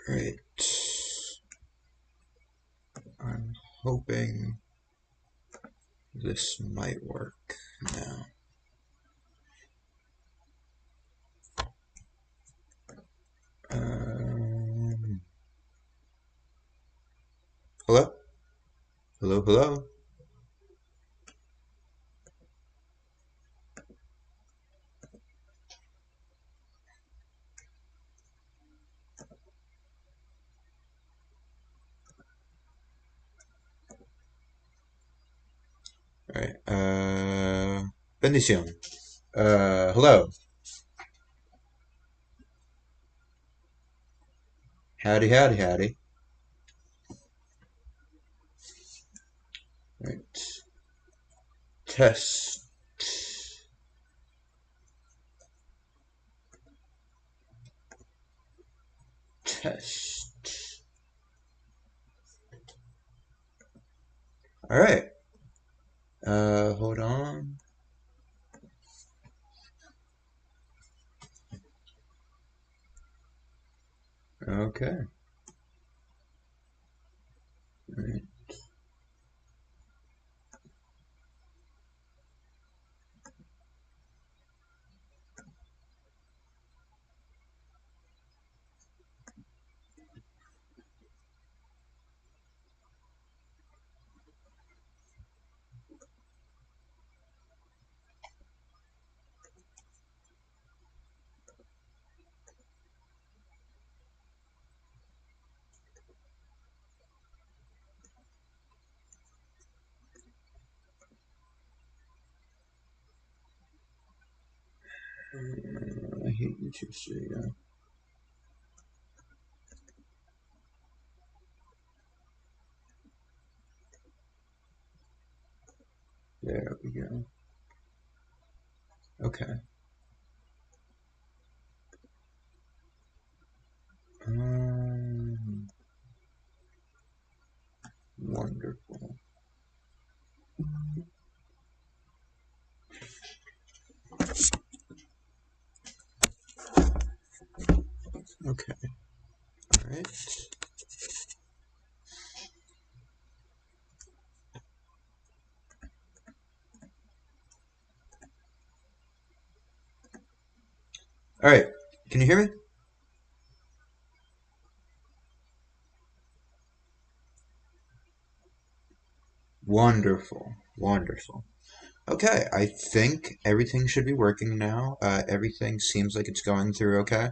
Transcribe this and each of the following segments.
Right. I'm hoping this might work now. Hello? Hello, hello? Alright, bendición. Hello. Howdy, howdy, howdy. Right. Test. Test. Alright. Hold on. Okay. Right. I hate YouTube Studio. There we go. Okay. Wonderful. Okay. Alright. Alright. Can you hear me? Wonderful. Wonderful. Okay, I think everything should be working now. Everything seems like it's going through okay.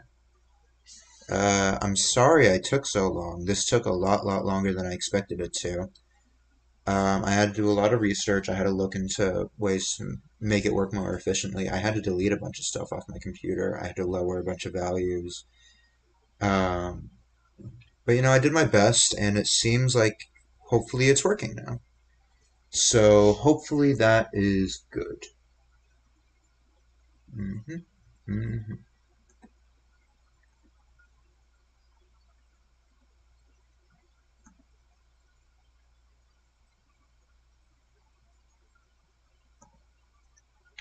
I'm sorry I took so long. This took a lot longer than I expected it to. I had to do a lot of research. I had to look into ways to make it work more efficiently. I had to delete a bunch of stuff off my computer. I had to lower a bunch of values. Um, but I did my best, and it seems like hopefully it's working now. So hopefully that is good. hmm hmm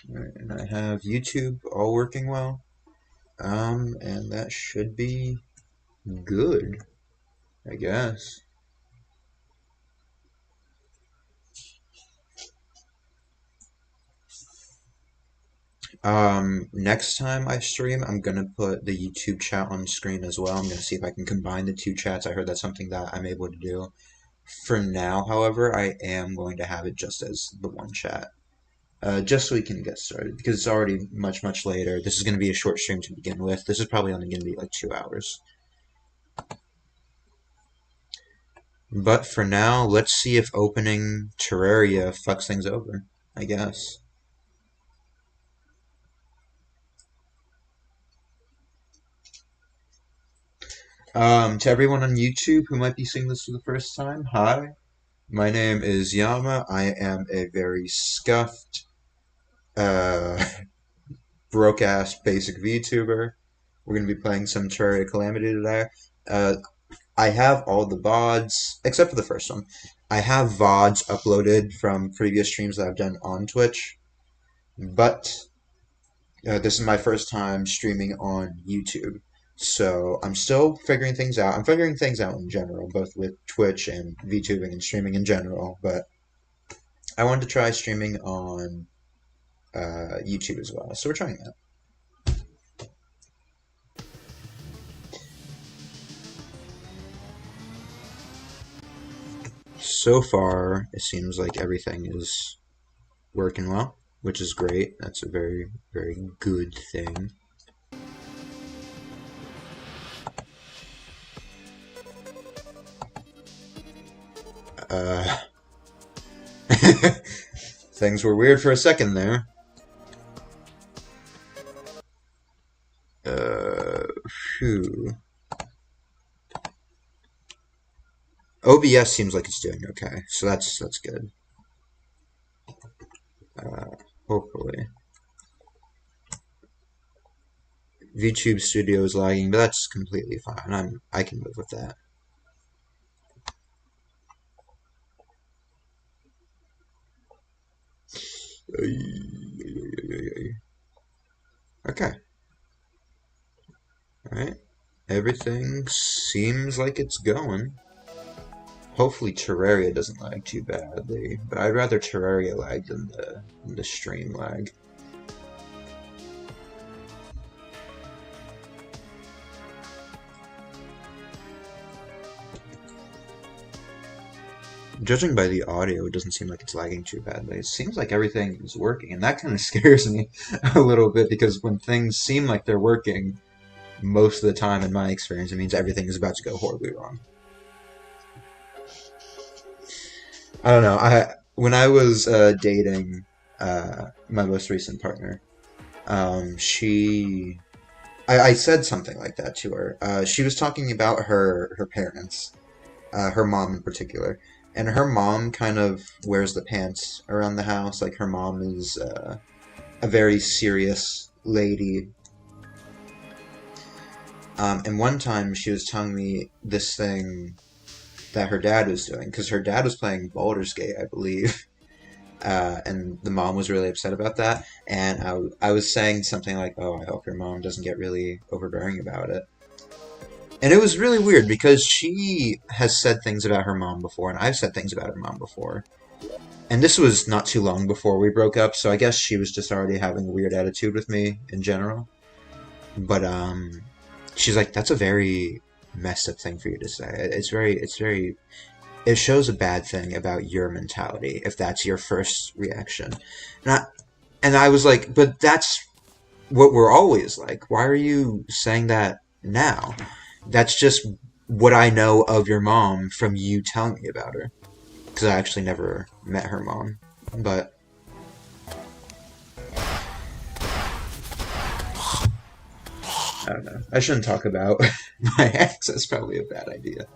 Right, and I have YouTube all working well. And that should be good, I guess. Next time I stream, I'm gonna put the YouTube chat on screen as well. I'm gonna see if I can combine the two chats. I heard that's something that I'm able to do. For now, however, I am going to have it just as the one chat. Just so we can get started, because it's already much later. This is gonna be a short stream to begin with. This is probably only gonna be like 2 hours. But for now, let's see if opening Terraria fucks things over, I guess. To everyone on YouTube who might be seeing this for the first time, hi. My name is Yama. I am a very scuffed, uh, broke-ass basic VTuber. We're going to be playing some Terraria Calamity today. Uh, I have all the VODs, except for the first one. I have VODs uploaded from previous streams that I've done on Twitch, but this is my first time streaming on YouTube. So I'm still figuring things out. I'm figuring things out in general, both with Twitch and VTubing and streaming in general. But I wanted to try streaming on YouTube as well. So we're trying that. So far, it seems like everything is working well, which is great. That's a very, very good thing. Uh, things were weird for a second there. Phew. OBS seems like it's doing okay, so that's good. Hopefully. VTube Studio is lagging, but that's completely fine. I can live with that. Okay. Alright. Everything seems like it's going. Hopefully Terraria doesn't lag too badly, but I'd rather Terraria lag than the stream lag. Judging by the audio, it doesn't seem like it's lagging too badly. It seems like everything is working, and that kind of scares me a little bit because when things seem like they're working, most of the time, in my experience, it means everything is about to go horribly wrong. I don't know. When I was dating my most recent partner, I said something like that to her. She was talking about her parents, her mom in particular, and her mom kind of wears the pants around the house. Like her mom is a very serious lady. And one time she was telling me this thing that her dad was doing because her dad was playing Baldur's Gate, I believe. And the mom was really upset about that. And I was saying something like, "Oh, I hope your mom doesn't get really overbearing about it." And it was really weird because she has said things about her mom before, and I've said things about her mom before. And this was not too long before we broke up, so I guess she was just already having a weird attitude with me in general. But she's like, "That's a very messed up thing for you to say. It shows a bad thing about your mentality if that's your first reaction." And I was like, "But that's what we're always like. Why are you saying that now? That's just what I know of your mom from you telling me about her." Because I actually never met her mom. But I don't know. I shouldn't talk about my ex. That's probably a bad idea.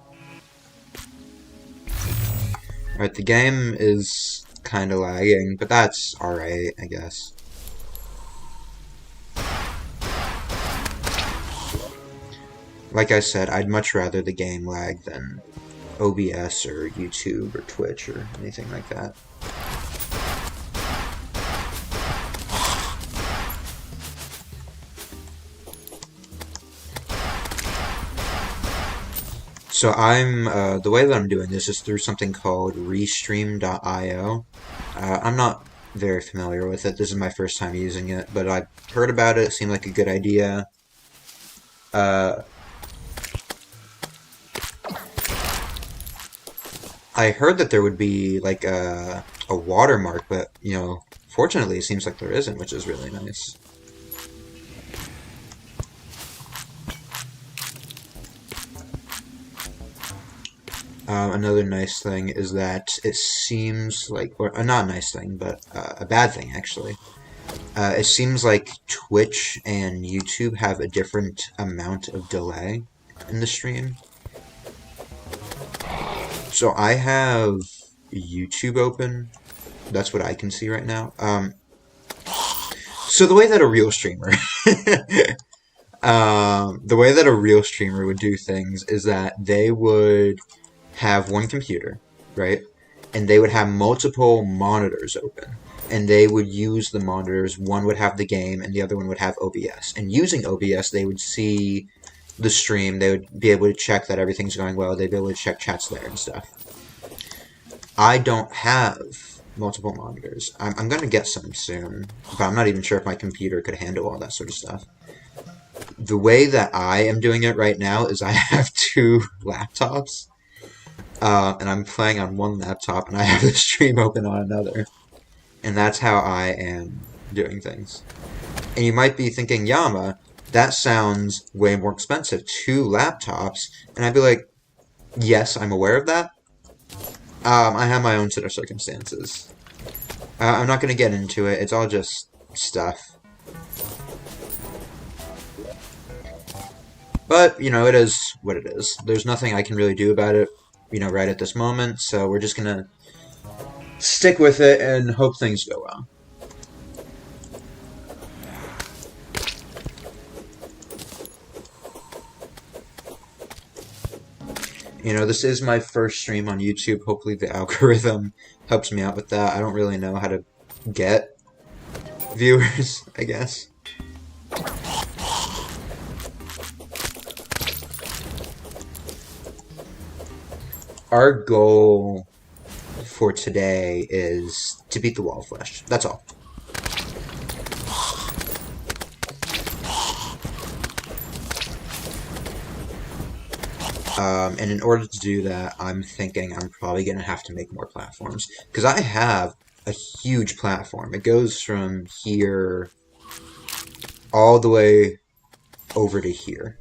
Alright, the game is kind of lagging, but that's alright, I guess. Like I said, I'd much rather the game lag than OBS or YouTube or Twitch or anything like that. So the way that I'm doing this is through something called Restream.io. I'm not very familiar with it. This is my first time using it, but I heard about it. It seemed like a good idea. I heard that there would be like a watermark, but fortunately, it seems like there isn't, which is really nice. Another nice thing is that it seems like, or not a nice thing, but a bad thing actually. It seems like Twitch and YouTube have a different amount of delay in the stream. So I have YouTube open. That's what I can see right now. So the way that a real streamer, the way that a real streamer would do things is that they would have one computer, right? And they would have multiple monitors open. And they would use the monitors. One would have the game, and the other one would have OBS. And using OBS, they would see the stream, they would be able to check that everything's going well. They'd be able to check chats there and stuff. I don't have multiple monitors. I'm going to get some soon, but I'm not even sure if my computer could handle all that sort of stuff. The way that I am doing it right now is I have 2 laptops, and I'm playing on one laptop, and I have the stream open on another. And that's how I am doing things. And you might be thinking, Yama, that sounds way more expensive. 2 laptops? And I'd be like, yes, I'm aware of that. I have my own set of circumstances. I'm not going to get into it. It's all just stuff. But, you know, it is what it is. There's nothing I can really do about it, you know, right at this moment. So we're just going to stick with it and hope things go well. You know, this is my first stream on YouTube. Hopefully the algorithm helps me out with that. I don't really know how to get viewers, I guess. Our goal for today is to beat the wall of flesh. That's all. And in order to do that, I'm thinking I'm probably going to have to make more platforms. Because I have a huge platform. It goes from here all the way over to here.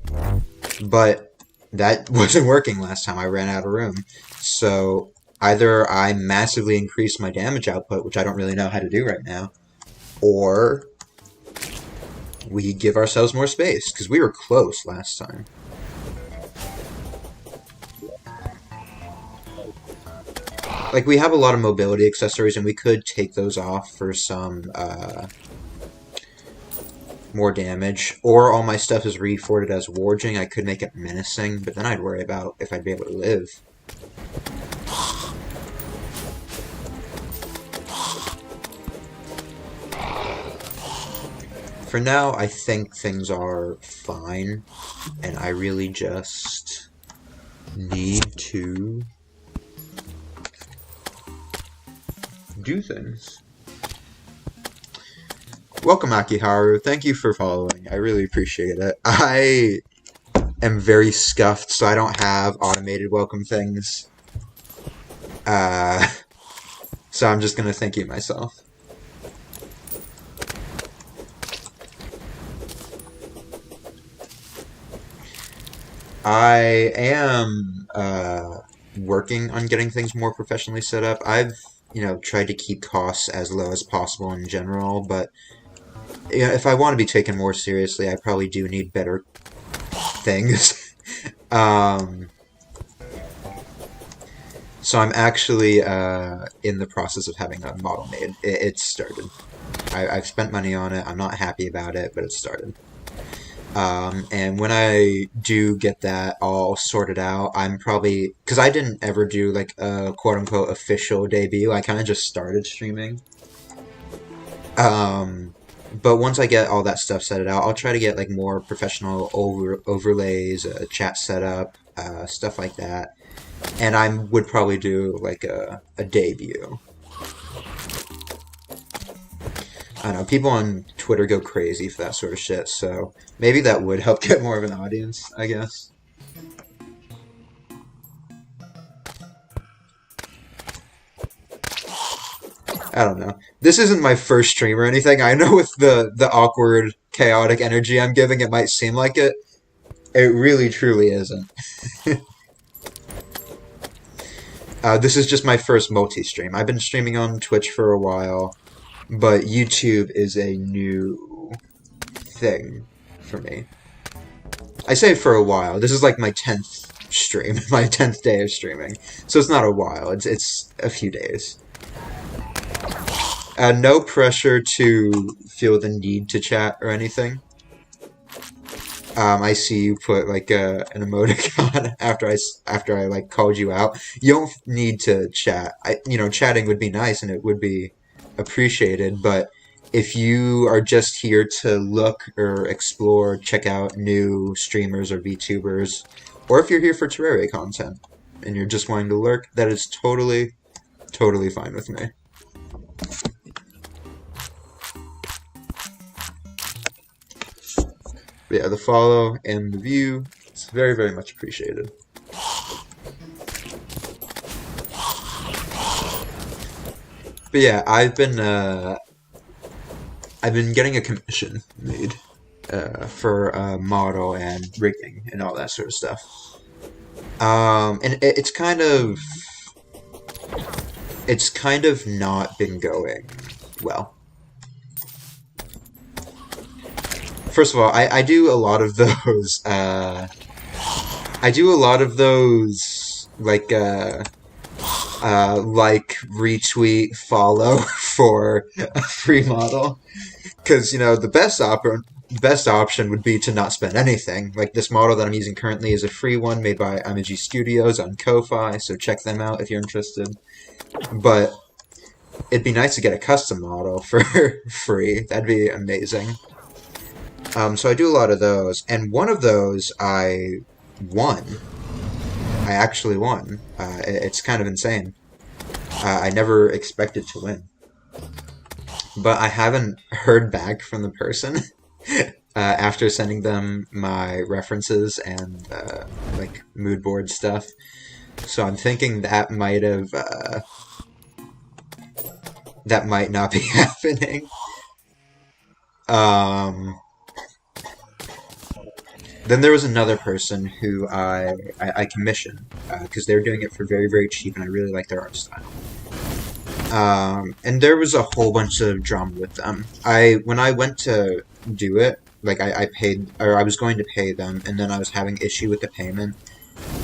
But that wasn't working last time. I ran out of room. So either I massively increase my damage output, which I don't really know how to do right now, or we give ourselves more space. Because we were close last time. Like, we have a lot of mobility accessories, and we could take those off for some, more damage. Or all my stuff is reforged as Warging. I could make it menacing, but then I'd worry about if I'd be able to live. For now, I think things are fine, and I really just need to do things. Welcome, Akiharu. Thank you for following. I really appreciate it. I am very scuffed, so I don't have automated welcome things. So I'm just gonna thank you myself. I am working on getting things more professionally set up. I've tried to keep costs as low as possible in general, but if I want to be taken more seriously, I probably do need better things. So I'm actually in the process of having a model made. It's started. I've spent money on it. I'm not happy about it, but it's started. And when I do get that all sorted out, I'm probably... Because I didn't ever do, like, a quote-unquote official debut. I kind of just started streaming. But once I get all that stuff set out, I'll try to get, like, more professional overlays, chat setup, stuff like that. And I would probably do, like, a debut. I don't know, people on Twitter go crazy for that sort of shit, so maybe that would help get more of an audience, I guess. I don't know. This isn't my first stream or anything. I know with the awkward, chaotic energy I'm giving, it might seem like it. It really, truly isn't. This is just my first multi-stream. I've been streaming on Twitch for a while, but YouTube is a new thing for me. I say for a while. This is like my 10th stream, my 10th day of streaming. So it's not a while, it's a few days. No pressure to feel the need to chat or anything. I see you put like an emoticon after I like called you out. You don't need to chat. Chatting would be nice and it would be appreciated, but if you are just here to look or explore, check out new streamers or VTubers, or if you're here for Terraria content and you're just wanting to lurk, that is totally, totally fine with me. But yeah, the follow and the view, it's very, very much appreciated. But yeah, I've been getting a commission made for model and rigging and all that sort of stuff. And it's kind of not been going well. First of all, I do a lot of those. I do a lot of those like retweet follow for a free model, because you know the best option would be to not spend anything. Like this model that I'm using currently is a free one made by Imagi Studios on Ko-Fi, so check them out if you're interested. But it'd be nice to get a custom model for free. That'd be amazing. So I do a lot of those, and one of those I won. I actually won. It's kind of insane. I never expected to win. But I haven't heard back from the person after sending them my references and like mood board stuff. So I'm thinking that might not be happening. Then there was another person who I commissioned because they were doing it for very, very cheap, and I really like their art style. And there was a whole bunch of drama with them. When I went to do it, like I paid, or I was going to pay them, and then I was having issue with the payment,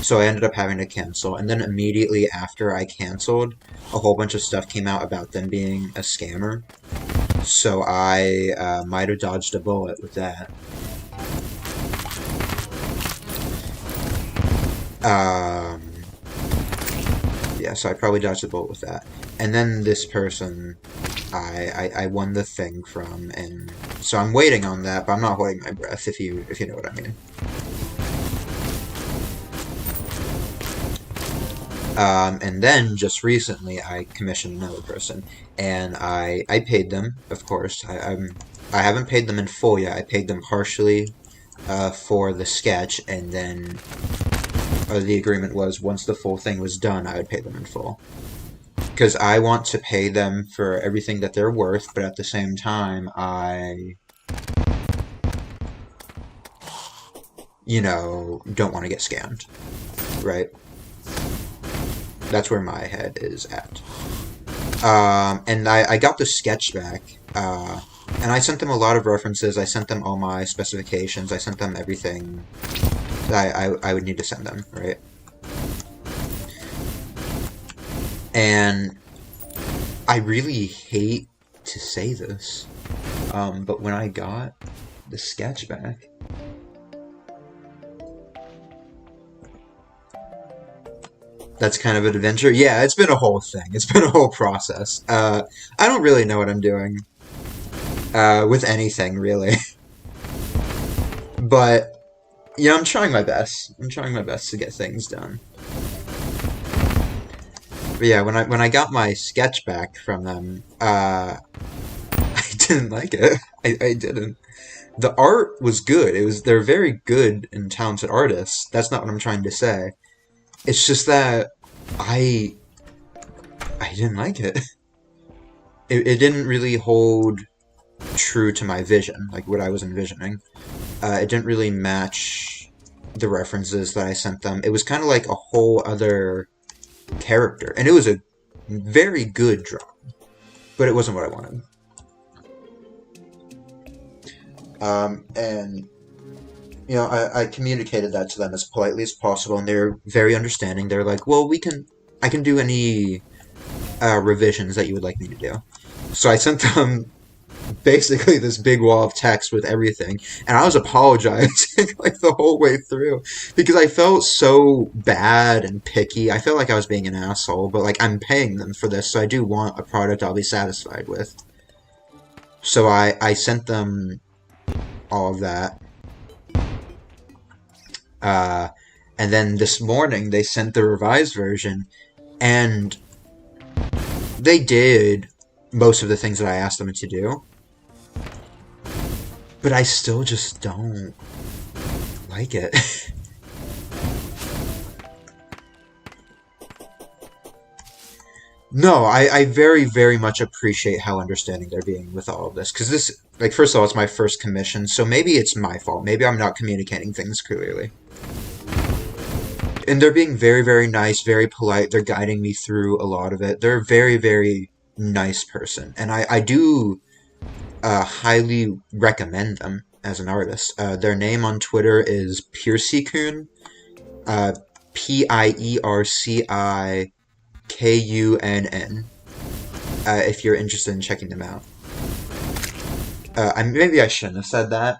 so I ended up having to cancel. And then immediately after I canceled, a whole bunch of stuff came out about them being a scammer. So I might have dodged a bullet with that. Yeah, so I probably dodged a bullet with that. And then this person, I won the thing from, and so I'm waiting on that, but I'm not holding my breath, if you know what I mean. And then just recently, I commissioned another person, and I paid them, of course. I haven't paid them in full yet. I paid them partially for the sketch, and then the agreement was once the full thing was done, I would pay them in full. Because I want to pay them for everything that they're worth, but at the same time, you know, don't want to get scammed, right? That's where my head is at. And I got the sketch back, and I sent them a lot of references. I sent them all my specifications. I sent them everything that I would need to send them, right? And I really hate to say this, but when I got the sketch back, that's kind of an adventure. Yeah, it's been a whole thing. It's been a whole process. I don't really know what I'm doing with anything, really. But, yeah, I'm trying my best. I'm trying my best to get things done. But yeah, when I got my sketch back from them, I didn't like it. I didn't. The art was good. They're very good and talented artists. That's not what I'm trying to say. It's just that I didn't like it. It didn't really hold true to my vision, like what I was envisioning. It didn't really match the references that I sent them. It was kind of like a whole other character, and it was a very good drawing, but it wasn't what I wanted. And you know, I communicated that to them as politely as possible, and they're very understanding. They're like, well, I can do any revisions that you would like me to do. So I sent them basically this big wall of text with everything, and I was apologizing like the whole way through, because I felt so bad and picky. I felt like I was being an asshole, but like I'm paying them for this, so I do want a product I'll be satisfied with. So I sent them all of that. Uh, and then this morning they sent the revised version, and they did most of the things that I asked them to do. But I still just don't like it. No, I very, very much appreciate how understanding they're being with all of this. Because this, like, first of all, it's my first commission, so maybe it's my fault. Maybe I'm not communicating things clearly. And they're being very, very nice, very polite. They're guiding me through a lot of it. They're a very, very nice person. And I do highly recommend them as an artist. Their name on Twitter is Piercikun. Piercikunn. If you're interested in checking them out. Maybe I shouldn't have said that.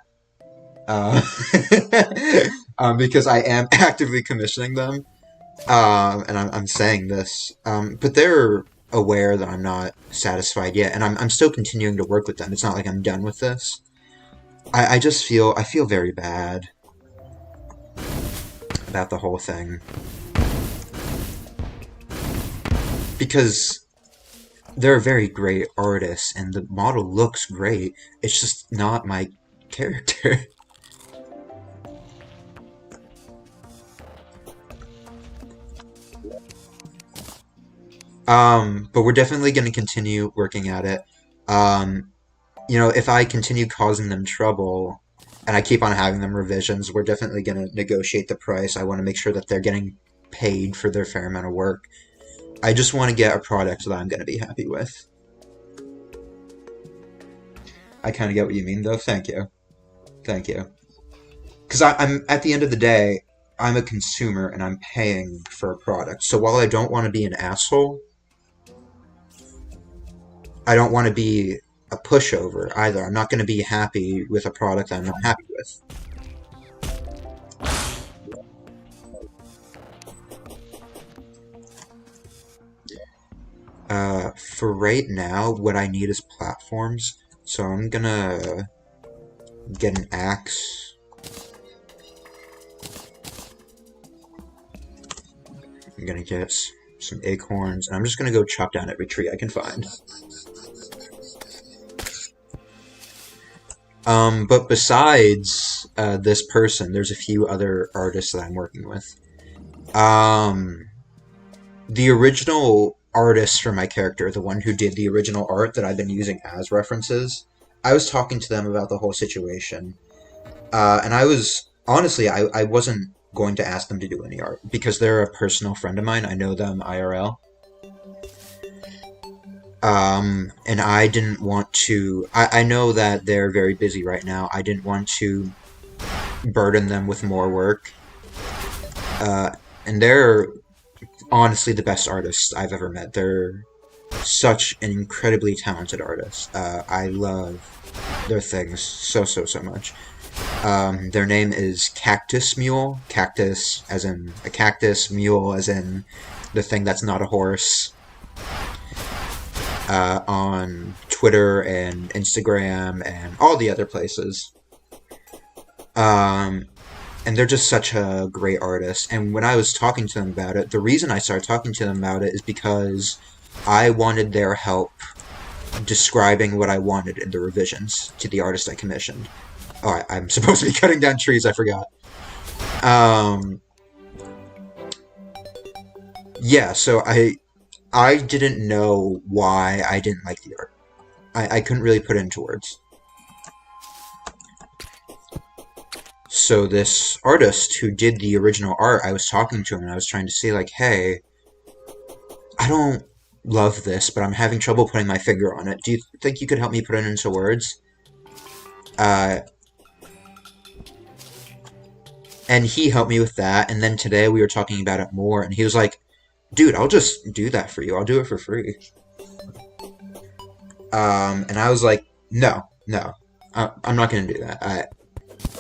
Because I am actively commissioning them. And I'm saying this. But they're aware that I'm not satisfied yet, and I'm still continuing to work with them. It's not like I'm done with this. I just feel very bad about the whole thing. Because they're a very great artist, and the model looks great. It's just not my character. But we're definitely going to continue working at it. You know, if I continue causing them trouble, and I keep on having them revisions, we're definitely going to negotiate the price. I want to make sure that they're getting paid for their fair amount of work. I just want to get a product that I'm going to be happy with. I kind of get what you mean, though. Thank you. Thank you. Because I'm at the end of the day, I'm a consumer and I'm paying for a product. So while I don't want to be an asshole, I don't want to be a pushover either. I'm not going to be happy with a product I'm not happy with. For right now, what I need is platforms. So I'm gonna get an axe. I'm gonna get some acorns, and I'm just gonna go chop down every tree I can find. But besides this person, there's a few other artists that I'm working with. The original artist for my character, the one who did the original art that I've been using as references, I was talking to them about the whole situation. And I was, honestly, I wasn't going to ask them to do any art, because they're a personal friend of mine. I know them IRL. And I didn't want to... I know that they're very busy right now. I didn't want to burden them with more work. And they're honestly the best artists I've ever met. They're such an incredibly talented artist. I love their things so much. Their name is Cactus Mule. Cactus as in a cactus, mule as in the thing that's not a horse. On Twitter and Instagram and all the other places. And they're just such a great artist. And when I was talking to them about it, the reason I started talking to them about it is because I wanted their help describing what I wanted in the revisions to the artist I commissioned. Oh, I'm supposed to be cutting down trees, I forgot. Yeah, so I didn't know why I didn't like the art. I couldn't really put it into words. So this artist who did the original art, I was talking to him and I was trying to say, like, hey, I don't love this, but I'm having trouble putting my finger on it. Do you think you could help me put it into words? And he helped me with that, and then today we were talking about it more, and he was like, dude, I'll just do that for you. I'll do it for free. And I was like, no, I'm not going to do that.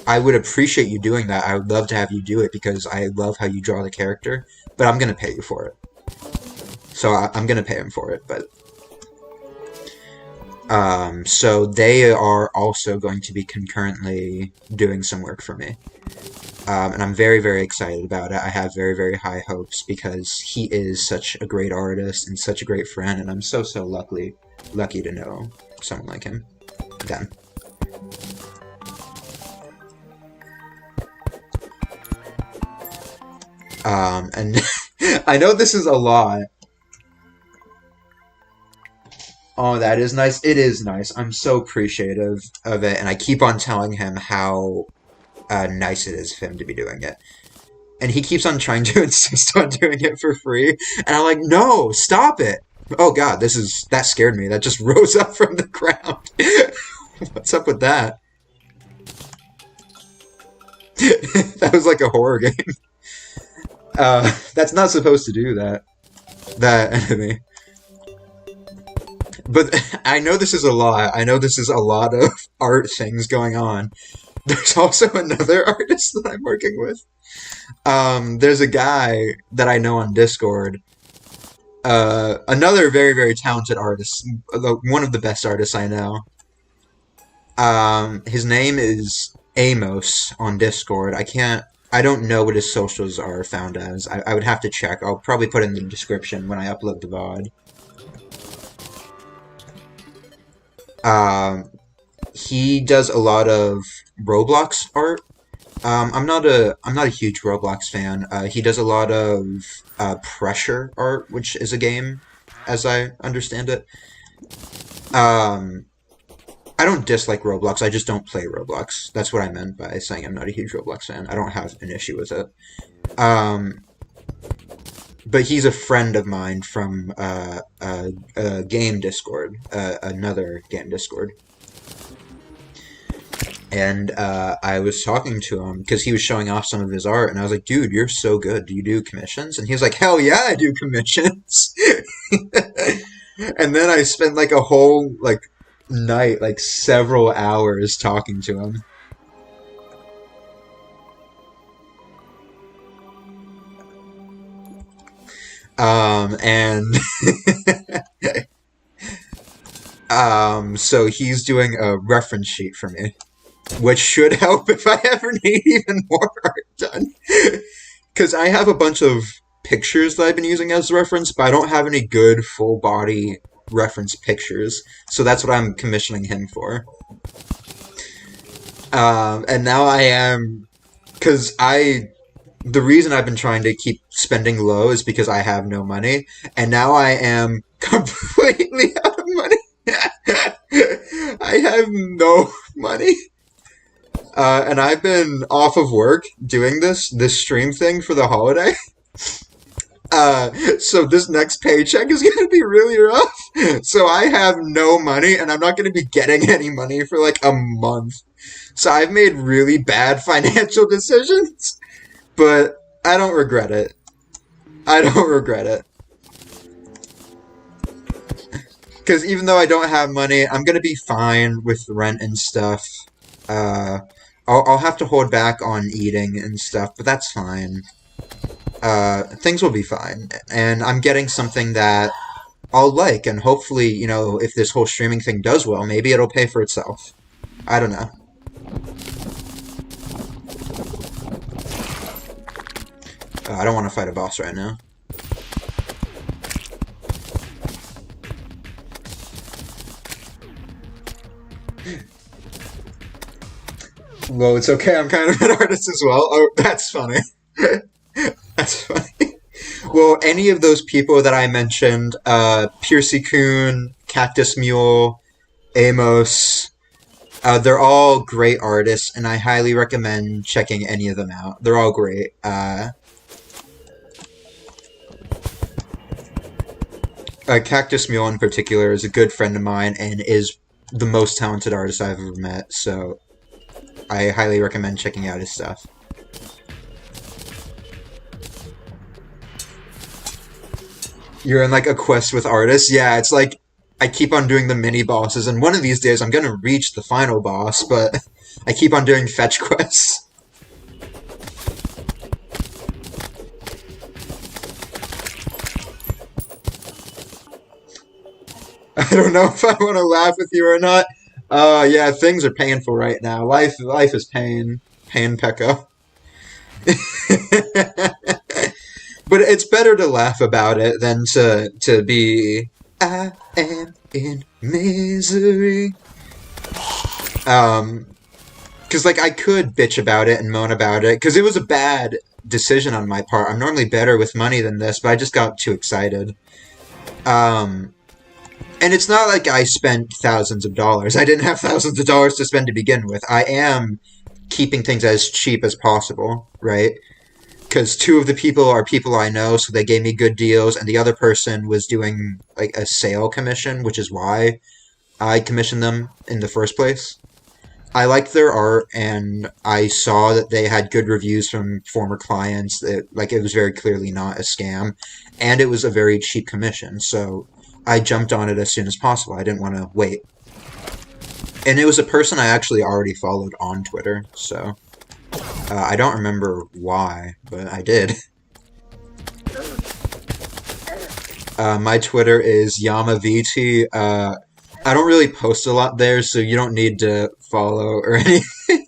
I would appreciate you doing that. I would love to have you do it because I love how you draw the character, but I'm going to pay you for it. So I'm going to pay him for it, but... So they are also going to be concurrently doing some work for me. And I'm very, very excited about it. I have very, very high hopes because he is such a great artist and such a great friend, and I'm so, so lucky to know someone like him. Then. And I know this is a lot. Oh, that is nice. It is nice. I'm so appreciative of it, and I keep on telling him how nice it is for him to be doing it. And he keeps on trying to insist on doing it for free, and I'm like, no, stop it! Oh god, that scared me. That just rose up from the ground. What's up with that? That was like a horror game. That's not supposed to do that. That enemy. But I know this is a lot. I know this is a lot of art things going on. There's also another artist that I'm working with. There's a guy that I know on Discord. Another very, very talented artist. One of the best artists I know. His name is Amos on Discord. I don't know what his socials are found as. I would have to check. I'll probably put it in the description when I upload the VOD. He does a lot of Roblox art. I'm not a huge Roblox fan. He does a lot of Pressure art, which is a game, as I understand it. I don't dislike Roblox. I just don't play Roblox. That's what I meant by saying I'm not a huge Roblox fan. I don't have an issue with it. But he's a friend of mine from a game Discord, another game Discord. And I was talking to him because he was showing off some of his art, and I was like, dude, you're so good. Do you do commissions? And he was like, hell yeah, I do commissions. And then I spent like a whole night, like several hours talking to him. And so he's doing a reference sheet for me, which should help if I ever need even more art done. Because I have a bunch of pictures that I've been using as reference, but I don't have any good full body reference pictures, so that's what I'm commissioning him for. And now I am, because the reason I've been trying to keep spending low is because I have no money, and now I am completely out of money. I have no money. And I've been off of work doing this stream thing for the holiday. So this next paycheck is going to be really rough. So I have no money, and I'm not going to be getting any money for like a month. So I've made really bad financial decisions, but I don't regret it. I don't regret it. Because even though I don't have money, I'm going to be fine with rent and stuff. I'll have to hold back on eating and stuff, but that's fine. Things will be fine. And I'm getting something that I'll like, and hopefully, if this whole streaming thing does well, maybe it'll pay for itself. I don't know. I don't want to fight a boss right now. Well, it's okay, I'm kind of an artist as well. Oh, that's funny. That's funny. Well, any of those people that I mentioned, Piercy-kun, Cactus Mule, Amos, they're all great artists, and I highly recommend checking any of them out. They're all great. Cactus Mule in particular is a good friend of mine and is the most talented artist I've ever met, so I highly recommend checking out his stuff. You're in like a quest with artists? Yeah, it's like I keep on doing the mini bosses, and one of these days I'm gonna reach the final boss, but I keep on doing fetch quests. I don't know if I want to laugh with you or not. Yeah, things are painful right now. Life is pain. Pain, Pekka. But it's better to laugh about it than to be I am in misery. Because like I could bitch about it and moan about it because it was a bad decision on my part. I'm normally better with money than this, but I just got too excited. Um, and it's not like I spent thousands of dollars. I didn't have thousands of dollars to spend to begin with. I am keeping things as cheap as possible, right? Because two of the people are people I know, so they gave me good deals, and the other person was doing like a sale commission, which is why I commissioned them in the first place. I liked their art, and I saw that they had good reviews from former clients. It was very clearly not a scam, and it was a very cheap commission. So I jumped on it as soon as possible. I didn't want to wait, and it was a person I actually already followed on Twitter. So I don't remember why, but I did. My Twitter is Yama VT. I don't really post a lot there, so you don't need to follow or anything.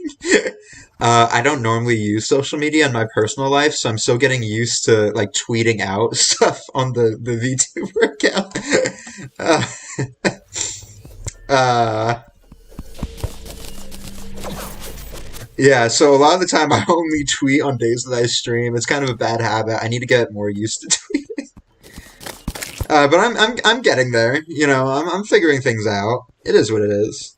I don't normally use social media in my personal life, so I'm still getting used to like tweeting out stuff on the Vtuber account. uh, yeah, so a lot of the time I only tweet on days that I stream. It's kind of a bad habit. I need to get more used to tweeting. But I'm getting there. You know, I'm figuring things out. It is what it is.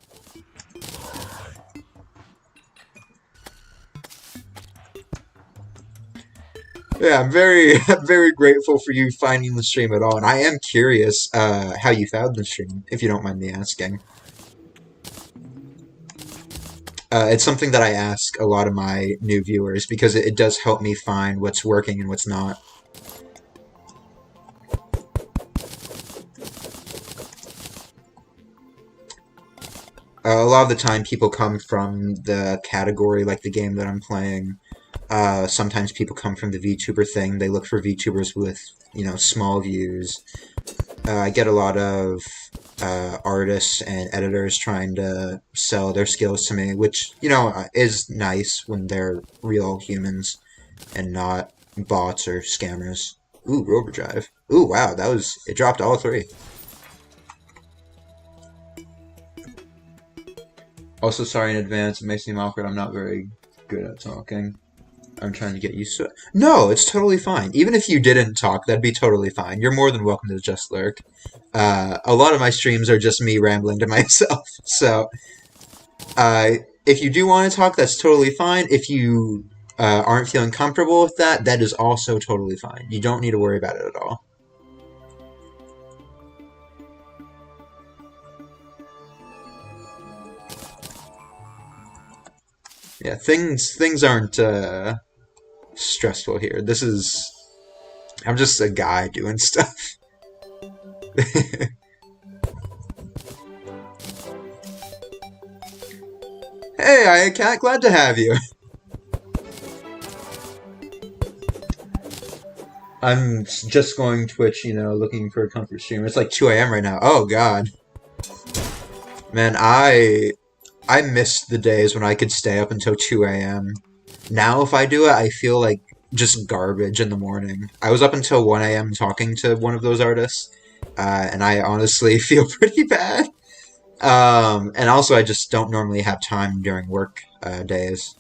Yeah, I'm very very grateful for you finding the stream at all, and I am curious how you found the stream, if you don't mind me asking. It's something that I ask a lot of my new viewers because it does help me find what's working and what's not. A lot of the time, people come from the category, like the game that I'm playing. Sometimes people come from the VTuber thing. They look for VTubers with, small views. I get a lot of artists and editors trying to sell their skills to me, which, is nice when they're real humans and not bots or scammers. Ooh, Overdrive. Ooh, wow, it dropped all three. Also, sorry in advance, it may seem awkward, I'm not very good at talking. I'm trying to get used to it. No, it's totally fine. Even if you didn't talk, that'd be totally fine. You're more than welcome to just lurk. A lot of my streams are just me rambling to myself. So, if you do want to talk, that's totally fine. If you aren't feeling comfortable with that, that is also totally fine. You don't need to worry about it at all. Yeah, things aren't stressful here. I'm just a guy doing stuff. Hey, I can't. Glad to have you. I'm just going Twitch, looking for a comfort stream. It's like 2 a.m. right now. Oh God, man, I missed the days when I could stay up until 2 a.m. Now, if I do it, I feel like just garbage in the morning. I was up until 1 a.m. talking to one of those artists, and I honestly feel pretty bad. And also, I just don't normally have time during work days.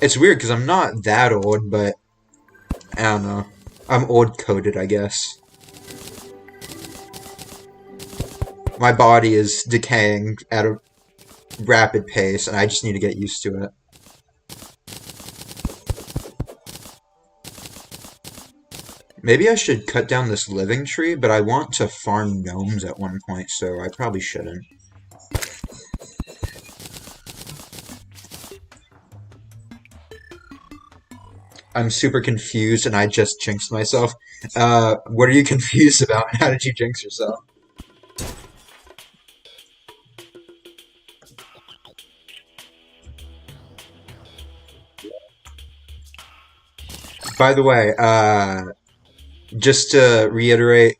It's weird because I'm not that old, but I don't know. I'm old coded, I guess. My body is decaying at a rapid pace, and I just need to get used to it. Maybe I should cut down this living tree, but I want to farm gnomes at one point, so I probably shouldn't. I'm super confused, and I just jinxed myself. What are you confused about? How did you jinx yourself? By the way, just to reiterate,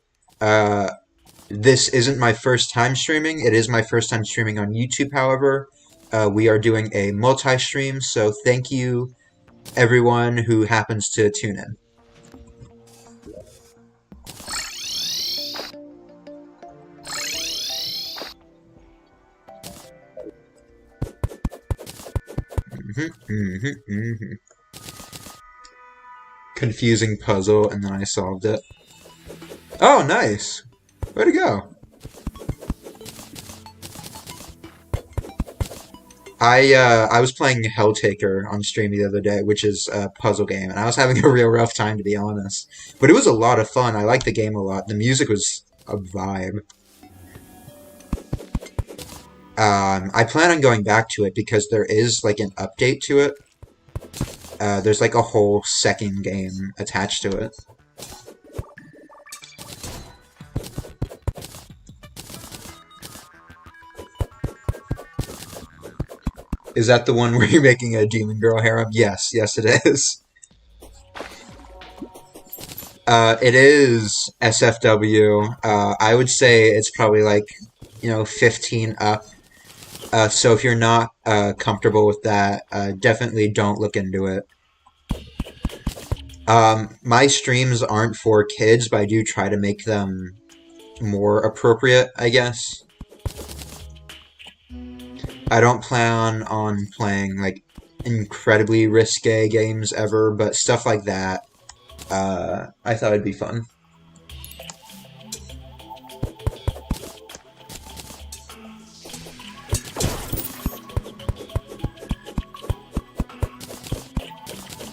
this isn't my first time streaming. It is my first time streaming on YouTube, however. We are doing a multi-stream, so thank you everyone who happens to tune in. Confusing puzzle, and then I solved it. Oh, nice! Way to go! I was playing Helltaker on stream the other day, which is a puzzle game, and I was having a real rough time, to be honest. But it was a lot of fun. I liked the game a lot. The music was a vibe. I plan on going back to it because there is like an update to it. There's like a whole second game attached to it. Is that the one where you're making a demon girl harem? Yes, yes it is. It is SFW. I would say it's probably like, 15 up. So if you're not comfortable with that, definitely don't look into it. My streams aren't for kids, but I do try to make them more appropriate, I guess. I don't plan on playing, like, incredibly risque games ever, but stuff like that, I thought it'd be fun.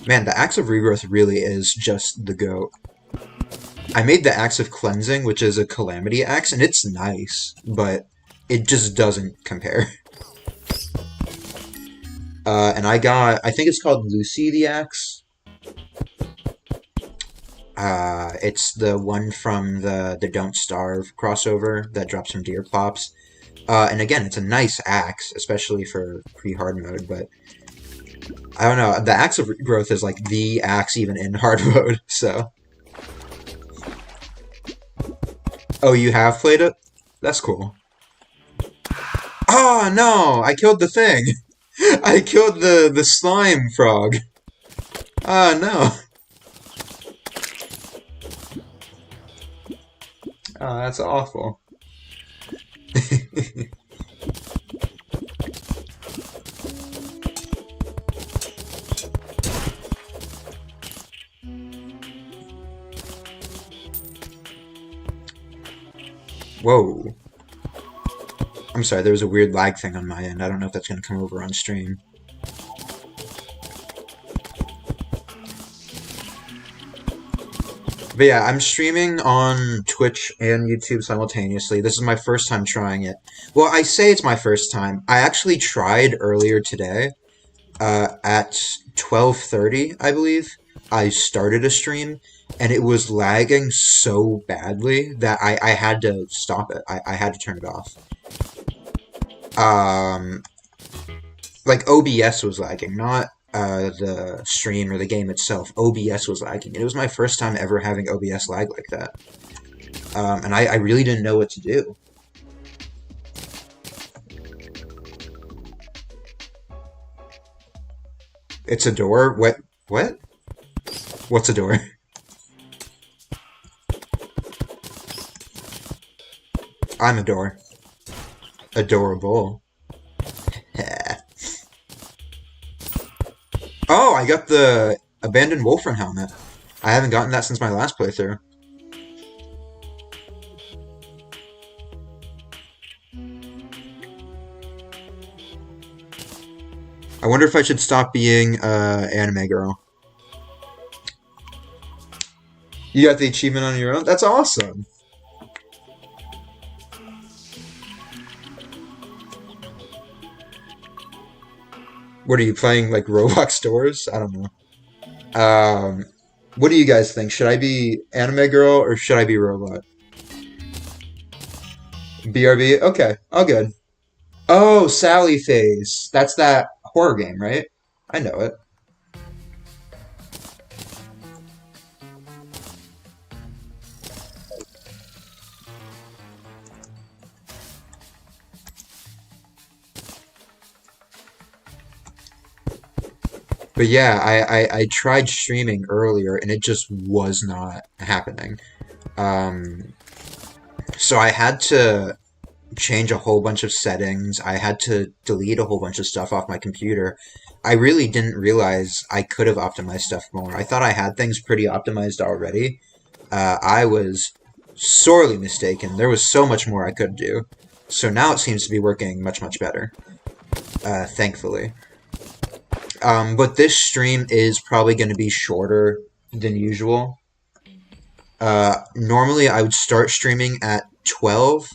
Man, the Axe of Regrowth really is just the GOAT. I made the Axe of Cleansing, which is a Calamity axe, and it's nice, but it just doesn't compare. And I think it's called Lucy the Axe. It's the one from the Don't Starve crossover that drops some deer plops. And again, it's a nice axe, especially for pre-hard mode, but I don't know, the Axe of Regrowth is like the axe even in hard mode, so. Oh, you have played it? That's cool. Oh, no! I killed the thing! I killed the slime frog! Oh, no! Oh, that's awful. Whoa. I'm sorry, there was a weird lag thing on my end. I don't know if that's going to come over on stream. But yeah, I'm streaming on Twitch and YouTube simultaneously. This is my first time trying it. Well, I say it's my first time. I actually tried earlier today at 12:30, I believe. I started a stream, and it was lagging so badly that I had to stop it. I had to turn it off. Like OBS was lagging, not the stream or the game itself. OBS was lagging. It was my first time ever having OBS lag like that. And I really didn't know what to do. It's a door? What? What? What's a door? I'm a door. Adorable. Oh, I got the Abandoned Wolfram helmet. I haven't gotten that since my last playthrough. I wonder if I should stop being anime girl. You got the achievement on your own? That's awesome. What are you playing, like Roblox stores? I don't know. What do you guys think? Should I be anime girl or should I be robot? BRB? Okay, all good. Oh, Sally Face. That's that horror game, right? I know it. But yeah, I tried streaming earlier and it just was not happening. Um, so I had to change a whole bunch of settings. I had to delete a whole bunch of stuff off my computer. I really didn't realize I could have optimized stuff more. I thought I had things pretty optimized already. I was sorely mistaken. There was so much more I could do. So now it seems to be working much, much better, thankfully. But this stream is probably going to be shorter than usual. Normally I would start streaming at 12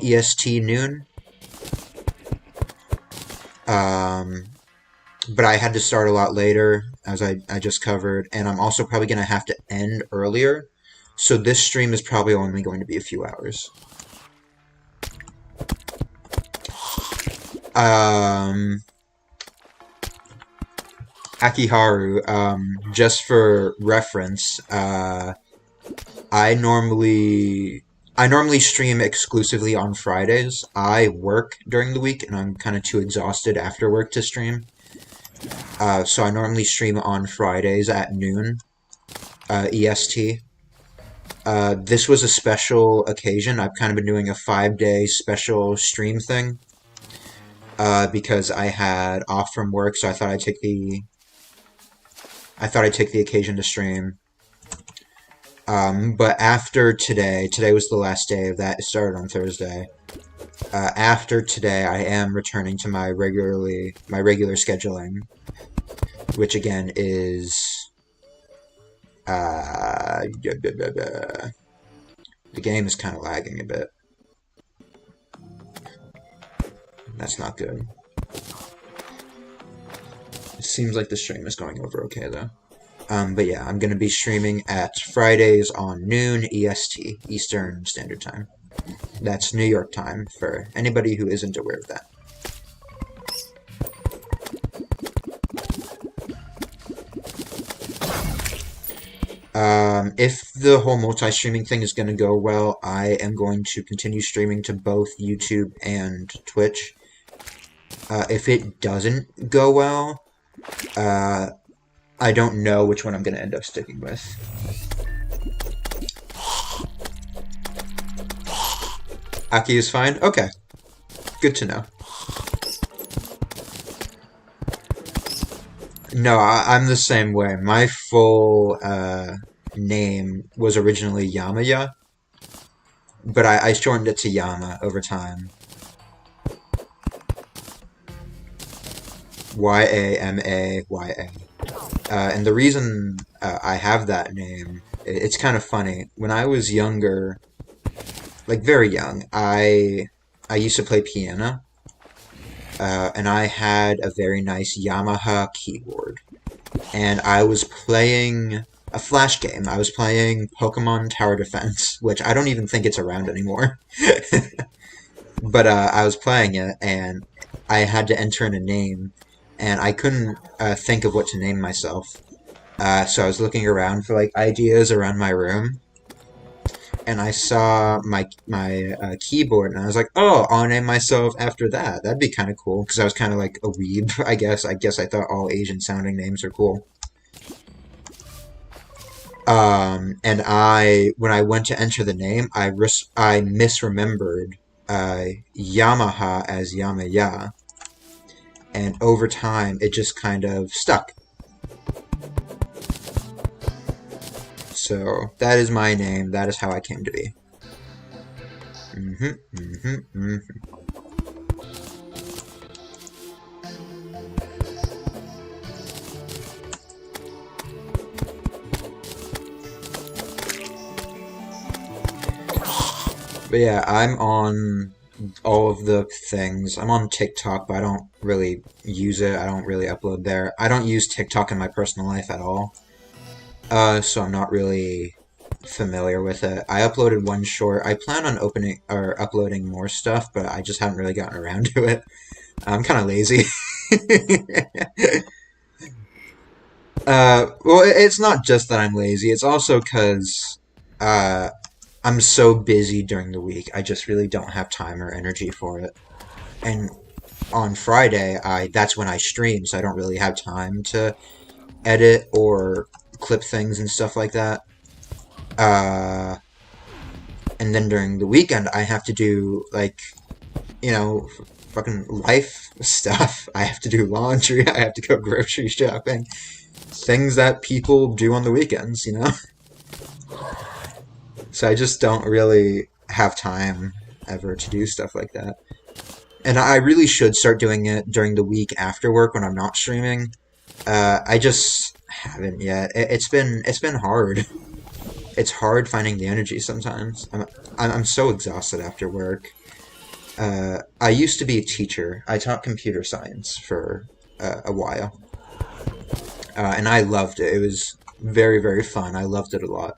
EST noon. But I had to start a lot later, as I just covered, and I'm also probably going to have to end earlier. So this stream is probably only going to be a few hours. Akiharu, just for reference, I normally stream exclusively on Fridays. I work during the week, and I'm kind of too exhausted after work to stream. So I normally stream on Fridays at noon, EST. This was a special occasion. I've kind of been doing a 5-day special stream thing. Because I had off from work, so I thought I'd take the occasion to stream. But after today was the last day of that. It started on Thursday. After today, I am returning to my regular scheduling, which again is the game is kind of lagging a bit. That's not good. It seems like the stream is going over okay though. But yeah, I'm going to be streaming at Fridays on noon EST, Eastern Standard Time. That's New York time for anybody who isn't aware of that. If the whole multi-streaming thing is going to go well, I am going to continue streaming to both YouTube and Twitch. If it doesn't go well, I don't know which one I'm going to end up sticking with. Aki is fine? Okay. Good to know. No, I'm the same way. My full name was originally Yama, but I shortened it to Yama over time. Yamaya. And the reason I have that name, it's kind of funny. When I was younger, like very young, I used to play piano. And I had a very nice Yamaha keyboard. And I was playing a Flash game. I was playing Pokemon Tower Defense, which I don't even think it's around anymore. But I was playing it, and I had to enter in a name, and I couldn't think of what to name myself. So I was looking around for like ideas around my room, and I saw my keyboard, and I was like, "Oh, I'll name myself after that. That'd be kind of cool." Because I was kind of like a weeb, I guess. I thought all Asian-sounding names are cool. And when I went to enter the name, I misremembered Yamaha as Yamaya, and over time, it just kind of stuck. So that is my name. That is how I came to be. But yeah, I'm on all of the things. I'm on TikTok, but I don't really use it. I don't really upload there. I don't use TikTok in my personal life at all. So I'm not really familiar with it. I uploaded one short. I plan on uploading more stuff, but I just haven't really gotten around to it. I'm kind of lazy. Well, it's not just that I'm lazy. It's also because I'm so busy during the week. I just really don't have time or energy for it. And on Friday, that's when I stream, so I don't really have time to edit or clip things and stuff like that. Uh, and then during the weekend, I have to do like fucking life stuff. I have to do laundry. I have to go grocery shopping. Things that people do on the weekends. So I just don't really have time ever to do stuff like that. And I really should start doing it during the week after work when I'm not streaming. I just haven't yet. It's been hard. It's hard finding the energy sometimes. I'm so exhausted after work. I used to be a teacher. I taught computer science for a while, and I loved it. It was very, very fun. I loved it a lot.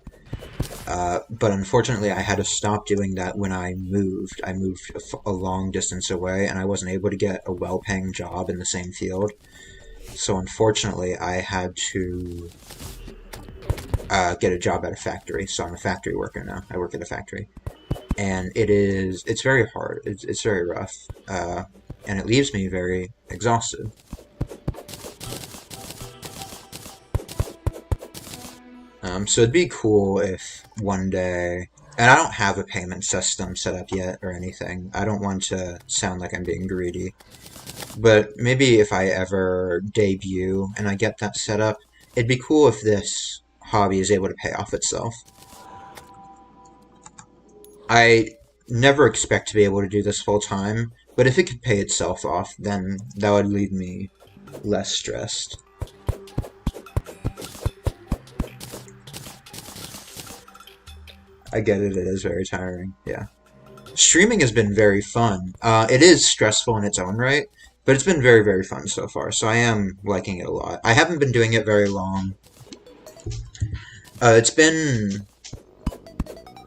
But unfortunately, I had to stop doing that when I moved. I moved a long distance away, and I wasn't able to get a well-paying job in the same field. So unfortunately, I had to get a job at a factory. So I'm a factory worker now. I work at a factory. And it's very hard. It's very rough. And it leaves me very exhausted. So it'd be cool if one day, and I don't have a payment system set up yet or anything. I don't want to sound like I'm being greedy. But maybe if I ever debut and I get that set up, it'd be cool if this hobby is able to pay off itself. I never expect to be able to do this full time, but if it could pay itself off, then that would leave me less stressed. I get it, it is very tiring, yeah. Streaming has been very fun. It is stressful in its own right, but it's been very, very fun so far, so I am liking it a lot. I haven't been doing it very long. It's been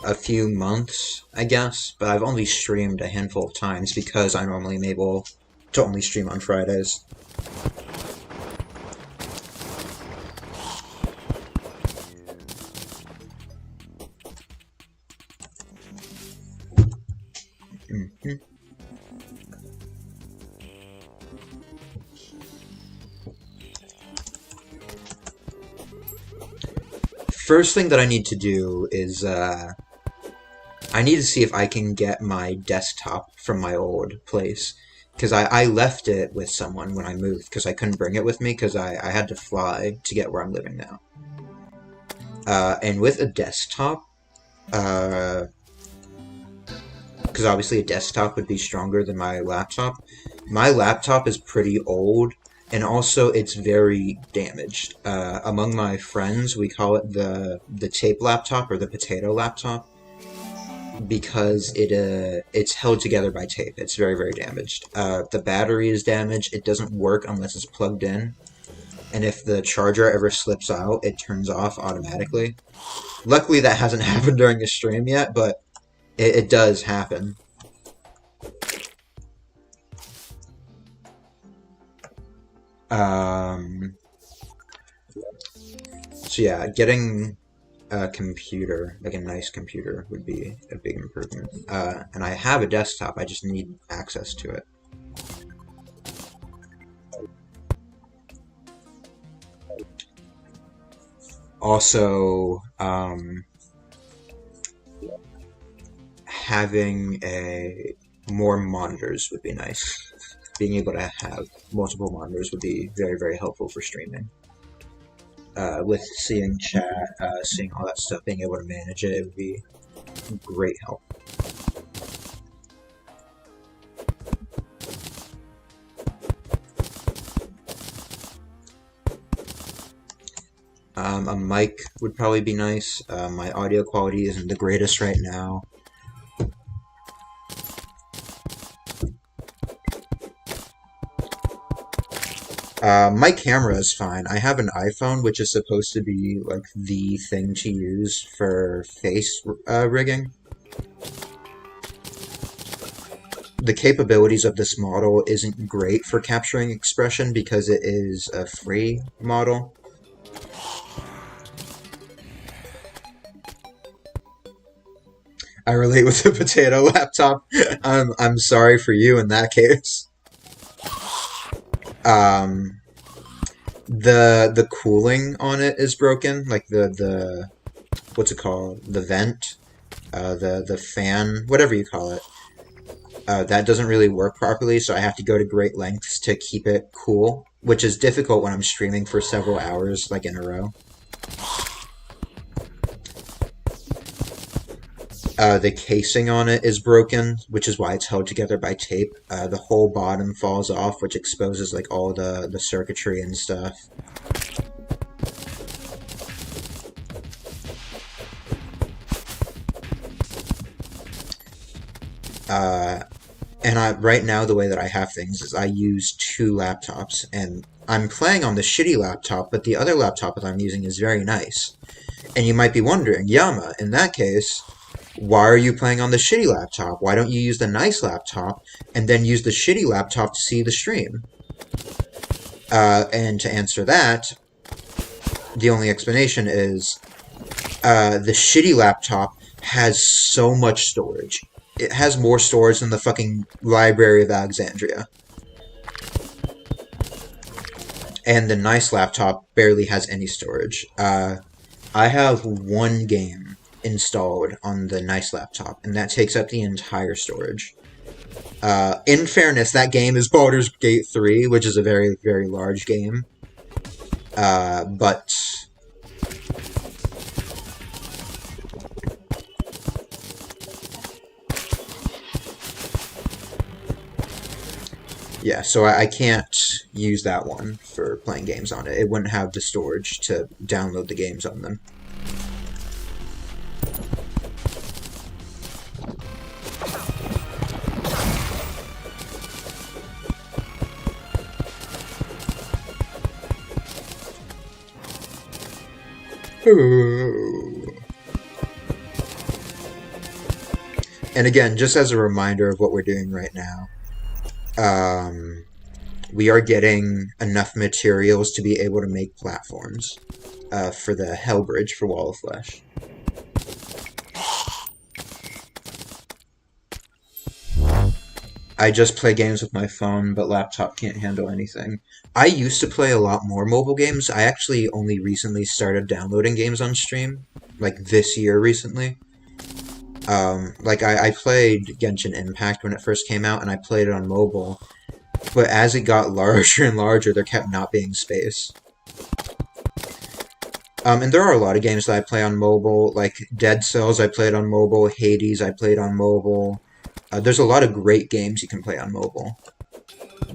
a few months, I guess, but I've only streamed a handful of times because I normally am able to only stream on Fridays. Mhm. First thing that I need to do is, I need to see if I can get my desktop from my old place. Because I left it with someone when I moved, because I couldn't bring it with me, because I had to fly to get where I'm living now. And with a desktop, because obviously a desktop would be stronger than my laptop. My laptop is pretty old, and also it's very damaged. Among my friends, we call it the tape laptop or the potato laptop because it's held together by tape. It's very, very damaged. The battery is damaged. It doesn't work unless it's plugged in, and if the charger ever slips out, it turns off automatically. Luckily, that hasn't happened during a stream yet, but it does happen. Um, so yeah, getting a computer, like a nice computer, would be a big improvement. And I have a desktop, I just need access to it. Also, having a more monitors would be nice. Being able to have multiple monitors would be very, very helpful for streaming. With seeing chat, seeing all that stuff, being able to manage it, it would be great help. A mic would probably be nice. My audio quality isn't the greatest right now. My camera is fine. I have an iPhone, which is supposed to be like the thing to use for face rigging. The capabilities of this model isn't great for capturing expression because it is a free model. I relate with the potato laptop. I'm sorry for you in that case. Um, the cooling on it is broken, like the what's it called? The vent, the fan, whatever you call it. That doesn't really work properly, so I have to go to great lengths to keep it cool, which is difficult when I'm streaming for several hours, like in a row. The casing on it is broken, which is why it's held together by tape. The whole bottom falls off, which exposes like all the circuitry and stuff. And right now, the way that I have things is I use two laptops, and I'm playing on the shitty laptop, but the other laptop that I'm using is very nice. And you might be wondering, Yama, in that case, why are you playing on the shitty laptop? Why don't you use the nice laptop and then use the shitty laptop to see the stream? And to answer that, the only explanation is the shitty laptop has so much storage. It has more storage than the fucking Library of Alexandria. And the nice laptop barely has any storage. I have one game installed on the nice laptop, and that takes up the entire storage. In fairness, that game is Baldur's Gate 3, which is a very, very large game. But yeah, so I can't use that one for playing games on it. It wouldn't have the storage to download the games on them. And again, just as a reminder of what we're doing right now, we are getting enough materials to be able to make platforms for the Hell Bridge for Wall of Flesh. I just play games with my phone, but laptop can't handle anything. I used to play a lot more mobile games. I actually only recently started downloading games on stream, like this year recently. Like I played Genshin Impact when it first came out, and I played it on mobile. But as it got larger and larger, there kept not being space. And there are a lot of games that I play on mobile, like Dead Cells I played on mobile, Hades I played on mobile. There's a lot of great games you can play on mobile.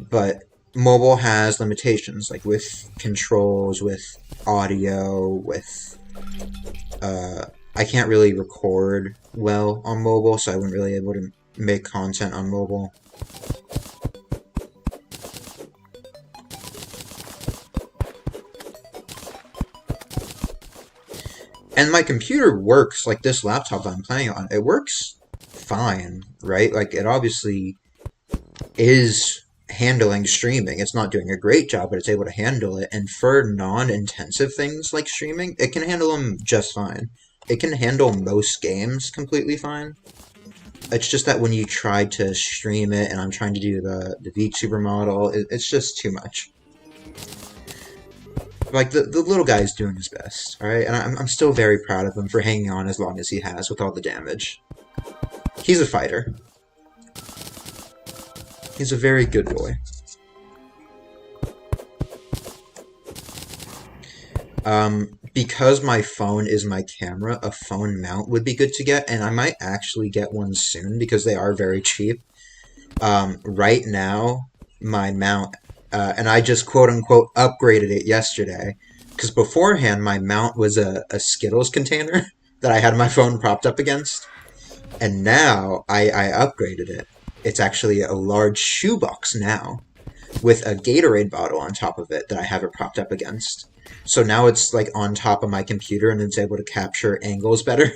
But mobile has limitations, like with controls, with audio, with... I can't really record well on mobile, so I wouldn't really be able to make content on mobile. And my computer works, like this laptop I'm playing on, it works fine, right? Like, it obviously is handling streaming. It's not doing a great job, but it's able to handle it. And for non-intensive things like streaming, it can handle them just fine. It can handle most games completely fine. It's just that when you try to stream it, and I'm trying to do the Vtuber model, it's just too much. Like, the little guy's doing his best, alright? And I'm still very proud of him for hanging on as long as he has with all the damage. He's a fighter. He's a very good boy. Because my phone is my camera, a phone mount would be good to get, and I might actually get one soon because they are very cheap. Right now, my mount, and I just quote-unquote upgraded it yesterday, because beforehand my mount was a Skittles container that I had my phone propped up against, and now I upgraded it. It's actually a large shoebox now, with a Gatorade bottle on top of it that I have it propped up against. So now it's like on top of my computer and it's able to capture angles better.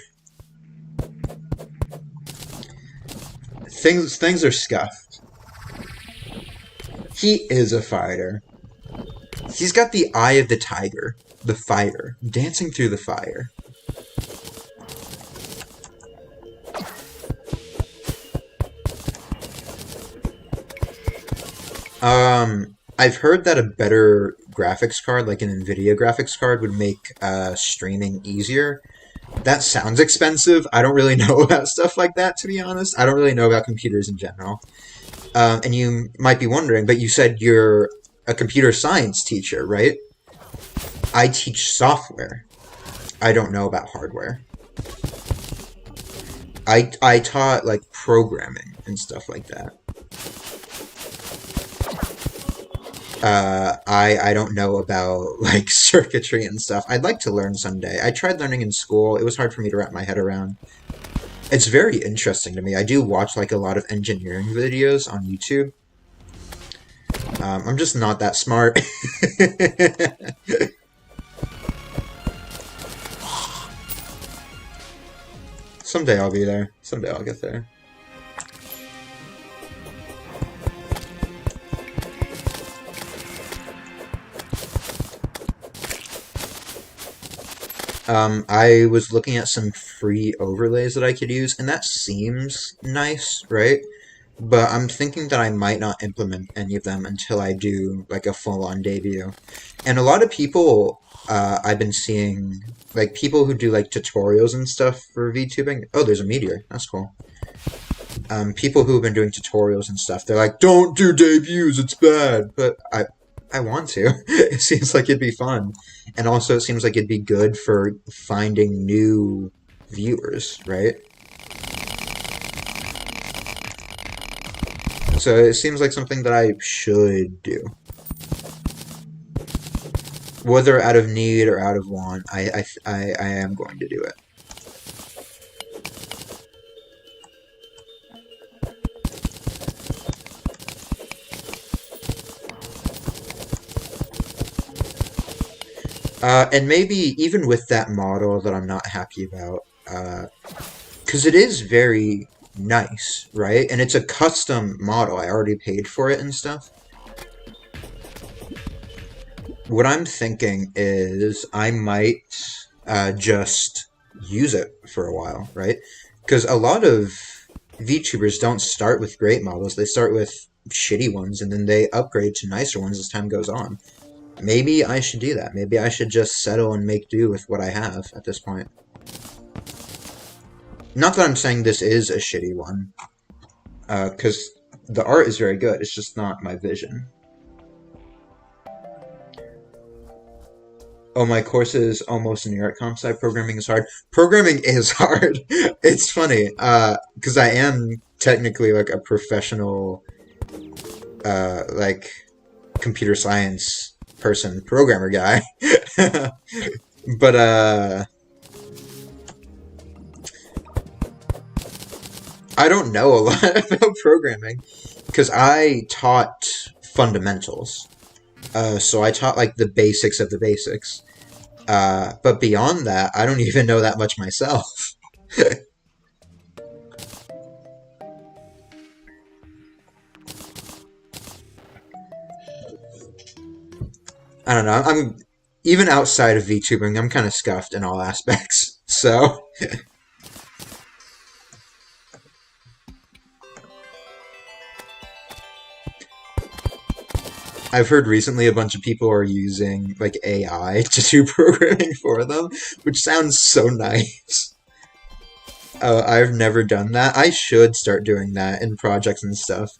Things are scuffed. He is a fighter. He's got the eye of the tiger, the fighter, dancing through the fire. I've heard that a better graphics card, like an NVIDIA graphics card, would make streaming easier. That sounds expensive. I don't really know about stuff like that, to be honest. I don't really know about computers in general. And you might be wondering, but you said you're a computer science teacher, right? I teach software. I don't know about hardware. I taught like programming and stuff like that. I don't know about like circuitry and stuff. I'd like to learn someday. I tried learning in school. It was hard for me to wrap my head around. It's very interesting to me. I do watch like a lot of engineering videos on YouTube. I'm just not that smart. Someday I'll be there. Someday I'll get there. I was looking at some free overlays that I could use, and that seems nice, right? But I'm thinking that I might not implement any of them until I do like a full-on debut. And a lot of people I've been seeing, like people who do like tutorials and stuff for VTubing. Oh, there's a meteor. That's cool. People who have been doing tutorials and stuff, they're like, "Don't do debuts, it's bad." But I want to. It seems like it'd be fun, and also it seems like it'd be good for finding new viewers, right? So it seems like something that I should do. Whether out of need or out of want, I am going to do it. And maybe even with that model that I'm not happy about, because it is very nice, right? And it's a custom model. I already paid for it and stuff. What I'm thinking is I might just use it for a while, right? Because a lot of VTubers don't start with great models. They start with shitty ones, and then they upgrade to nicer ones as time goes on. Maybe I should do that. Maybe I should just settle and make do with what I have at this point. Not that I'm saying this is a shitty one, because the art is very good. It's just not my vision. Oh, my course is almost New York comp sci. Programming is hard. Programming is hard. It's funny, because I am technically like a professional, like computer science person, programmer guy. But I don't know a lot about programming because I taught fundamentals. So I taught like the basics of the basics. But beyond that, I don't even know that much myself. I don't know. I'm even outside of VTubing, I'm kind of scuffed in all aspects. So I've heard recently a bunch of people are using like AI to do programming for them, which sounds so nice. I've never done that. I should start doing that in projects and stuff.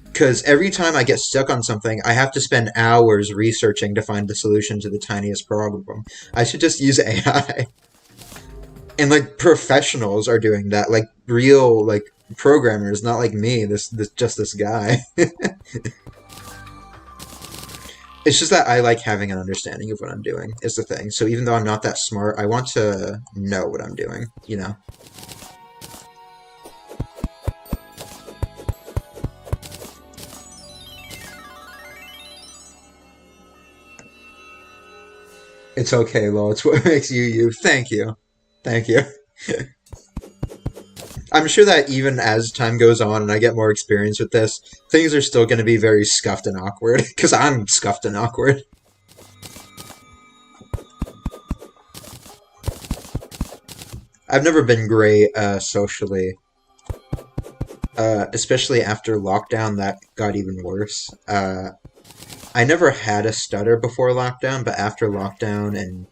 Because every time I get stuck on something, I have to spend hours researching to find the solution to the tiniest problem. I should just use AI. And like professionals are doing that, like real like programmers, not like me, this guy. It's just that I like having an understanding of what I'm doing, is the thing. So even though I'm not that smart, I want to know what I'm doing, you know? It's okay, lol. It's what makes you you. Thank you. Thank you. I'm sure that even as time goes on and I get more experience with this, things are still going to be very scuffed and awkward. Because I'm scuffed and awkward. I've never been great socially. Especially after lockdown, that got even worse. I never had a stutter before lockdown, but after lockdown and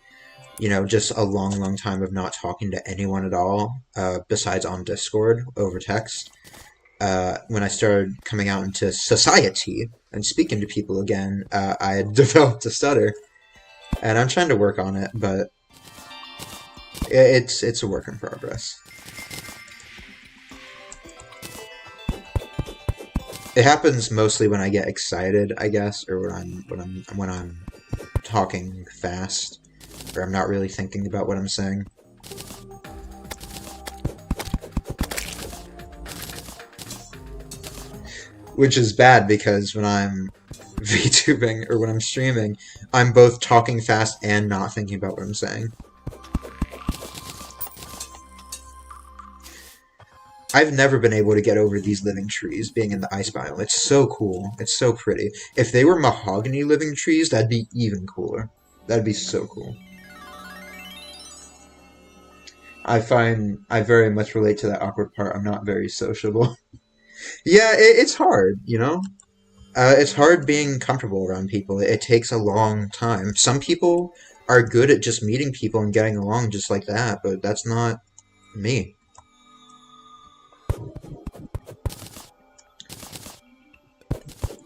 just a long, long time of not talking to anyone at all, besides on Discord over text. When I started coming out into society and speaking to people again, I had developed a stutter, and I'm trying to work on it, but it's a work in progress. It happens mostly when I get excited, I guess, or when I'm talking fast, or I'm not really thinking about what I'm saying. Which is bad because when I'm VTubing or when I'm streaming, I'm both talking fast and not thinking about what I'm saying. I've never been able to get over these living trees being in the ice biome. It's so cool. It's so pretty. If they were mahogany living trees, that'd be even cooler. That'd be so cool. I very much relate to that awkward part. I'm not very sociable. Yeah, it's hard, it's hard being comfortable around people. It takes a long time. Some people are good at just meeting people and getting along just like that, but that's not me.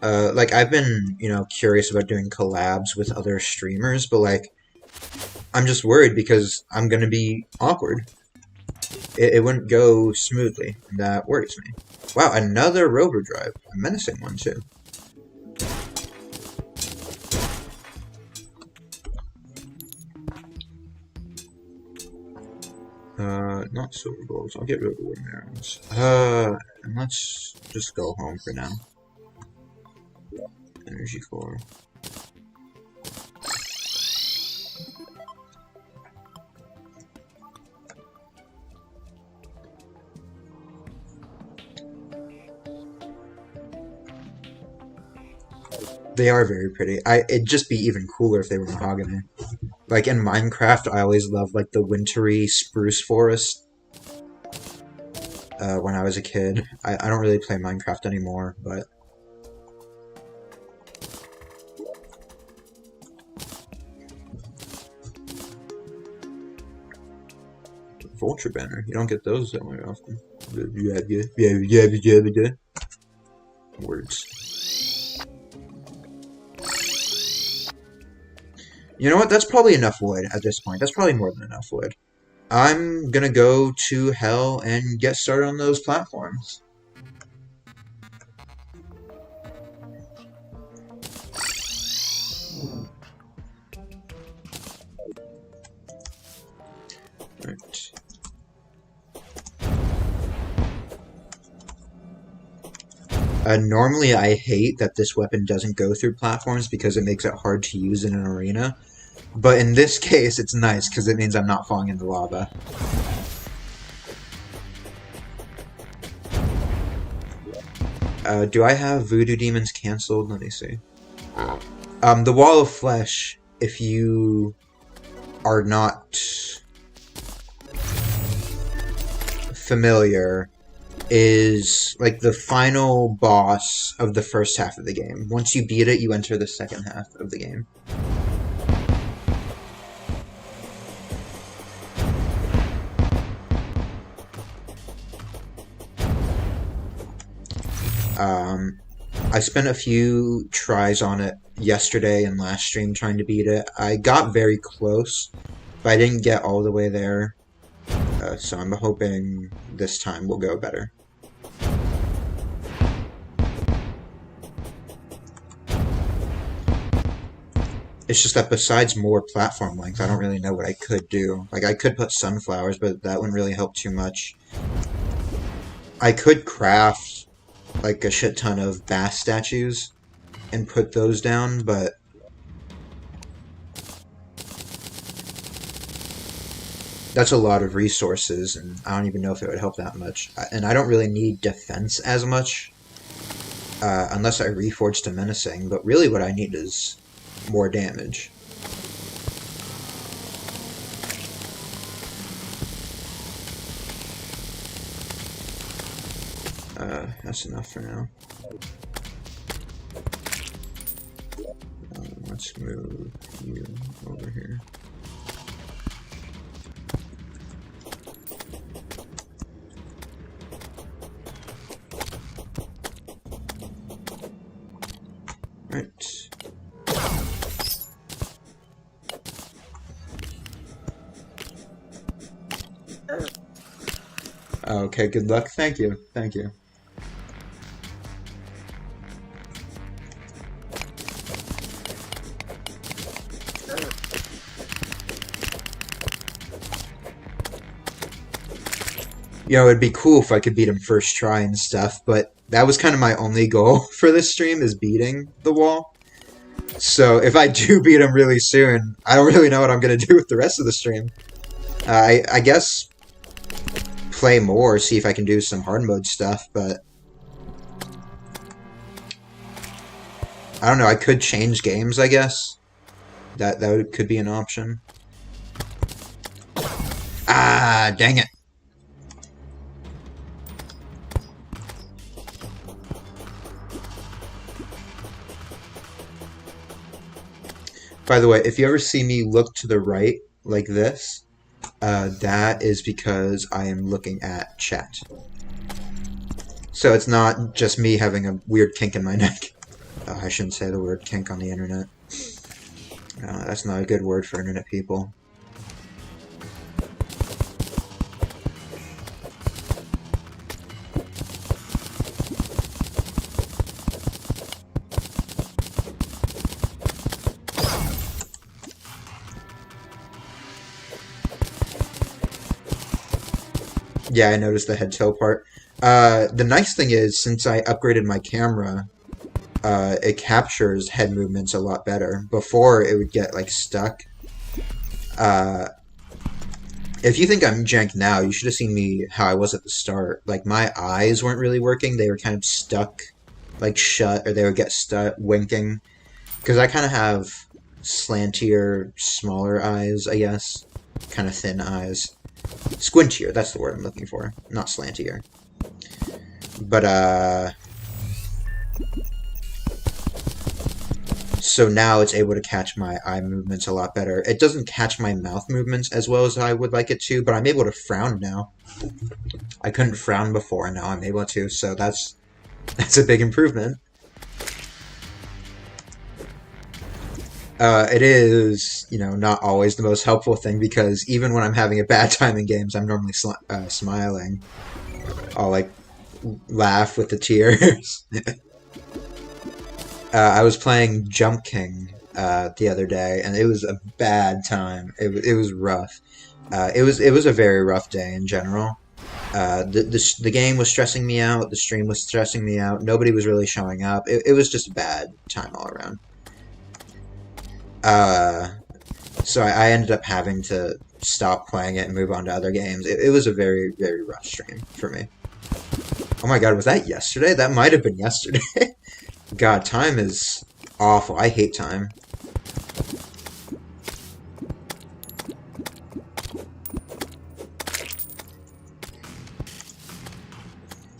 Like, I've been, curious about doing collabs with other streamers, but, like, I'm just worried because I'm gonna be awkward. It wouldn't go smoothly, and that worries me. Wow, another rover drive. A menacing one, too. Not silver goals. I'll get rid of the wooden arrows. And let's just go home for now. Energy core. They are very pretty. It'd just be even cooler if they were mahogany. Like in Minecraft, I always loved like the wintry spruce forest. When I was a kid, I don't really play Minecraft anymore, but Vulture banner. You don't get those that very often. Words. You know what? That's probably enough wood at this point. That's probably more than enough wood. I'm gonna go to hell and get started on those platforms. Right. Normally I hate that this weapon doesn't go through platforms because it makes it hard to use in an arena. But in this case, it's nice because it means I'm not falling into lava. Do I have Voodoo Demons cancelled? Let me see. The Wall of Flesh, if you are not familiar, is like the final boss of the first half of the game. Once you beat it, you enter the second half of the game. I spent a few tries on it yesterday and last stream trying to beat it. I got very close, but I didn't get all the way there. So I'm hoping this time will go better. It's just that besides more platform length, I don't really know what I could do. Like, I could put sunflowers, but that wouldn't really help too much. I could craft, like, a shit ton of bass statues and put those down, but that's a lot of resources, and I don't even know if it would help that much. And I don't really need defense as much, unless I reforge to menacing, but really what I need is more damage. That's enough for now. Let's move you over here. Right. Okay, good luck. Thank you. Thank you. You know, it'd be cool if I could beat him first try and stuff, but that was kind of my only goal for this stream, is beating the wall. So if I do beat him really soon, I don't really know what I'm going to do with the rest of the stream. I guess play more, see if I can do some hard mode stuff, but I don't know, I could change games, I guess. That could be an option. Ah, dang it. By the way, if you ever see me look to the right like this, that is because I am looking at chat. So it's not just me having a weird kink in my neck. I shouldn't say the word kink on the internet. That's not a good word for internet people. Yeah, I noticed the head-tail part. The nice thing is, since I upgraded my camera, it captures head movements a lot better. Before, it would get, like, stuck. If you think I'm jank now, you should have seen me how I was at the start. Like, my eyes weren't really working. They were kind of stuck, like, shut, or they would get stuck winking. Because I kind of have slantier, smaller eyes, I guess. Kind of thin eyes. Squintier, that's the word I'm looking for. Not slantier. But, so now it's able to catch my eye movements a lot better. It doesn't catch my mouth movements as well as I would like it to, but I'm able to frown now. I couldn't frown before, and now I'm able to, so that's a big improvement. It is, you know, not always the most helpful thing, because even when I'm having a bad time in games, I'm normally smiling. I'll, like, laugh with the tears. I was playing Jump King the other day, and it was a bad time. It was rough. It was a very rough day in general. The game was stressing me out. The stream was stressing me out. Nobody was really showing up. It was just a bad time all around. So I ended up having to stop playing it and move on to other games. It was a very, very rough stream for me. Oh my god, was that yesterday? That might have been yesterday. God, time is awful. I hate time.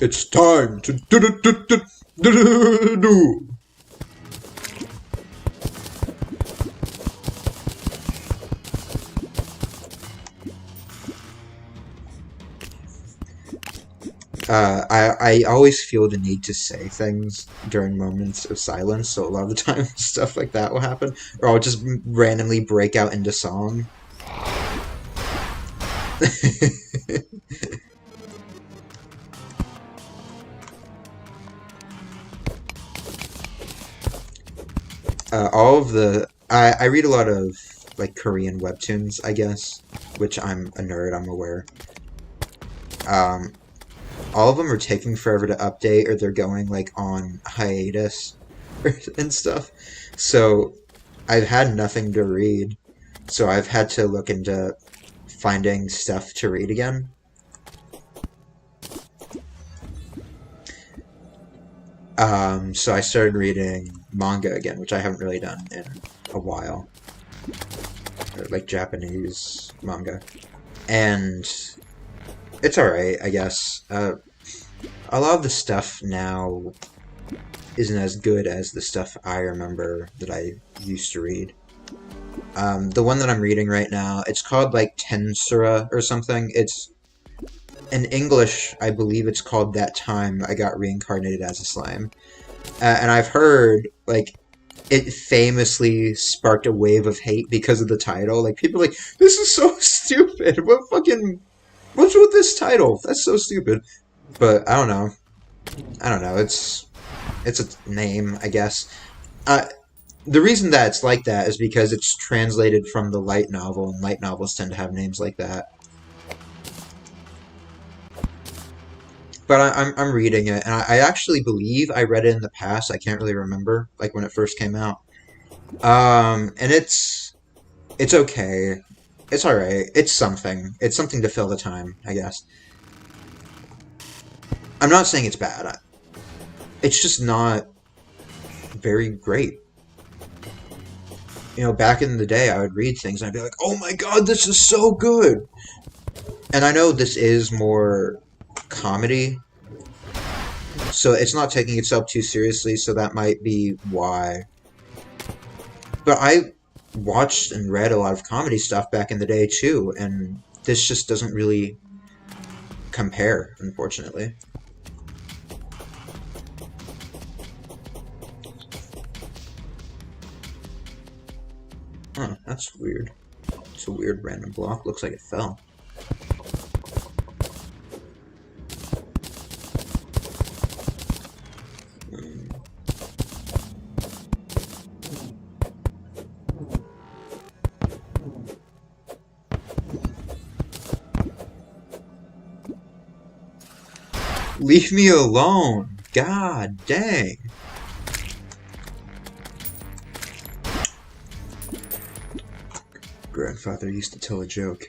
It's time to do. I always feel the need to say things during moments of silence, so a lot of the time stuff like that will happen. Or I'll just randomly break out into song. All of the... I read a lot of, like, Korean webtoons, I guess, which I'm a nerd, I'm aware. All of them are taking forever to update, or they're going, like, on hiatus and stuff. So, I've had nothing to read. So I've had to look into finding stuff to read again. So I started reading manga again, which I haven't really done in a while. Or, like, Japanese manga. And it's alright, I guess. A lot of the stuff now isn't as good as the stuff I remember that I used to read. The one that I'm reading right now, it's called like Tensura or something. It's in English, I believe it's called That Time I Got Reincarnated as a Slime. And I've heard like it famously sparked a wave of hate because of the title. Like people are like, this is so stupid. What's with this title? That's so stupid. But I don't know. I don't know. It's a name, I guess. Uh, the reason that it's like that is because it's translated from the light novel, and light novels tend to have names like that. But I'm reading it, and I actually believe I read it in the past. I can't really remember, like when it first came out. And it's okay. It's all right. It's something. It's something to fill the time, I guess. I'm not saying it's bad. It's just not very great. You know, back in the day, I would read things and I'd be like, "Oh my god, this is so good!" And I know this is more comedy, so it's not taking itself too seriously. So that might be why. But I watched and read a lot of comedy stuff back in the day too, and this just doesn't really compare, unfortunately. Huh, that's weird. It's a weird random block. Looks like it fell. Leave me alone! God dang! Grandfather used to tell a joke.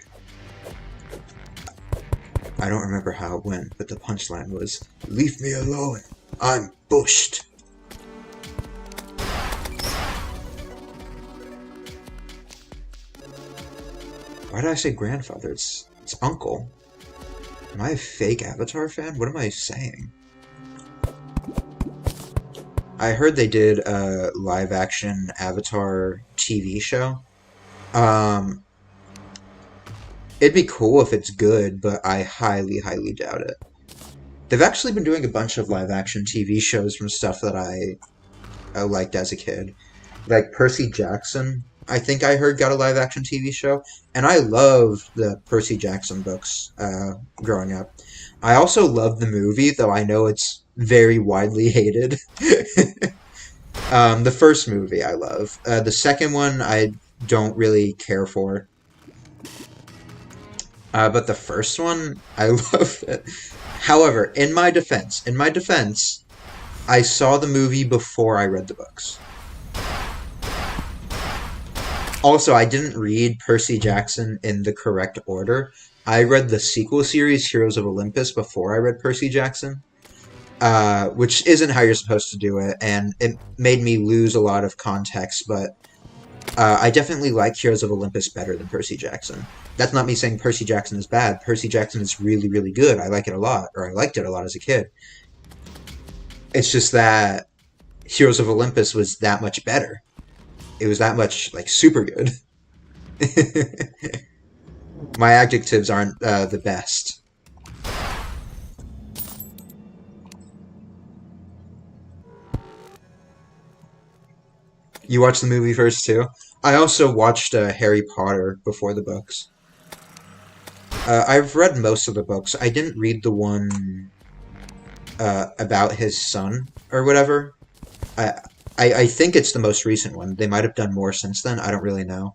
I don't remember how it went, but the punchline was, "Leave me alone! I'm bushed!" Why did I say grandfather? It's uncle. Am I a fake Avatar fan? What am I saying? I heard they did a live-action Avatar TV show. Um, it'd be cool if it's good, but I highly, highly doubt it. They've actually been doing a bunch of live-action TV shows from stuff that I liked as a kid. Like Percy Jackson, I think I heard got a live-action TV show, and I loved the Percy Jackson books growing up. I also loved the movie, though I know it's very widely hated. The first movie I love. The second one I don't really care for. But the first one, I love it. However, in my defense, I saw the movie before I read the books. Also, I didn't read Percy Jackson in the correct order. I read the sequel series, Heroes of Olympus, before I read Percy Jackson, which isn't how you're supposed to do it, and it made me lose a lot of context, but I definitely like Heroes of Olympus better than Percy Jackson. That's not me saying Percy Jackson is bad. Percy Jackson is really, really good. I like it a lot, or I liked it a lot as a kid. It's just that Heroes of Olympus was that much better. It was that much, like, super good. My adjectives aren't the best. You watched the movie first, too? I also watched Harry Potter before the books. I've read most of the books. I didn't read the one about his son or whatever. I, I think it's the most recent one. They might have done more since then. I don't really know.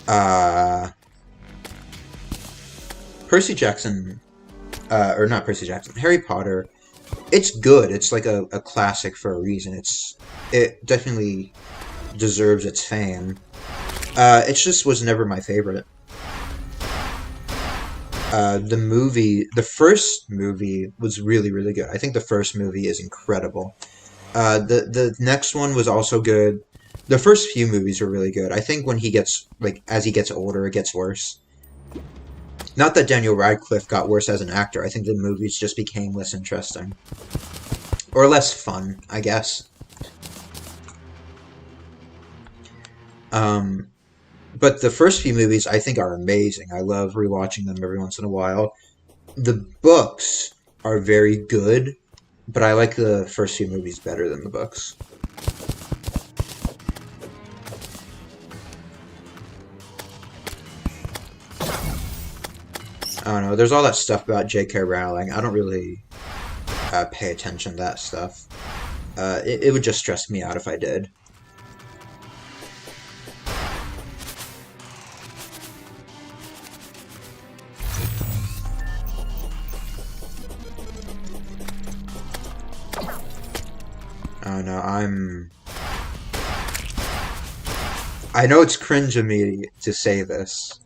Uh, Percy Jackson, or not Percy Jackson, Harry Potter. It's good. It's like a classic for a reason. It definitely deserves its fame. It just was never my favorite. The first movie was really, really good. I think the first movie is incredible. The next one was also good. The first few movies were really good. I think when he gets like as he gets older, it gets worse. Not that Daniel Radcliffe got worse as an actor. I think the movies just became less interesting. or less fun, I guess. Um, but the first few movies I think are amazing. I love rewatching them every once in a while. The books are very good, but I like the first few movies better than the books. I don't know. There's all that stuff about J.K. Rowling. I don't really pay attention to that stuff. It would just stress me out if I did. Oh no, I know it's cringe of me to say this.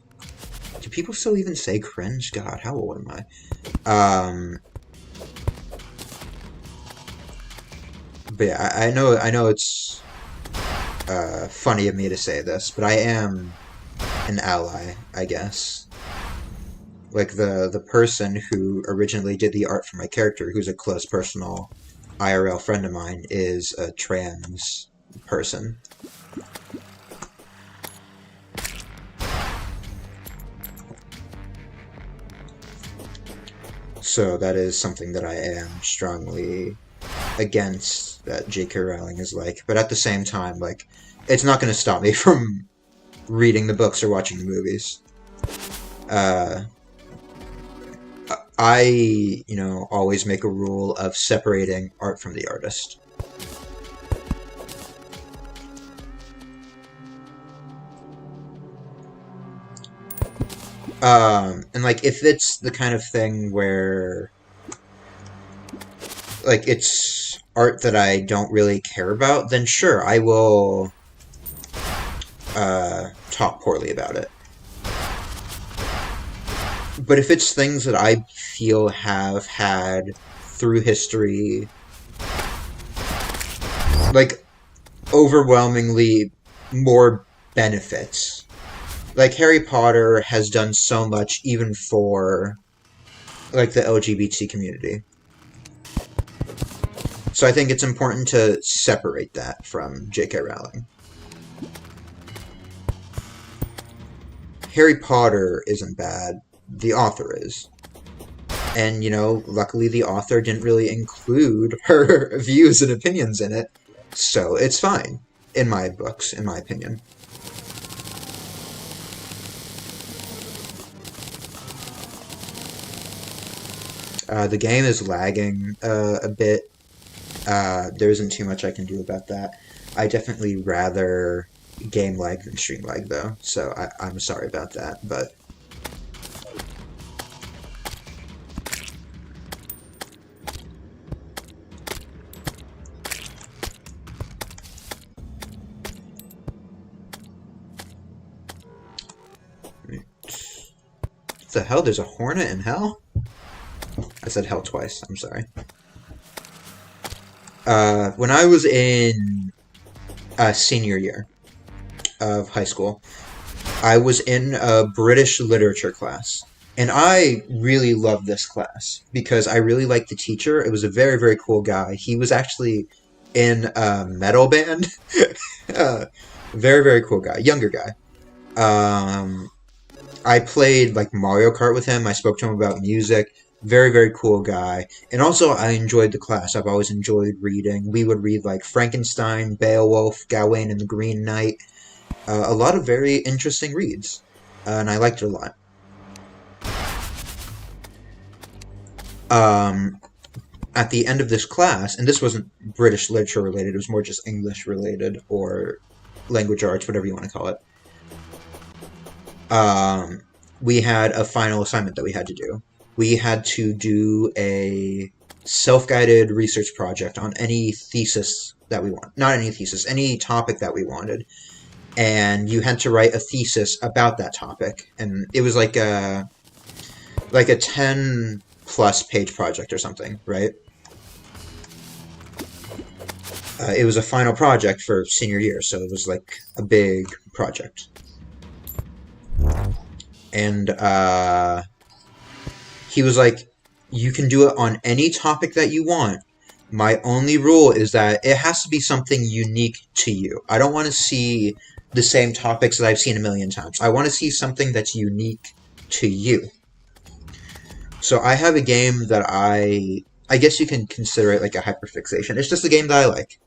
Do people still even say cringe? God, how old am I? But yeah, I know it's funny of me to say this, but I am an ally, I guess. Like the person who originally did the art for my character, who's a close personal IRL friend of mine, is a trans person. So that is something that I am strongly against that J.K. Rowling is like. But at the same time, like, it's not going to stop me from reading the books or watching the movies. I, always make a rule of separating art from the artist. And like, if it's the kind of thing where, like, it's art that I don't really care about, then sure, I will talk poorly about it. But if it's things that I feel have had through history, like, overwhelmingly more benefits. Like, Harry Potter has done so much even for, like, the LGBT community. So I think it's important to separate that from J.K. Rowling. Harry Potter isn't bad. The author is. And, luckily the author didn't really include her views and opinions in it. So it's fine, in my books, in my opinion. The game is lagging a bit. There isn't too much I can do about that. I definitely rather game lag than stream lag, though, so I'm sorry about that, but... What the hell? There's a hornet in hell? I said hell twice, I'm sorry. When I was in senior year of high school, I was in a British literature class. And I really loved this class because I really liked the teacher. It was a very, very cool guy. He was actually in a metal band. Very, very cool guy. Younger guy. I played like Mario Kart with him. I spoke to him about music. Very, very cool guy. And also, I enjoyed the class. I've always enjoyed reading. We would read like Frankenstein, Beowulf, Gawain and the Green Knight. A lot of very interesting reads. And I liked it a lot. At the end of this class, and this wasn't British literature related, it was more just English related, or language arts, whatever you want to call it. We had a final assignment that we had to do. We had to do a self-guided research project on any thesis that we want. Not any thesis, any topic that we wanted. And you had to write a thesis about that topic. And it was like a 10 plus page project or something, right? It was a final project for senior year, so it was like a big project. And he was like, you can do it on any topic that you want, My only rule is that it has to be something unique to you. I don't want to see the same topics that I've seen a million times. I want to see something that's unique to you. So I have a game that I guess you can consider it like a hyperfixation. It's just a game that I like.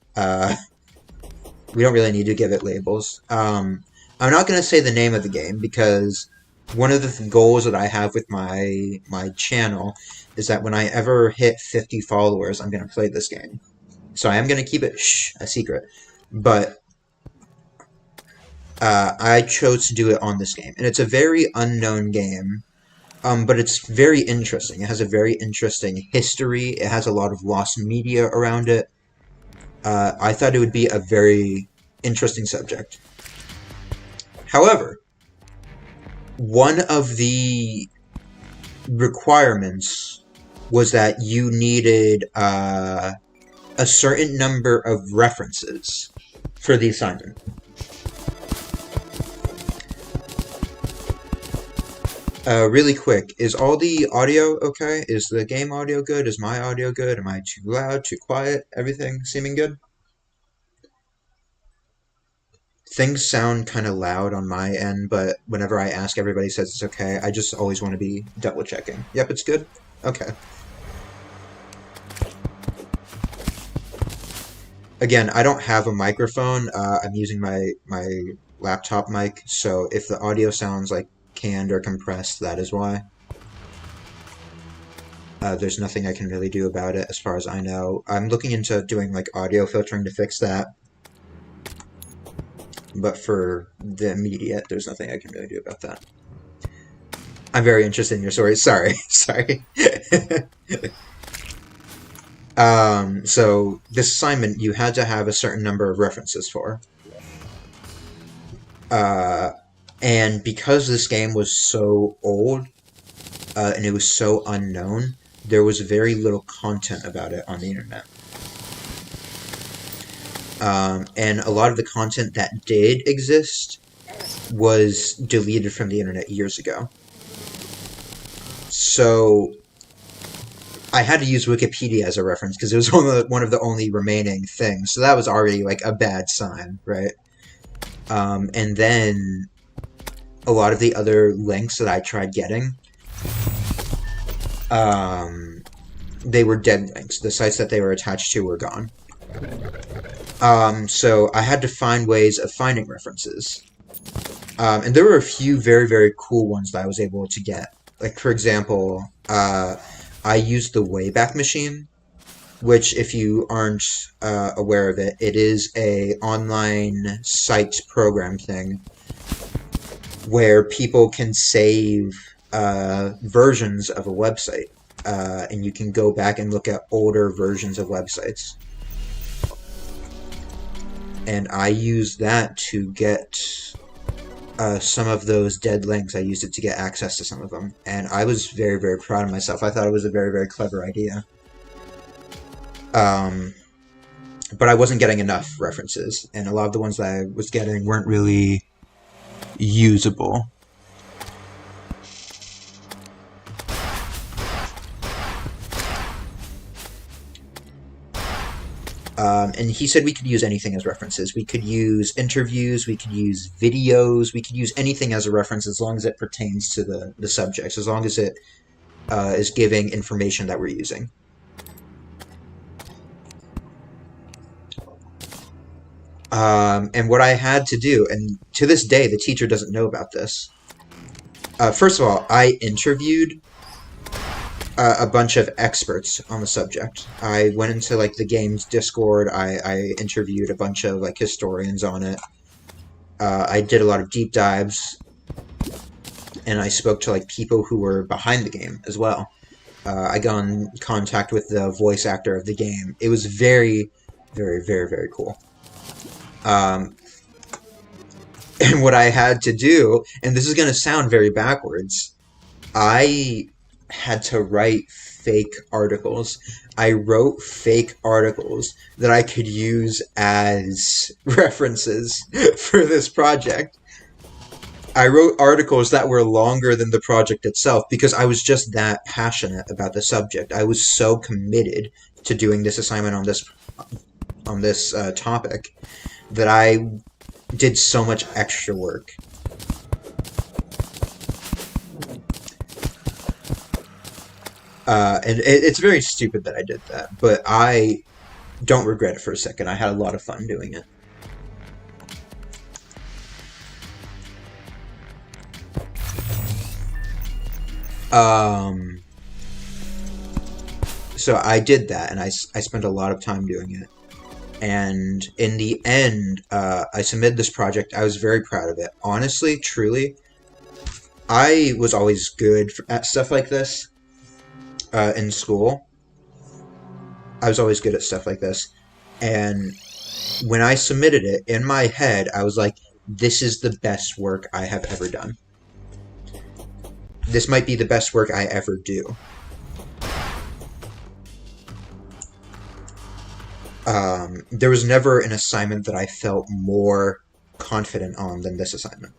We don't really need to give it labels. I'm not going to say the name of the game because one of the goals that I have with my channel is that when I ever hit 50 followers, I'm going to play this game. So I am going to keep it a secret. But I chose to do it on this game. And it's a very unknown game, but it's very interesting. It has a very interesting history. It has a lot of lost media around it. I thought it would be a very interesting subject. However, one of the requirements was that you needed a certain number of references for the assignment. Really quick, is all the audio okay? Is the game audio good? Is my audio good? Am I too loud, too quiet? Everything seeming good? Things sound kind of loud on my end, but whenever I ask, everybody says it's okay. I just always want to be double checking. Yep, it's good? Okay. Again, I don't have a microphone. I'm using my laptop mic, so if the audio sounds like canned or compressed, that is why. There's nothing I can really do about it as far as I know. I'm looking into doing like audio filtering to fix that. But for the immediate, there's nothing I can really do about that. I'm very interested in your story. Sorry. Sorry. So this assignment, you had to have a certain number of references for. And because this game was so old, and it was so unknown, there was very little content about it on the internet. And a lot of the content that did exist was deleted from the internet years ago. So I had to use Wikipedia as a reference because it was one of the only remaining things. So that was already like a bad sign, right? And then a lot of the other links that I tried getting, they were dead links. The sites that they were attached to were gone. So I had to find ways of finding references. And there were a few very, very cool ones that I was able to get. Like, for example, I used the Wayback Machine, which, if you aren't aware of it, it is a online site program thing where people can save versions of a website. And you can go back and look at older versions of websites. And I used that to get some of those dead links. I used it to get access to some of them. And I was very, very proud of myself. I thought it was a very, very clever idea. But I wasn't getting enough references. And a lot of the ones that I was getting weren't really usable. And he said we could use anything as references. We could use interviews, we could use videos, we could use anything as a reference as long as it pertains to the subjects, as long as it is giving information that we're using. And what I had to do, and to this day the teacher doesn't know about this. First of all, I interviewed a bunch of experts on the subject. I went into like the game's Discord. I interviewed a bunch of like historians on it. I did a lot of deep dives, and I spoke to like people who were behind the game as well. I got in contact with the voice actor of the game. It was very, very, very, very cool. And what I had to do, and this is going to sound very backwards, I had to write fake articles. I wrote fake articles that I could use as references for this project. I wrote articles that were longer than the project itself because I was just that passionate about the subject. I was so committed to doing this assignment on this topic that I did so much extra work. And it's very stupid that I did that, but I don't regret it for a second. I had a lot of fun doing it. So I did that, and I spent a lot of time doing it. And in the end, I submitted this project. I was very proud of it. Honestly, truly, I was always good at stuff like this in school. I was always good at stuff like this. And when I submitted it, in my head, I was like, this is the best work I have ever done. This might be the best work I ever do. There was never an assignment that I felt more confident on than this assignment.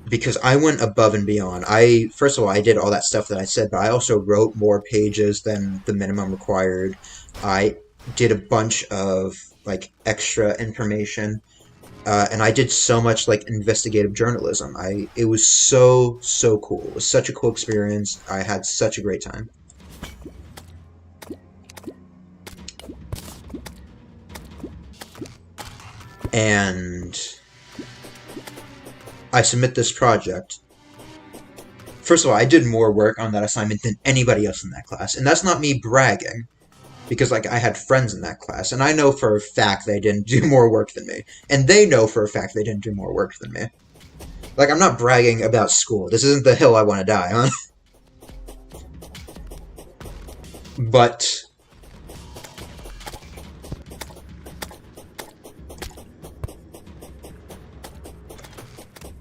Because I went above and beyond. First of all, I did all that stuff that I said, but I also wrote more pages than the minimum required. I did a bunch of like extra information, and I did so much like investigative journalism. It was so cool. It was such a cool experience. I had such a great time. And I submit this project. First of all, I did more work on that assignment than anybody else in that class. And that's not me bragging, because like I had friends in that class, and I know for a fact they didn't do more work than me. And they know for a fact they didn't do more work than me. Like, I'm not bragging about school. This isn't the hill I want to die on. But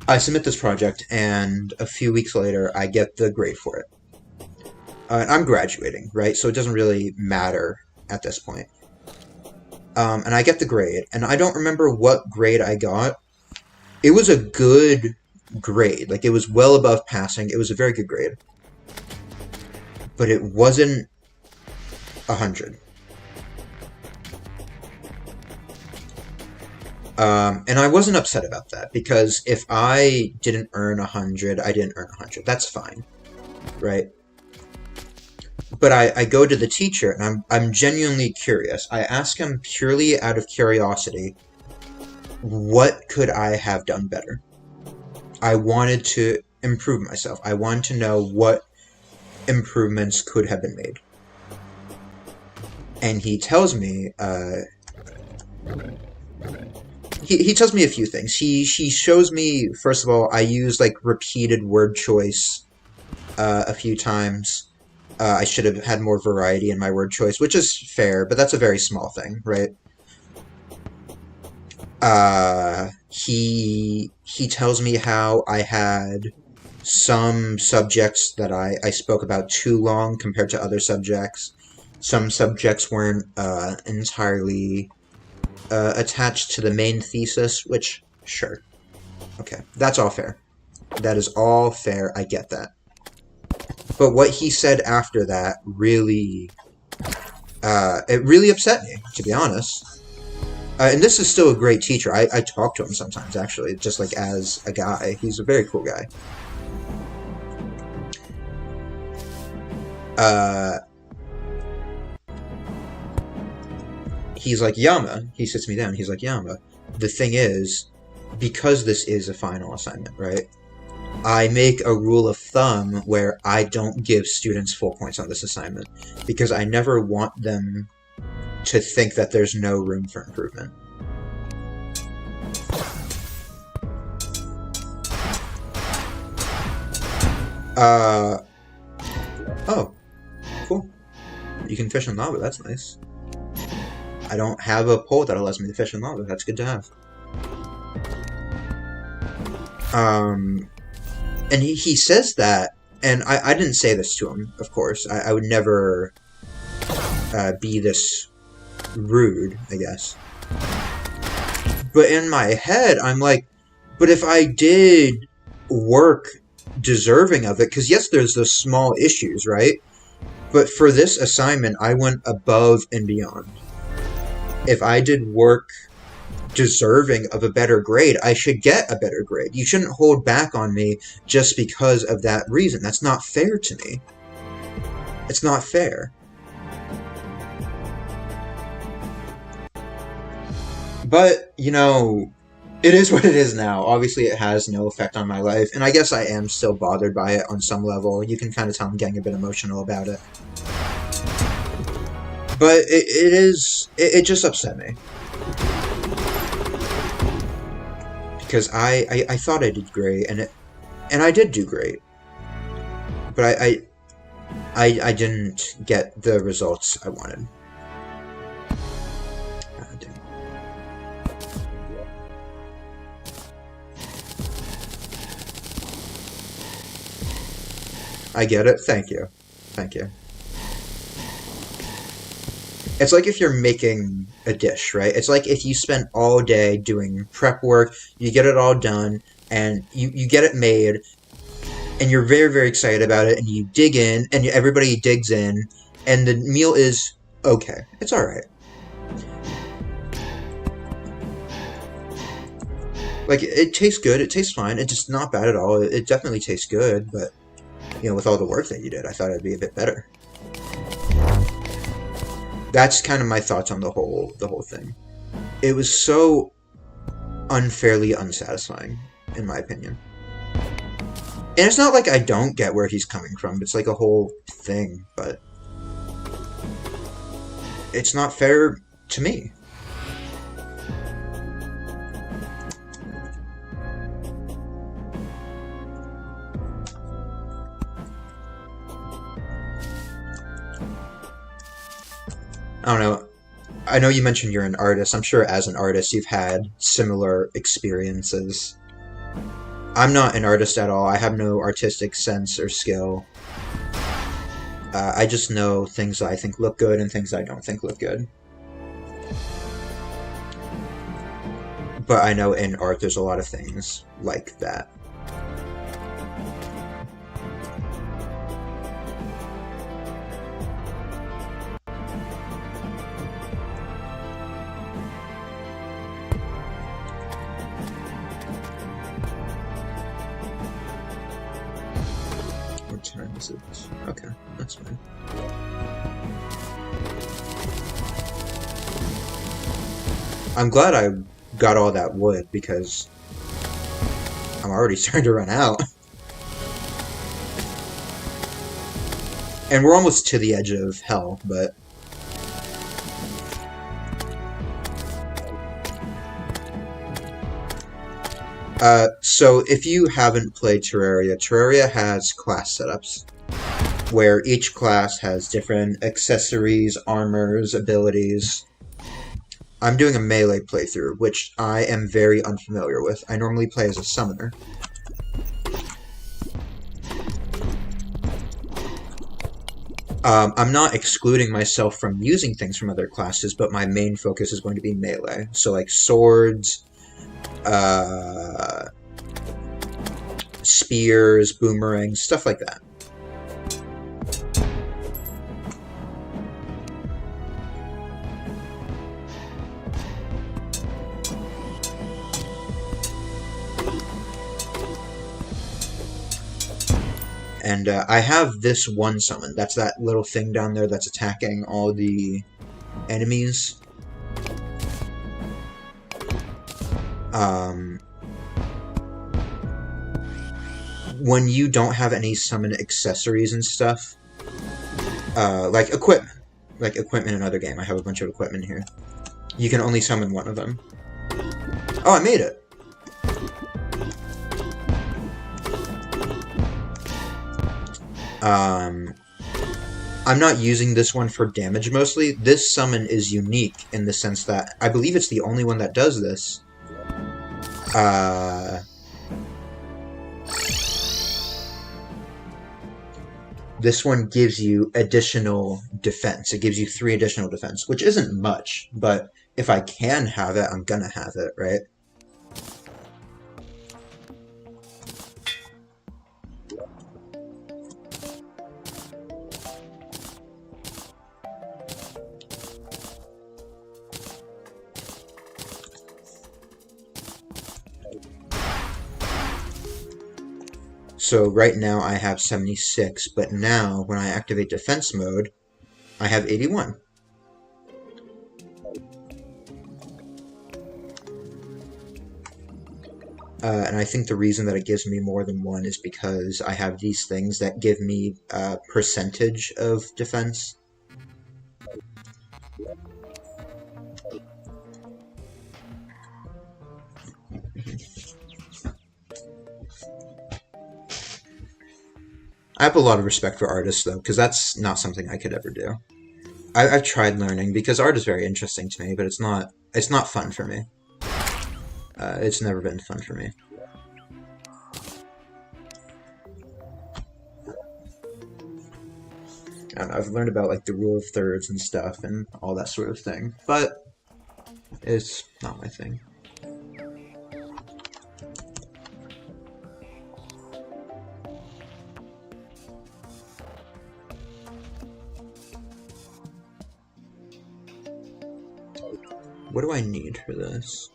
I submit this project, and a few weeks later, I get the grade for it. I'm graduating, right? So it doesn't really matter at this point. And I get the grade, and I don't remember what grade I got. It was a good grade. Like, it was well above passing. It was a very good grade. But it wasn't 100. And I wasn't upset about that, because if I didn't earn 100, I didn't earn 100. That's fine, right? But I go to the teacher, and I'm genuinely curious. I ask him purely out of curiosity, what could I have done better? I wanted to improve myself. I wanted to know what improvements could have been made. And he tells me, he tells me a few things. He shows me, first of all, I used like repeated word choice a few times. I should have had more variety in my word choice, which is fair, but that's a very small thing, right? He tells me how I had some subjects that I spoke about too long compared to other subjects. Some subjects weren't entirely attached to the main thesis, which, sure. Okay, that's all fair. That is all fair, I get that. But what he said after that really, it really upset me, to be honest. And this is still a great teacher. I talk to him sometimes, actually, just like as a guy. He's a very cool guy. He's like, Yama. He sits me down. He's like, Yama, the thing is, because this is a final assignment, right? I make a rule of thumb where I don't give students full points on this assignment, because I never want them to think that there's no room for improvement. Oh, cool. You can fish in lava, that's nice. I don't have a pole that allows me to fish in lava, that's good to have. And he says that, and I didn't say this to him, of course. I would never be this rude, I guess. But in my head, I'm like, but if I did work deserving of it, because yes, there's those small issues, right? But for this assignment, I went above and beyond. If I did work deserving of a better grade, I should get a better grade. You shouldn't hold back on me just because of that reason. That's not fair to me. It's not fair. But, you know, it is what it is now. Obviously, it has no effect on my life, and I guess I am still bothered by it on some level. You can kind of tell I'm getting a bit emotional about it. But it just upset me. Because I thought I did great, and I did do great. But I didn't get the results I wanted. I get it. Thank you. Thank you. It's like if you're making a dish, right? It's like if you spend all day doing prep work, you get it all done, and you get it made, and you're very, very excited about it, and you dig in, and everybody digs in, and the meal is okay. It's alright. Like, it tastes good, it tastes fine, it's just not bad at all. It definitely tastes good, but, you know, with all the work that you did, I thought it'd be a bit better. That's kind of my thoughts on the whole thing. It was so unfairly unsatisfying, in my opinion. And it's not like I don't get where he's coming from. It's like a whole thing, but it's not fair to me. I don't know. I know you mentioned you're an artist. I'm sure as an artist you've had similar experiences. I'm not an artist at all. I have no artistic sense or skill. I just know things I think look good and things I don't think look good. But I know in art there's a lot of things like that. Okay, that's fine. I'm glad I got all that wood because I'm already starting to run out. And we're almost to the edge of hell, but so if you haven't played Terraria, Terraria has class setups where each class has different accessories, armors, abilities. I'm doing a melee playthrough, which I am very unfamiliar with. I normally play as a summoner. I'm not excluding myself from using things from other classes, but my main focus is going to be melee. So like swords, spears, boomerangs, stuff like that. And I have this one summon. That's that little thing down there that's attacking all the enemies. When you don't have any summon accessories and stuff, like equipment in another game. I have a bunch of equipment here. You can only summon one of them. Oh, I made it! I'm not using this one for damage mostly. This summon is unique in the sense that I believe it's the only one that does this. This one gives you additional defense. It gives you 3 additional defense, which isn't much, but if I can have it, I'm gonna have it, right? So right now I have 76, but now when I activate defense mode, I have 81. And I think the reason that it gives me more than one is because I have these things that give me percentage of defense. I have a lot of respect for artists, though, because that's not something I could ever do. I've tried learning because art is very interesting to me, but it's not fun for me. It's never been fun for me. And I've learned about like the rule of thirds and stuff and all that sort of thing, but it's not my thing. What do I need for this?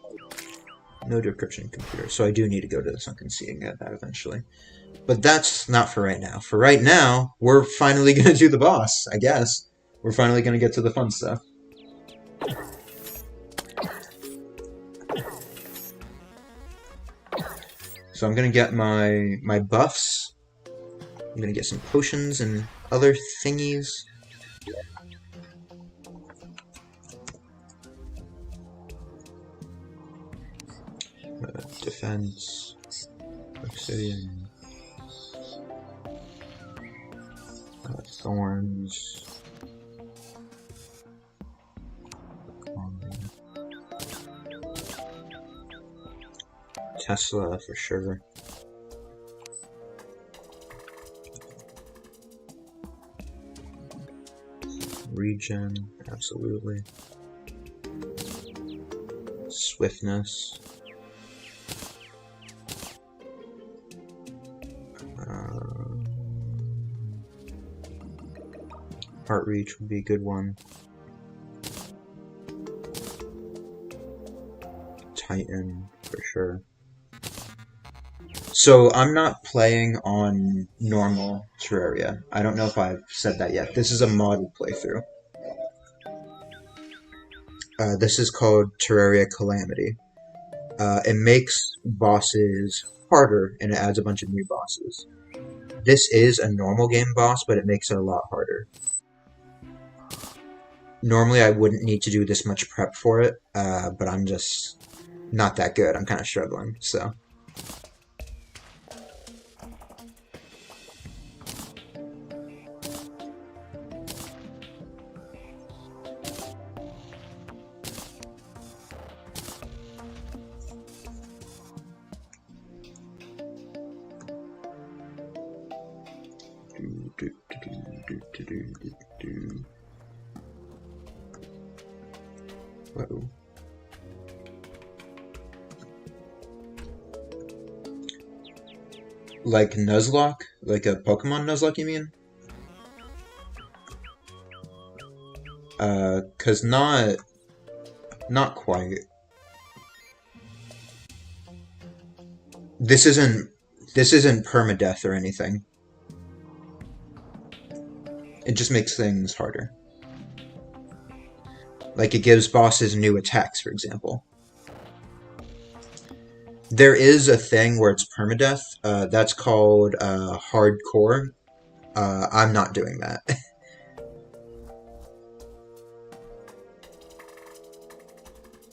No decryption computer, so I do need to go to the Sunken Sea and get that eventually. But that's not for right now. For right now, we're finally going to do the boss, I guess. We're finally going to get to the fun stuff. So I'm going to get my buffs. I'm going to get some potions and other thingies. Defense, obsidian, thorns, Tesla for sure. Regen, absolutely. Swiftness. Heart reach would be a good one. Titan, for sure. So I'm not playing on normal Terraria. I don't know if I've said that yet. This is a modded playthrough. This is called Terraria Calamity. It makes bosses harder and it adds a bunch of new bosses. This is a normal game boss, but it makes it a lot harder. Normally I wouldn't need to do this much prep for it, but I'm just not that good. I'm kind of struggling, so. Whoa. Like Nuzlocke? Like a Pokemon Nuzlocke, you mean? 'Cause not quite. This isn't permadeath or anything. It just makes things harder. Like it gives bosses new attacks, for example. There is a thing where it's permadeath. That's called hardcore. I'm not doing that.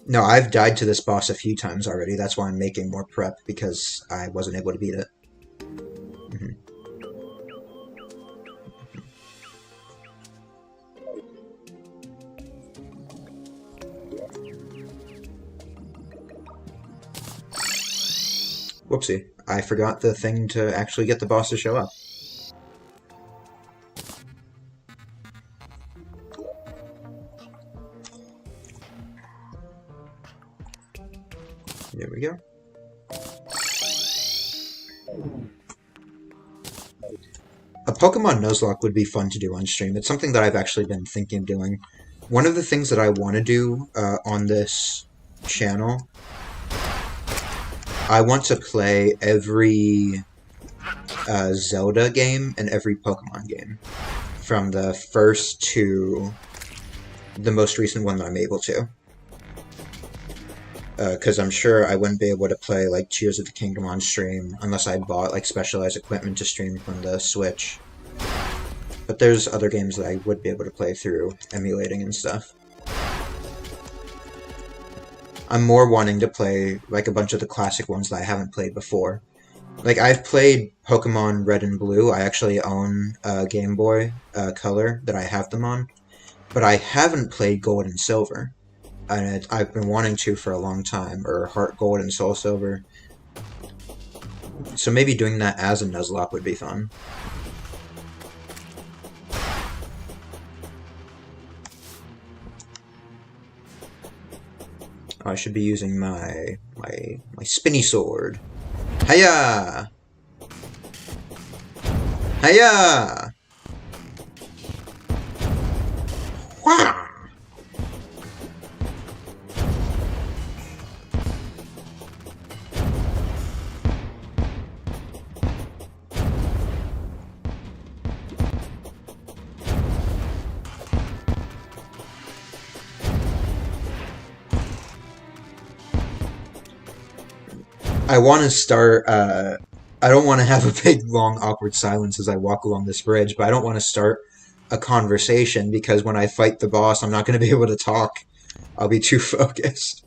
No, I've died to this boss a few times already. That's why I'm making more prep, because I wasn't able to beat it. Mm-hmm. Whoopsie. I forgot the thing to actually get the boss to show up. There we go. A Pokemon Nuzlocke would be fun to do on stream. It's something that I've actually been thinking of doing. One of the things that I want to do on this channel, I want to play every Zelda game and every Pokemon game. From the first to the most recent one that I'm able to. Because I'm sure I wouldn't be able to play like Tears of the Kingdom on stream unless I bought like specialized equipment to stream from the Switch. But there's other games that I would be able to play through emulating and stuff. I'm more wanting to play like a bunch of the classic ones that I haven't played before. Like, I've played Pokemon Red and Blue. I actually own a Game Boy Color that I have them on. But I haven't played Gold and Silver. And I've been wanting to for a long time, or Heart Gold and Soul Silver. So maybe doing that as a Nuzlocke would be fun. I should be using my spinny sword. Hiya! Hiya! Wow! I want to start, I don't want to have a big, long, awkward silence as I walk along this bridge, but I don't want to start a conversation because when I fight the boss, I'm not going to be able to talk. I'll be too focused.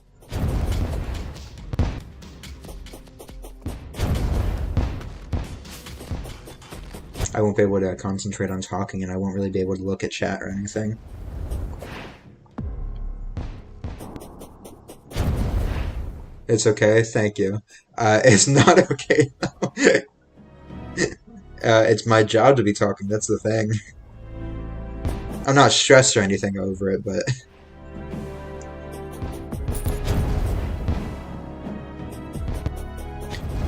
I won't be able to concentrate on talking, and I won't really be able to look at chat or anything. It's okay, thank you. It's not okay, though. It's my job to be talking, that's the thing. I'm not stressed or anything over it, but...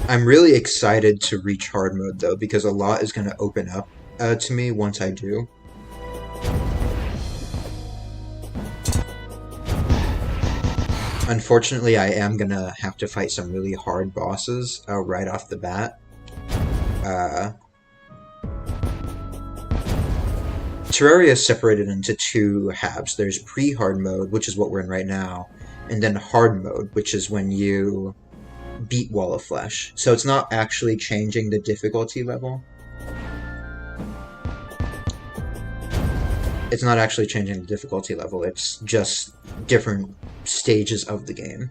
I'm really excited to reach hard mode, though, because a lot is going to open up to me once I do. Unfortunately, I am gonna have to fight some really hard bosses right off the bat. Terraria is separated into two halves. There's pre-hard mode, which is what we're in right now, and then hard mode, which is when you beat Wall of Flesh. So it's not actually changing the difficulty level. It's not actually changing the difficulty level, it's just different stages of the game.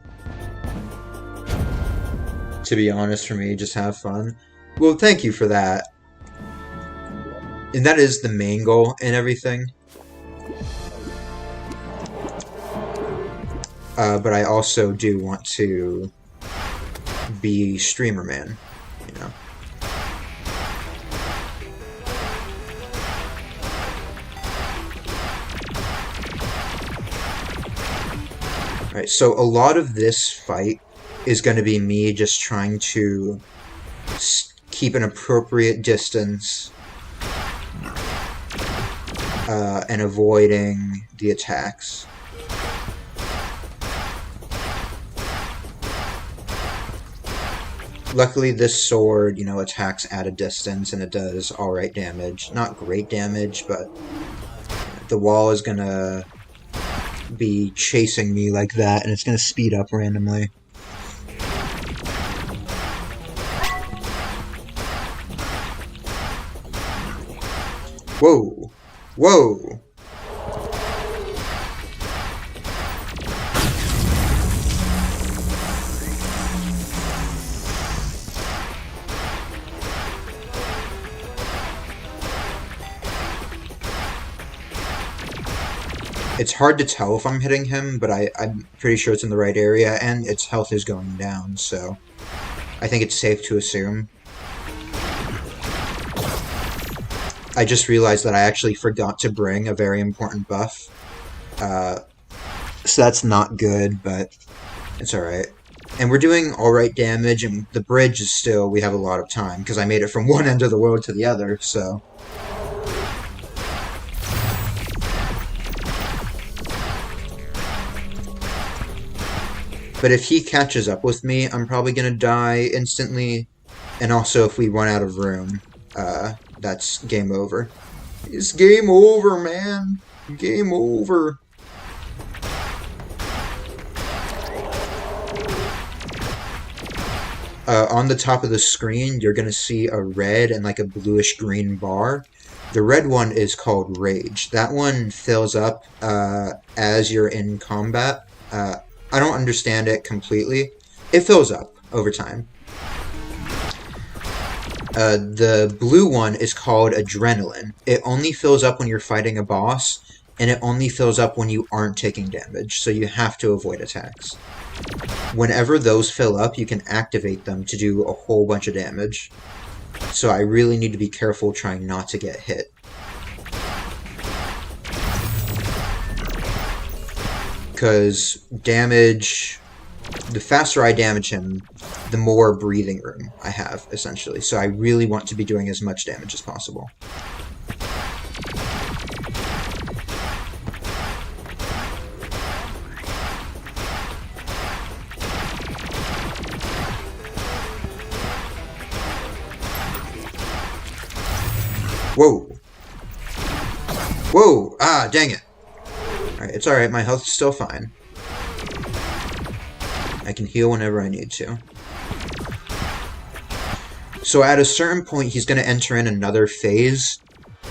To be honest, for me, just have fun. Well, thank you for that. And that is the main goal and everything. But I also do want to be streamer man, you know. Right, so a lot of this fight is going to be me just trying to keep an appropriate distance and avoiding the attacks. Luckily, this sword, you know, attacks at a distance and it does alright damage. Not great damage, but the wall is gonna be chasing me like that, and it's gonna speed up randomly. Whoa! Whoa! It's hard to tell if I'm hitting him, but I'm pretty sure it's in the right area, and its health is going down, so I think it's safe to assume. I just realized that I actually forgot to bring a very important buff. So that's not good, but it's alright. And we're doing alright damage, and the bridge is still, we have a lot of time, because I made it from one end of the world to the other, so... But if he catches up with me, I'm probably gonna die instantly. And also, if we run out of room, that's game over. It's game over, man! Game over! On the top of the screen, you're gonna see a red and like a bluish-green bar. The red one is called Rage. That one fills up as you're in combat. I don't understand it completely. It fills up over time. The blue one is called Adrenaline. It only fills up when you're fighting a boss, and it only fills up when you aren't taking damage, so you have to avoid attacks. Whenever those fill up, you can activate them to do a whole bunch of damage. So I really need to be careful trying not to get hit. Because damage... The faster I damage him, the more breathing room I have, essentially. So I really want to be doing as much damage as possible. Whoa! Whoa! Ah, dang it! Alright, it's alright, my health is still fine. I can heal whenever I need to. So at a certain point, he's going to enter in another phase.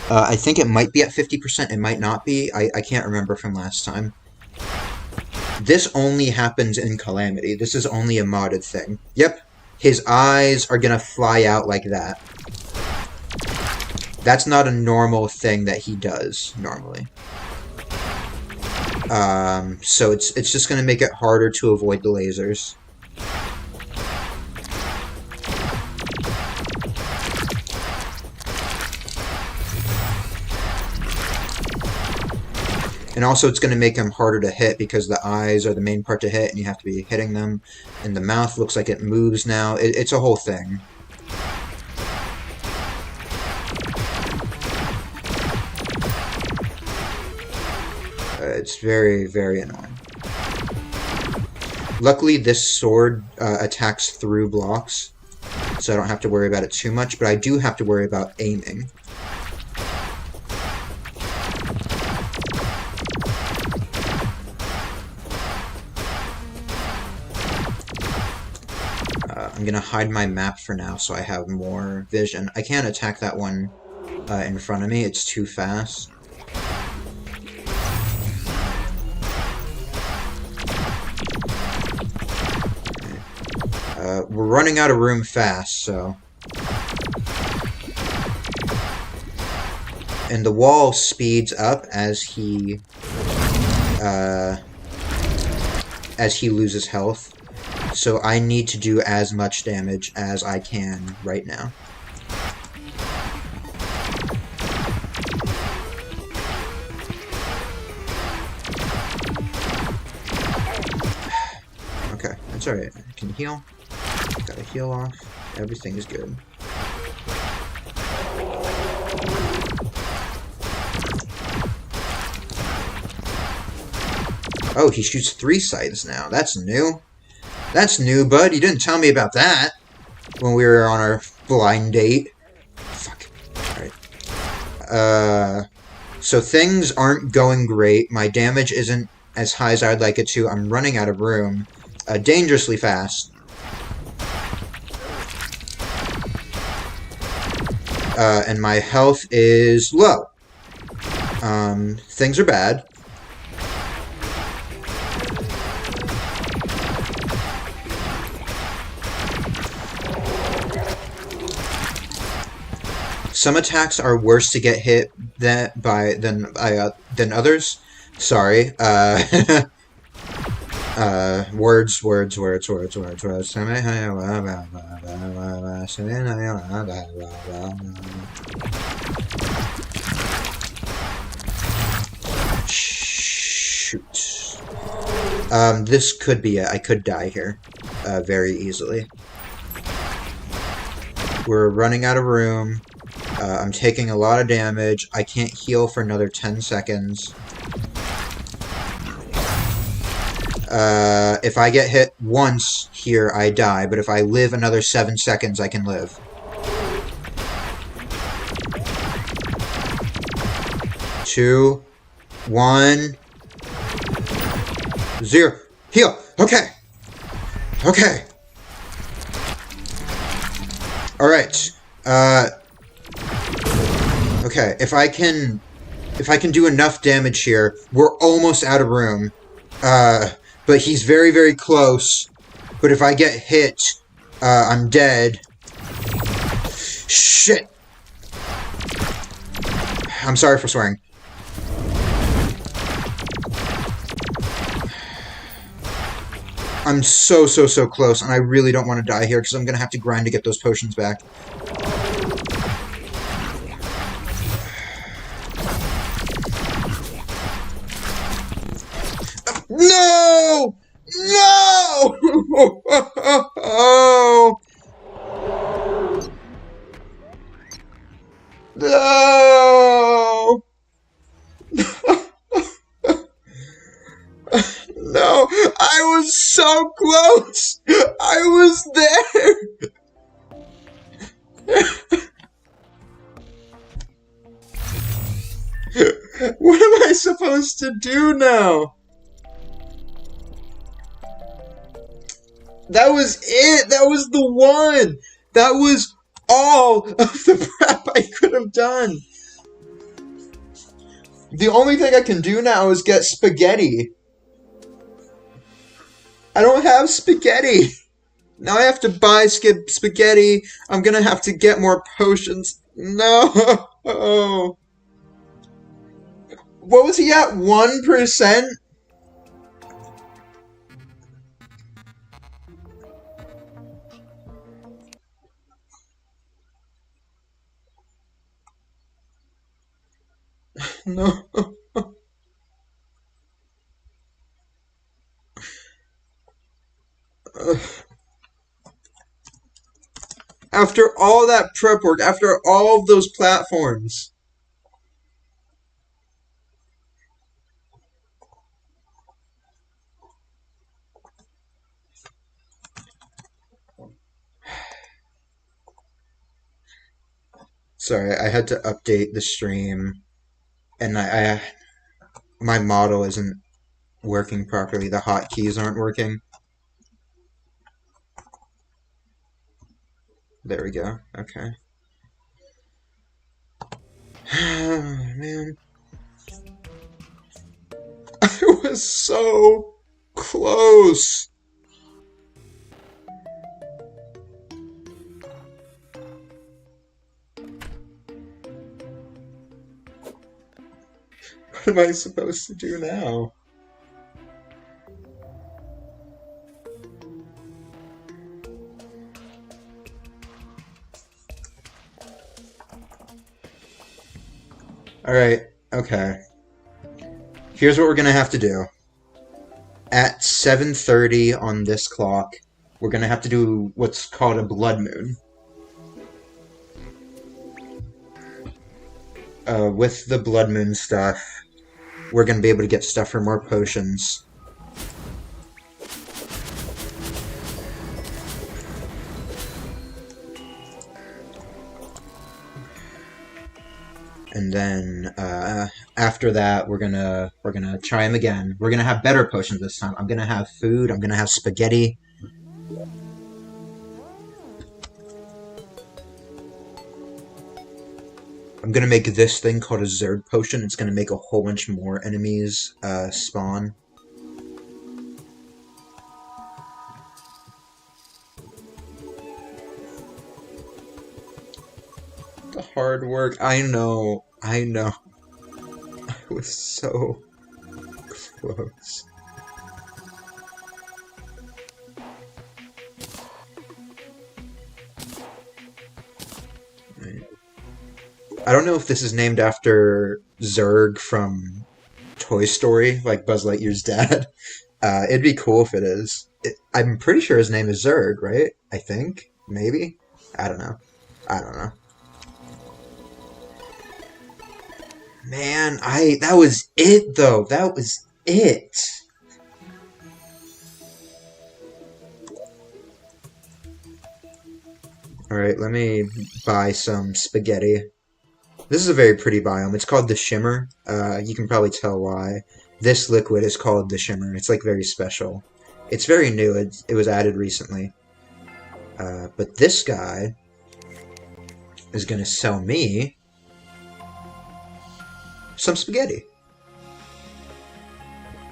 I think it might be at 50%, it might not be. I can't remember from last time. This only happens in Calamity. This is only a modded thing. Yep, his eyes are going to fly out like that. That's not a normal thing that he does, normally. So it's just going to make it harder to avoid the lasers. And also it's going to make him harder to hit because the eyes are the main part to hit and you have to be hitting them. And the mouth looks like it moves now. It's a whole thing. It's very, very annoying. Luckily, this sword attacks through blocks, so I don't have to worry about it too much, but I do have to worry about aiming. I'm gonna hide my map for now so I have more vision. I can't attack that one in front of me, it's too fast. We're running out of room fast, so... And the wall speeds up as he loses health. So I need to do as much damage as I can right now. Okay, that's alright. I can heal. Gotta heal off. Everything is good. Oh, he shoots 3 scythes now. That's new. That's new, bud. You didn't tell me about that when we were on our blind date. Fuck. Alright. So things aren't going great. My damage isn't as high as I'd like it to. I'm running out of room. Dangerously fast. And my health is low. Things are bad. Some attacks are worse to get hit than others. Sorry. Words. Shoot. This could be it. I could die here. very easily. We're running out of room. I'm taking a lot of damage. I can't heal for another 10 seconds. If I get hit once here, I die. But if I live another 7 seconds, I can live. 2, 1, 0. Heal. Okay. Okay. Alright. Okay, if I can do enough damage here, we're almost out of room. But he's very, very close. But if I get hit, I'm dead. Shit! I'm sorry for swearing. I'm so close, and I really don't want to die here, because I'm going to have to grind to get those potions back. No! No! No! No! I was so close! I was there! What am I supposed to do now? That was it! That was the one! That was all of the prep I could have done! The only thing I can do now is get spaghetti. I don't have spaghetti! Now I have to buy spaghetti. I'm gonna have to get more potions. No! What was he at? 1%? No. After all that prep work, after all of those platforms. Sorry, I had to update the stream, and my model isn't working properly. The hotkeys aren't working. There we go. Okay. Man. I was so close. What am I supposed to do now? Alright, okay. Here's what we're gonna have to do. At 7:30 on this clock, we're gonna have to do what's called a blood moon. With the blood moon stuff, we're gonna be able to get stuff for more potions. And then after that, we're gonna try them again. We're gonna have better potions this time. I'm gonna have food. I'm gonna have spaghetti. I'm gonna make this thing called a Zerg potion. It's gonna make a whole bunch more enemies spawn. The hard work. I know. I was so close. I don't know if this is named after Zerg from Toy Story, like Buzz Lightyear's dad. It'd be cool if it is. I'm pretty sure his name is Zerg, right? I think. Maybe? I don't know. I don't know. Man, that was it though. That was it. Alright, let me buy some spaghetti. This is a very pretty biome. It's called the Shimmer. You can probably tell why. This liquid is called the Shimmer. It's like very special. It's very new. It was added recently. But this guy is going to sell me some spaghetti.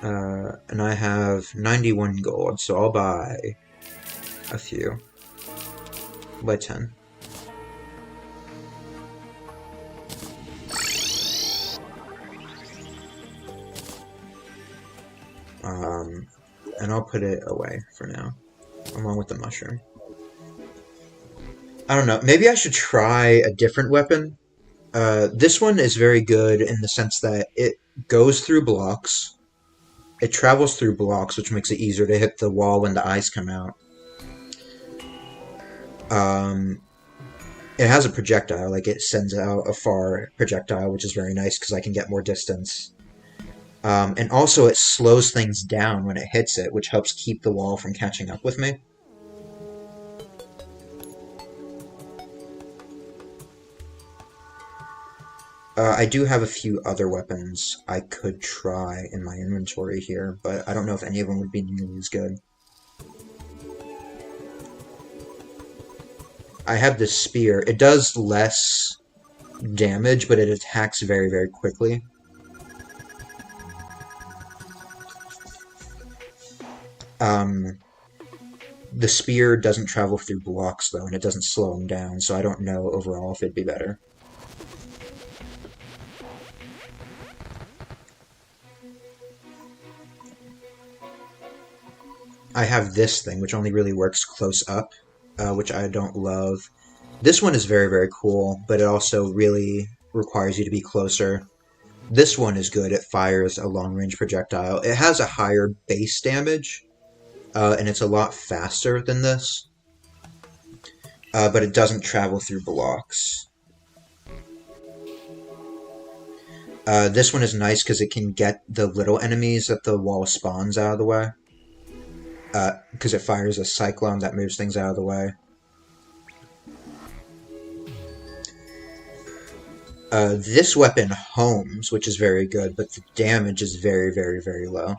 And I have 91 gold, so I'll buy a few. By 10. And I'll put it away for now, along with the mushroom. I don't know, maybe I should try a different weapon. This one is very good in the sense that it goes through blocks. It travels through blocks, which makes it easier to hit the wall when the eyes come out. It has a projectile, like it sends out a far projectile, which is very nice because I can get more distance. And also it slows things down when it hits it, which helps keep the wall from catching up with me. I do have a few other weapons I could try in my inventory here, but I don't know if any of them would be nearly as good. I have this spear. It does less damage, but it attacks very, very quickly. The spear doesn't travel through blocks, though, and it doesn't slow them down, so I don't know overall if it'd be better. I have this thing, which only really works close up, which I don't love. This one is very, very cool, but it also really requires you to be closer. This one is good. It fires a long-range projectile. It has a higher base damage, and it's a lot faster than this. But it doesn't travel through blocks. This one is nice because it can get the little enemies that the wall spawns out of the way. Because it fires a cyclone that moves things out of the way. This weapon homes, which is very good, but the damage is very, very, very low.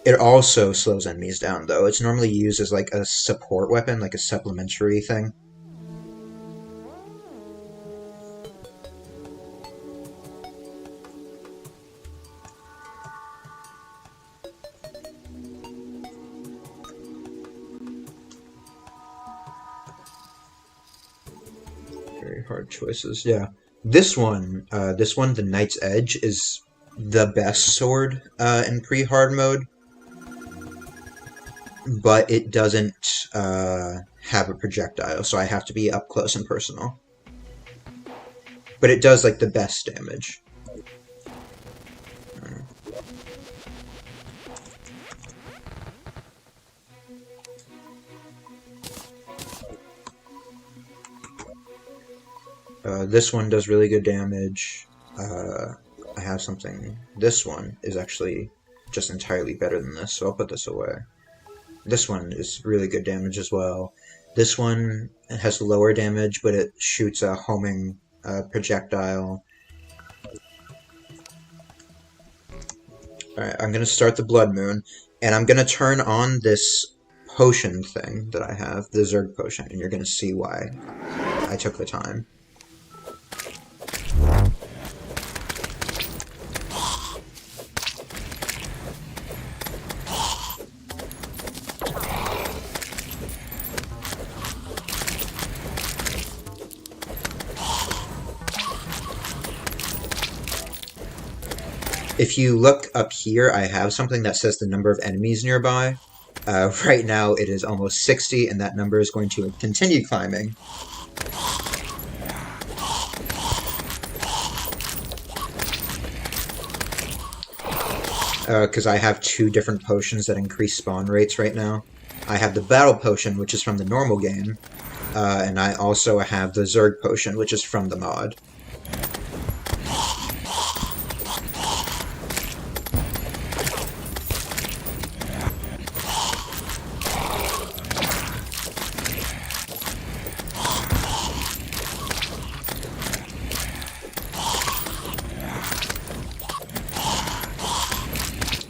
It also slows enemies down, though. It's normally used as like a support weapon, like a supplementary thing. Very hard choices, yeah. This one, the Knight's Edge, is the best sword in pre-hard mode. But it doesn't have a projectile, so I have to be up close and personal. But it does, like, the best damage. This one does really good damage. I have something. This one is actually just entirely better than this, so I'll put this away. This one is really good damage as well. This one has lower damage, but it shoots a homing projectile. Alright, I'm gonna start the Blood Moon, and I'm gonna turn on this potion thing that I have, the Zerg potion, and you're gonna see why I took the time. If you look up here, I have something that says the number of enemies nearby. Right now it is almost 60, and that number is going to continue climbing. because I have two different potions that increase spawn rates right now. I have the battle potion, which is from the normal game, and I also have the Zerg potion, which is from the mod.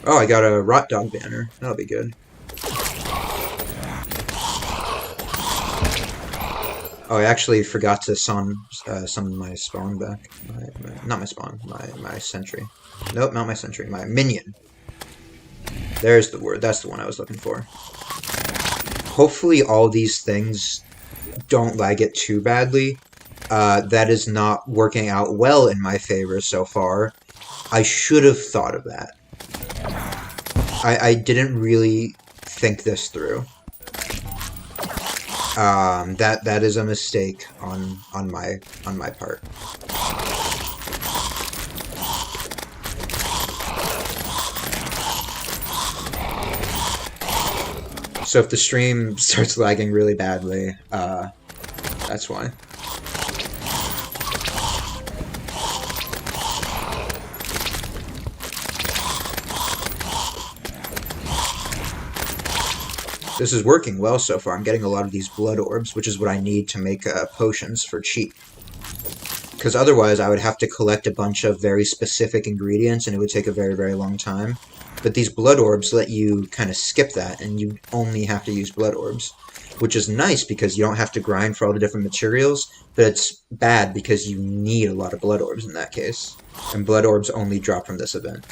Oh, I got a Rot Dog banner. That'll be good. Oh, I actually forgot to summon my spawn back. Not my spawn, my sentry. Nope, not my sentry, my minion. There's the word, that's the one I was looking for. Hopefully all these things don't lag it too badly. That is not working out well in my favor so far. I should have thought of that. I didn't really think this through. That is a mistake on my part. So if the stream starts lagging really badly, that's why. This is working well so far. I'm getting a lot of these blood orbs, which is what I need to make potions for cheap. Because otherwise I would have to collect a bunch of very specific ingredients and it would take a very, very long time. But these blood orbs let you kind of skip that and you only have to use blood orbs. Which is nice because you don't have to grind for all the different materials, but it's bad because you need a lot of blood orbs in that case. And blood orbs only drop from this event.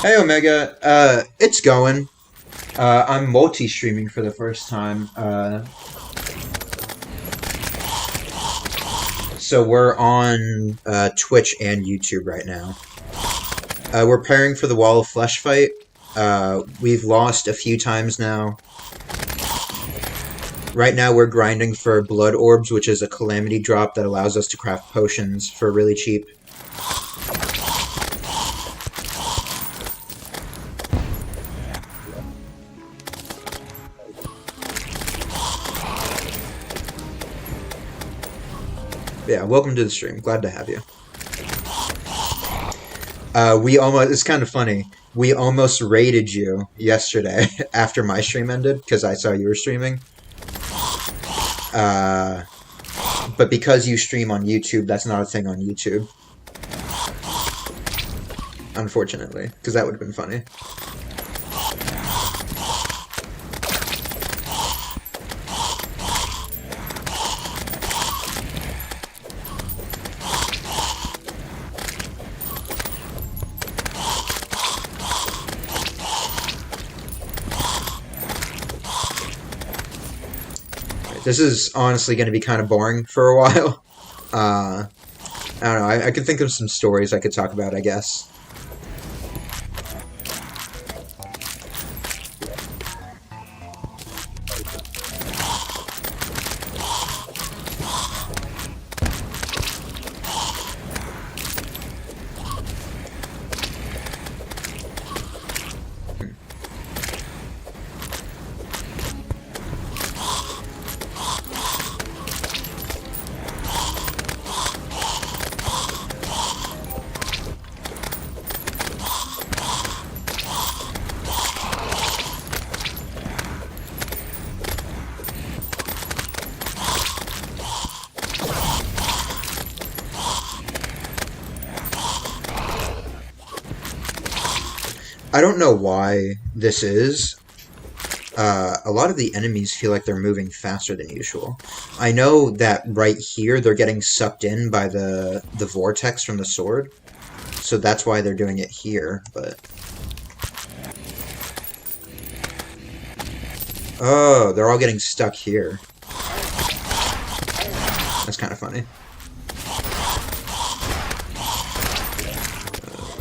Hey Omega, it's going. I'm multi-streaming for the first time. So we're on Twitch and YouTube right now. We're preparing for the Wall of Flesh fight. We've lost a few times now. Right now we're grinding for blood orbs, which is a calamity drop that allows us to craft potions for really cheap. Yeah, welcome to the stream. Glad to have you. It's kind of funny. We almost raided you yesterday after my stream ended, because I saw you were streaming. But because you stream on YouTube, that's not a thing on YouTube. Unfortunately, because that would have been funny. This is honestly going to be kind of boring for a while. I don't know, I could think of some stories I could talk about, I guess. I don't know why this is. A lot of the enemies feel like they're moving faster than usual. I know that right here they're getting sucked in by the vortex from the sword. So that's why they're doing it here, but... Oh, they're all getting stuck here. That's kind of funny.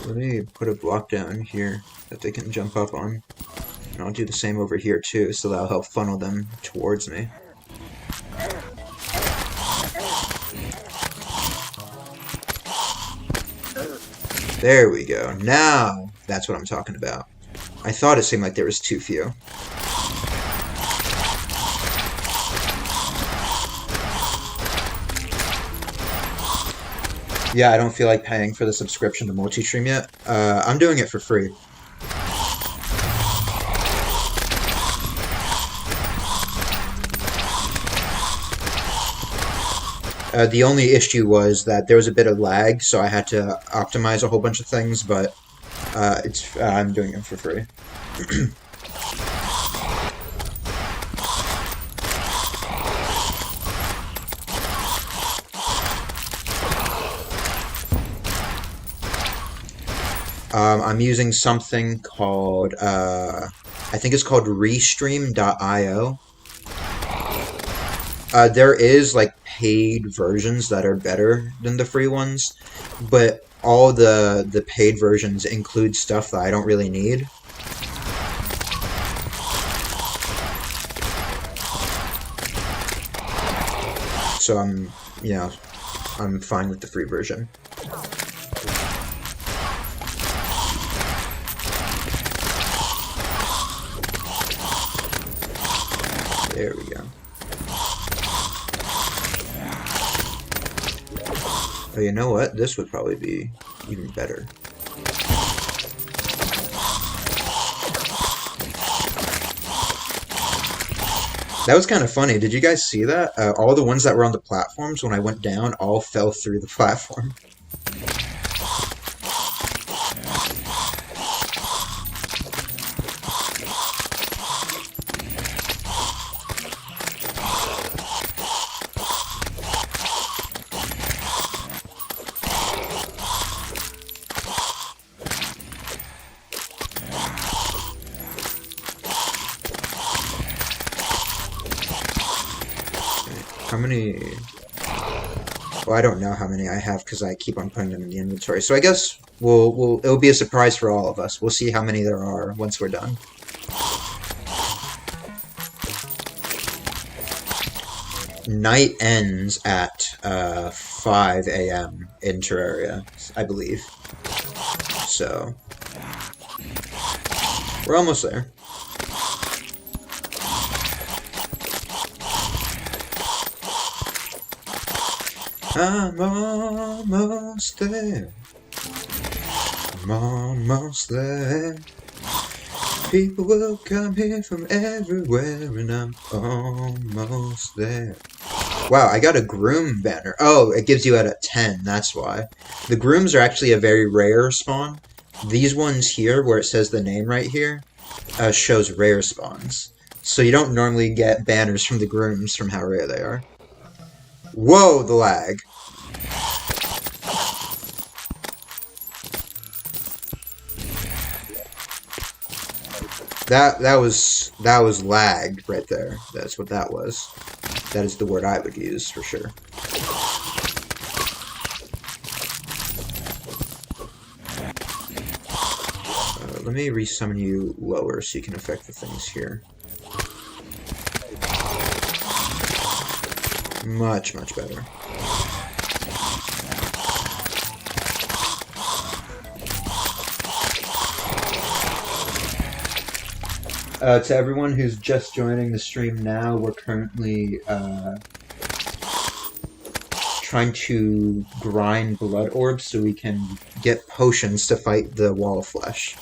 Let me put a block down here that they can jump up on. And I'll do the same over here too, so that'll help funnel them towards me. There we go. Now, that's what I'm talking about. I thought it seemed like there was too few. Yeah, I don't feel like paying for the subscription to Multistream yet. I'm doing it for free. The only issue was that there was a bit of lag, so I had to optimize a whole bunch of things, but I'm doing it for free. I'm using something called, I think it's called Restream.io. There is, like, paid versions that are better than the free ones, but all the paid versions include stuff that I don't really need. So I'm fine with the free version. There we go. Oh, you know what? This would probably be even better. That was kind of funny. Did you guys see that? All the ones that were on the platforms, when I went down, all fell through the platform. How many... Well, I don't know how many I have because I keep on putting them in the inventory. So I guess it'll be a surprise for all of us. We'll see how many there are once we're done. Night ends at 5 a.m. in Terraria, I believe. So we're almost there. I'm almost there. I'm almost there. People will come here from everywhere, and I'm almost there. Wow, I got a groom banner. Oh, it gives you at a 10, that's why. The grooms are actually a very rare spawn. These ones here, where it says the name right here, shows rare spawns. So you don't normally get banners from the grooms from how rare they are. Whoa, the lag. That was lagged right there. That's what that was. That is the word I would use for sure. Let me resummon you lower so you can affect the things here. Much, much better. To everyone who's just joining the stream now, we're currently trying to grind blood orbs so we can get potions to fight the wall of flesh.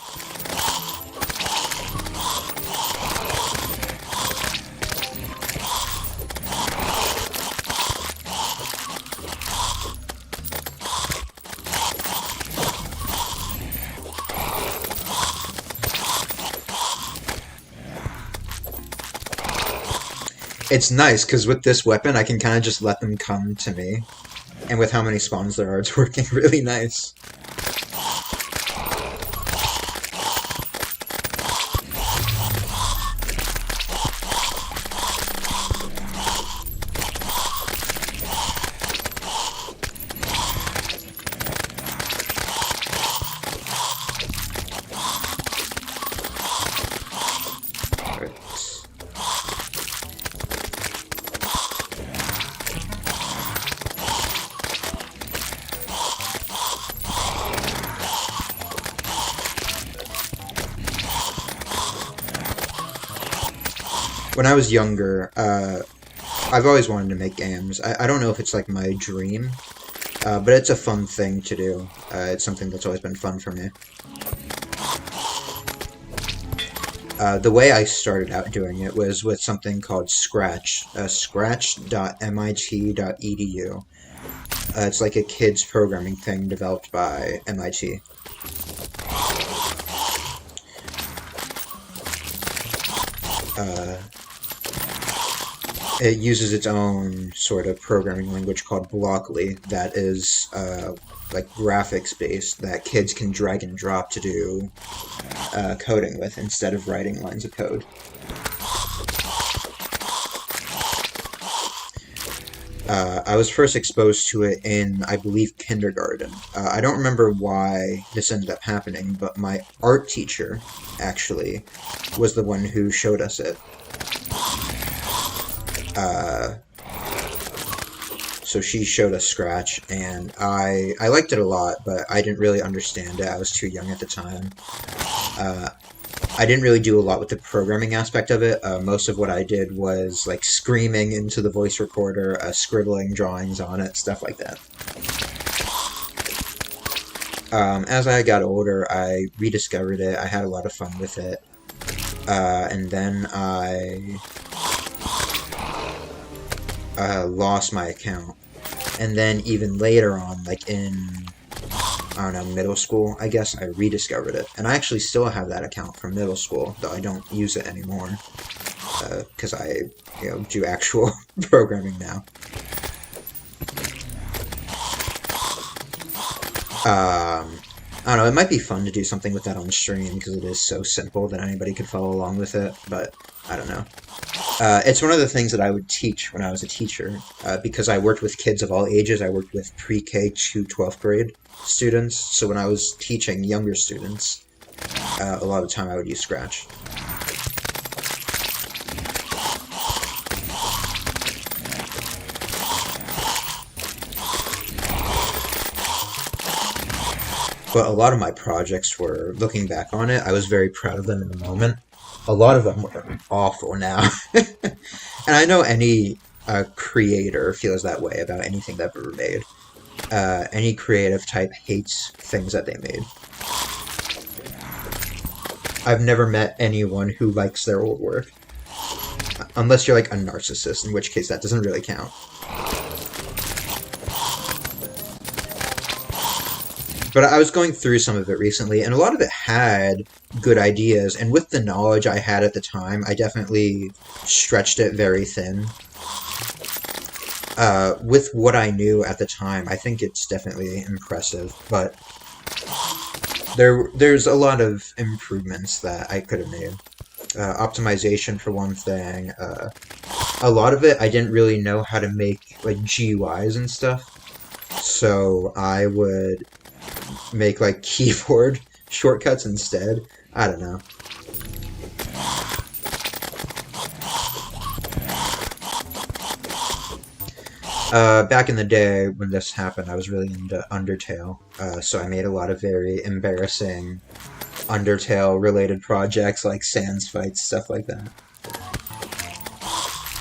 It's nice, because with this weapon, I can kind of just let them come to me. And with how many spawns there are, it's working really nice. when I was younger, I've always wanted to make games. I don't know if it's like my dream, but it's a fun thing to do. It's something that's always been fun for me. The way I started out doing it was with something called Scratch, scratch.mit.edu. It's like a kids programming thing developed by MIT. It uses its own sort of programming language called Blockly that is like graphics based that kids can drag and drop to do coding with instead of writing lines of code. I was first exposed to it in, I believe, kindergarten. I don't remember why this ended up happening, but my art teacher, actually, was the one who showed us it. So she showed us Scratch, and I liked it a lot, but I didn't really understand it. I was too young at the time. I didn't really do a lot with the programming aspect of it. Most of what I did was like screaming into the voice recorder, scribbling drawings on it, stuff like that. As I got older, I rediscovered it. I had a lot of fun with it. And then I lost my account. And then even later on, like in, I don't know, middle school, I guess, I rediscovered it. And I actually still have that account from middle school, though I don't use it anymore. Because I, do actual programming now. I don't know, it might be fun to do something with that on stream, because it is so simple that anybody could follow along with it, but I don't know. It's one of the things that I would teach when I was a teacher, because I worked with kids of all ages. I worked with pre-K to 12th grade students, so when I was teaching younger students, a lot of the time I would use Scratch. But a lot of my projects were, looking back on it, I was very proud of them in the moment. A lot of them were awful now. And I know any creator feels that way about anything they've ever made. Any creative type hates things that they made. I've never met anyone who likes their old work. Unless you're like a narcissist, in which case that doesn't really count. But I was going through some of it recently, and a lot of it had good ideas, and with the knowledge I had at the time, I definitely stretched it very thin. With what I knew at the time, I think it's definitely impressive, but there's a lot of improvements that I could have made. Optimization, for one thing. A lot of it, I didn't really know how to make like GUIs and stuff, so I would make like keyboard shortcuts instead. I don't know. Back in the day when this happened, I was really into Undertale, so I made a lot of very embarrassing Undertale-related projects like Sans fights, stuff like that.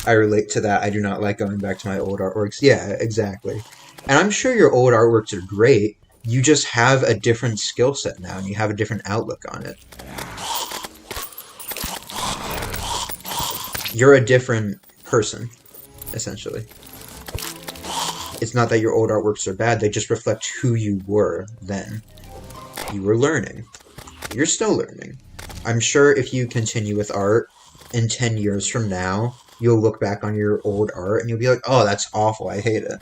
I relate to that. I do not like going back to my old artworks. Yeah, exactly. And I'm sure your old artworks are great. You just have a different skill set now, and you have a different outlook on it. You're a different person, essentially. It's not that your old artworks are bad, they just reflect who you were then. You were learning. You're still learning. I'm sure if you continue with art, in 10 years from now, you'll look back on your old art and you'll be like, oh, that's awful, I hate it.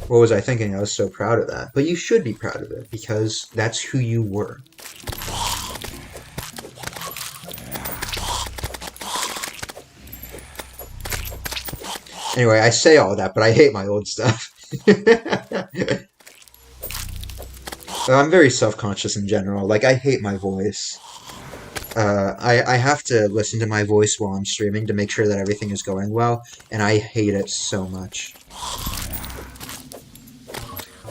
What was I thinking? I was so proud of that. But you should be proud of it, because that's who you were. Anyway, I say all that, but I hate my old stuff. I'm very self-conscious in general. Like, I hate my voice. I have to listen to my voice while I'm streaming to make sure that everything is going well, and I hate it so much.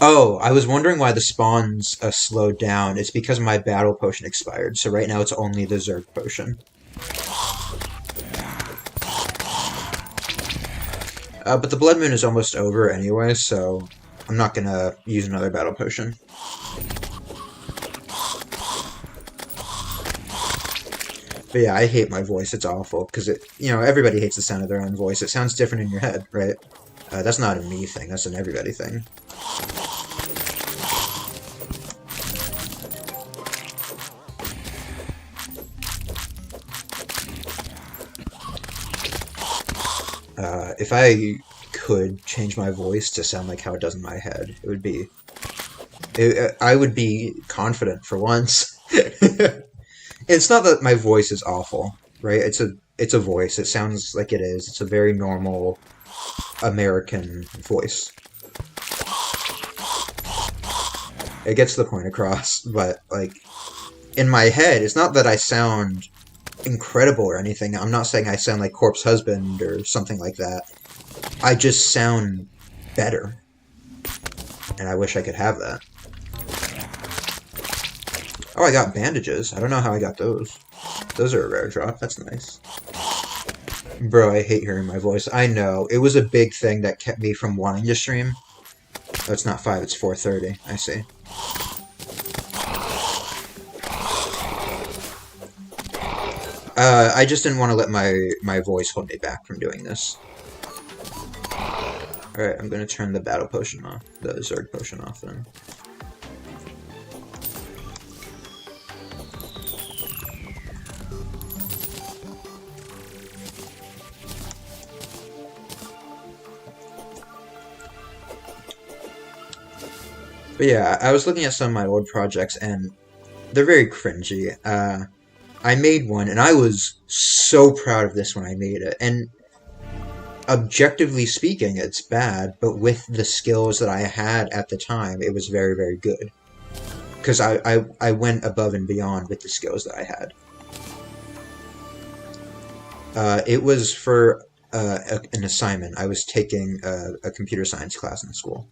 Oh, I was wondering why the spawns slowed down. It's because my battle potion expired, so right now it's only the Zerg potion. But the Blood Moon is almost over anyway, so I'm not gonna use another battle potion. But yeah, I hate my voice. It's awful because everybody hates the sound of their own voice. It sounds different in your head, right? That's not a me thing. That's an everybody thing. If I could change my voice to sound like how it does in my head, it would be. I would be confident for once. It's not that my voice is awful, right? It's a voice. It sounds like it is. It's a very normal American voice. It gets the point across, but like in my head, it's not that I sound incredible or anything. I'm not saying I sound like Corpse Husband or something like that. I just sound better. And I wish I could have that. Oh, I got bandages. I don't know how I got those. Those are a rare drop. That's nice. Bro, I hate hearing my voice. I know. It was a big thing that kept me from wanting to stream. Oh, it's not 5, it's 4:30. I see. I just didn't want to let my voice hold me back from doing this. Alright, I'm gonna turn the battle potion off. The Zerg potion off then. But yeah, I was looking at some of my old projects, and they're very cringy. I made one, and I was so proud of this when I made it. And objectively speaking, it's bad, but with the skills that I had at the time, it was very, very good. Because I went above and beyond with the skills that I had. It was for an assignment. I was taking a computer science class in school.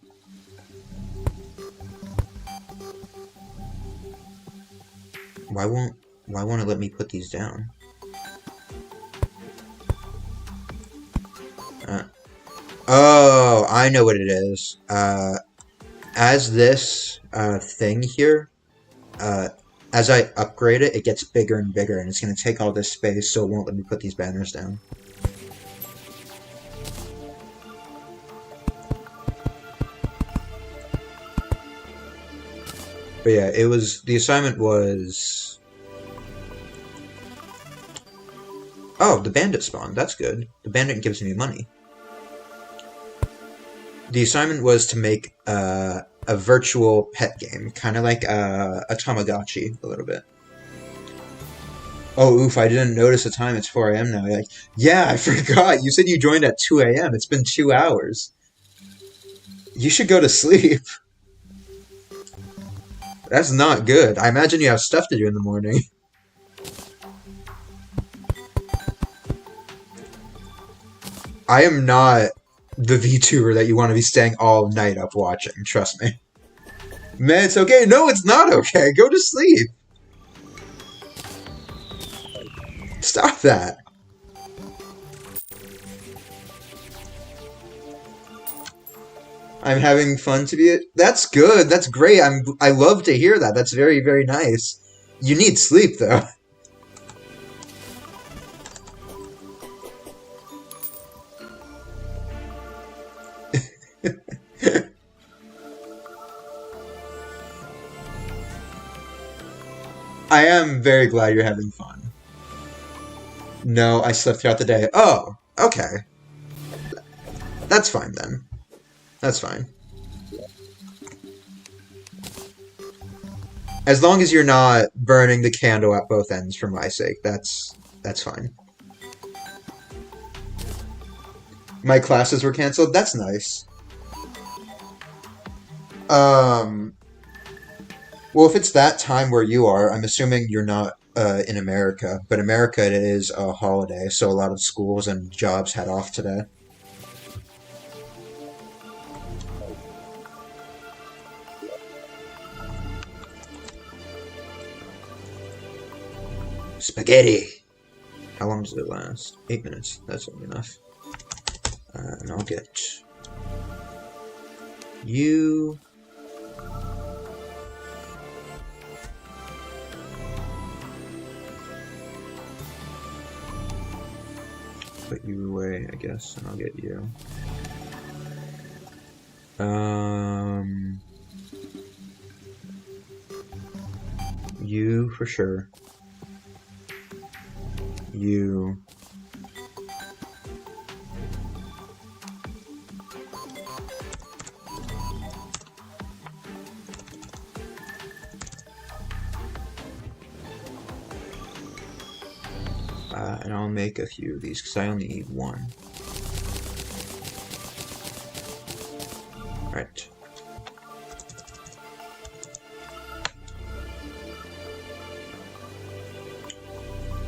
Why won't it let me put these down? Oh, I know what it is. As this thing here, as I upgrade it, it gets bigger and bigger, and it's going to take all this space, so it won't let me put these banners down. But yeah, the assignment was... Oh, the bandit spawned. That's good. The bandit gives me money. The assignment was to make a virtual pet game, kind of like a Tamagotchi, a little bit. Oh, oof, I didn't notice the time. It's 4 a.m. now. You're like, yeah, I forgot. You said you joined at 2 a.m. It's been 2 hours. You should go to sleep. That's not good. I imagine you have stuff to do in the morning. I am not the VTuber that you want to be staying all night up watching, trust me. Man, it's okay. No, it's not okay. Go to sleep. Stop that. I'm having fun to be it. That's good. That's great. I love to hear that. That's very, very nice. You need sleep though. I am very glad you're having fun. No, I slept throughout the day. Oh, okay. That's fine then. That's fine. As long as you're not burning the candle at both ends for my sake, that's fine. My classes were canceled? That's nice. Well, if it's that time where you are, I'm assuming you're not in America, but America it is a holiday, so a lot of schools and jobs had off today. Spaghetti! How long does it last? 8 minutes. That's enough. And I'll get you. Put you away, I guess, and I'll get you. You for sure. You. And I'll make a few of these because I only need one. Alright.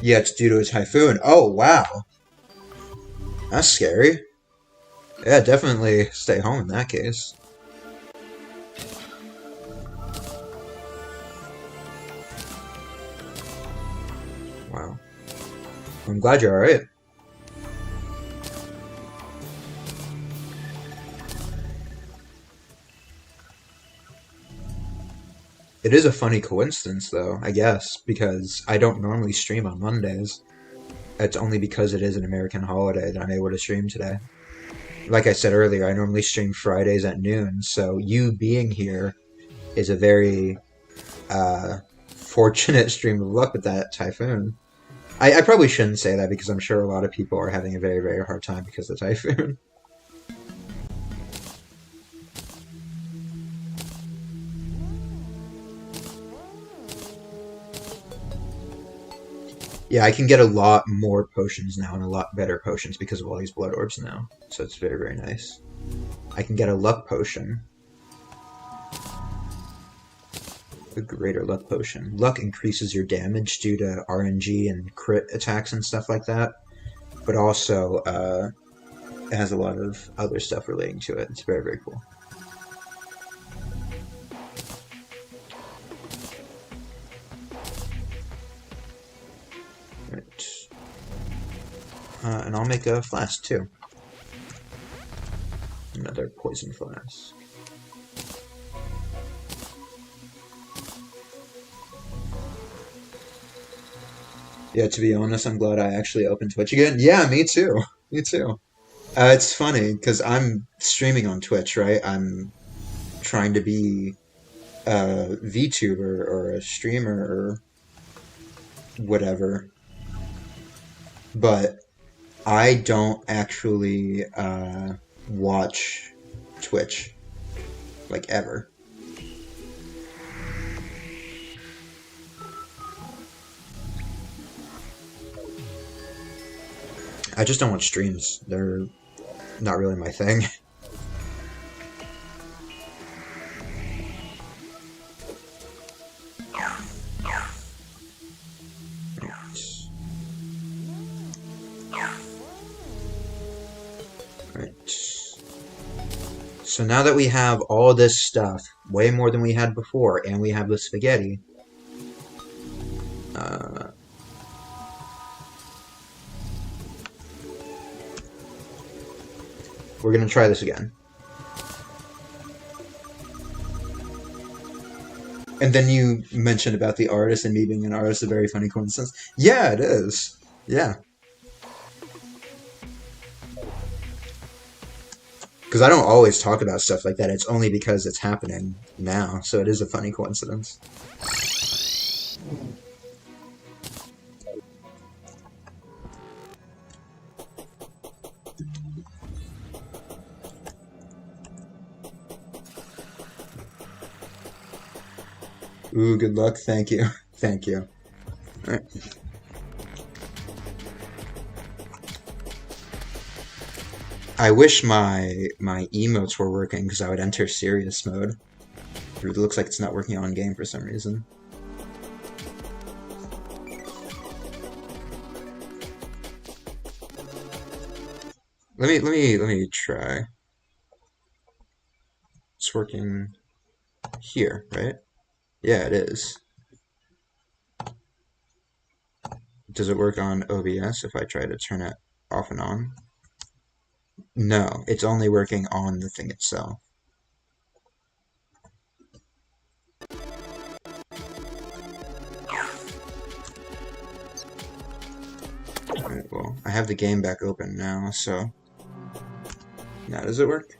Yeah, it's due to a typhoon. Oh, wow. That's scary. Yeah, definitely stay home in that case. Wow. I'm glad you're alright. It is a funny coincidence, though, I guess, because I don't normally stream on Mondays. It's only because it is an American holiday that I'm able to stream today. Like I said earlier, I normally stream Fridays at noon, so you being here is a very fortunate stream of luck with that typhoon. I probably shouldn't say that because I'm sure a lot of people are having a very, very hard time because of the typhoon. Yeah, I can get a lot more potions now and a lot better potions because of all these blood orbs now. So it's very, very nice. I can get a luck potion. A greater luck potion. Luck increases your damage due to RNG and crit attacks and stuff like that. But also, it has a lot of other stuff relating to it. It's very, very cool. Right. And I'll make a flask too. Another poison flask. Yeah, to be honest, I'm glad I actually opened Twitch again. Yeah, me too. Me too. It's funny because I'm streaming on Twitch, right? I'm trying to be a VTuber or a streamer or whatever, but I don't actually watch Twitch like ever. I just don't watch streams. They're not really my thing. Right. So now that we have all this stuff, way more than we had before, and we have the spaghetti, we're gonna try this again. And then you mentioned about the artist and me being an artist, a very funny coincidence. Yeah, it is. Yeah. Because I don't always talk about stuff like that. It's only because it's happening now. So it is a funny coincidence. Ooh, good luck. Thank you. Thank you. Alright. I wish my emotes were working because I would enter serious mode. It looks like it's not working on game for some reason. Let me try. It's working here, right? Yeah, it is. Does it work on OBS if I try to turn it off and on? No, it's only working on the thing itself. Alright, well, I have the game back open now, so... Now, does it work?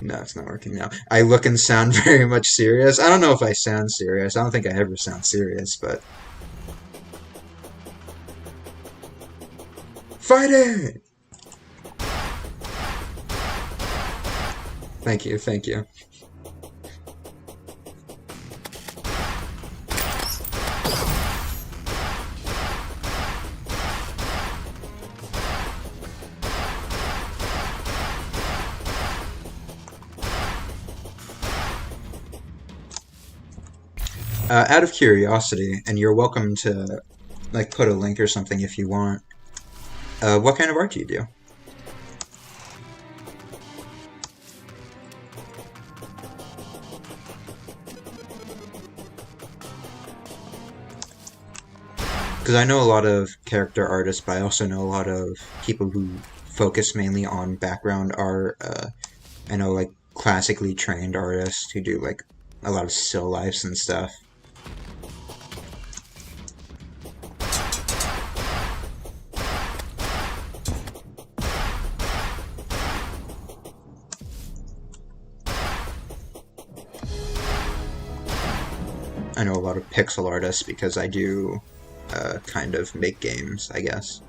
No, it's not working now. I look and sound very much serious. I don't know if I sound serious. I don't think I ever sound serious, but... Fight it! Thank you, thank you. Out of curiosity, and you're welcome to like put a link or something if you want. What kind of art do you do? Because I know a lot of character artists, but I also know a lot of people who focus mainly on background art. I know like classically trained artists who do like a lot of still lifes and stuff. I know a lot of pixel artists because I do kind of make games, I guess.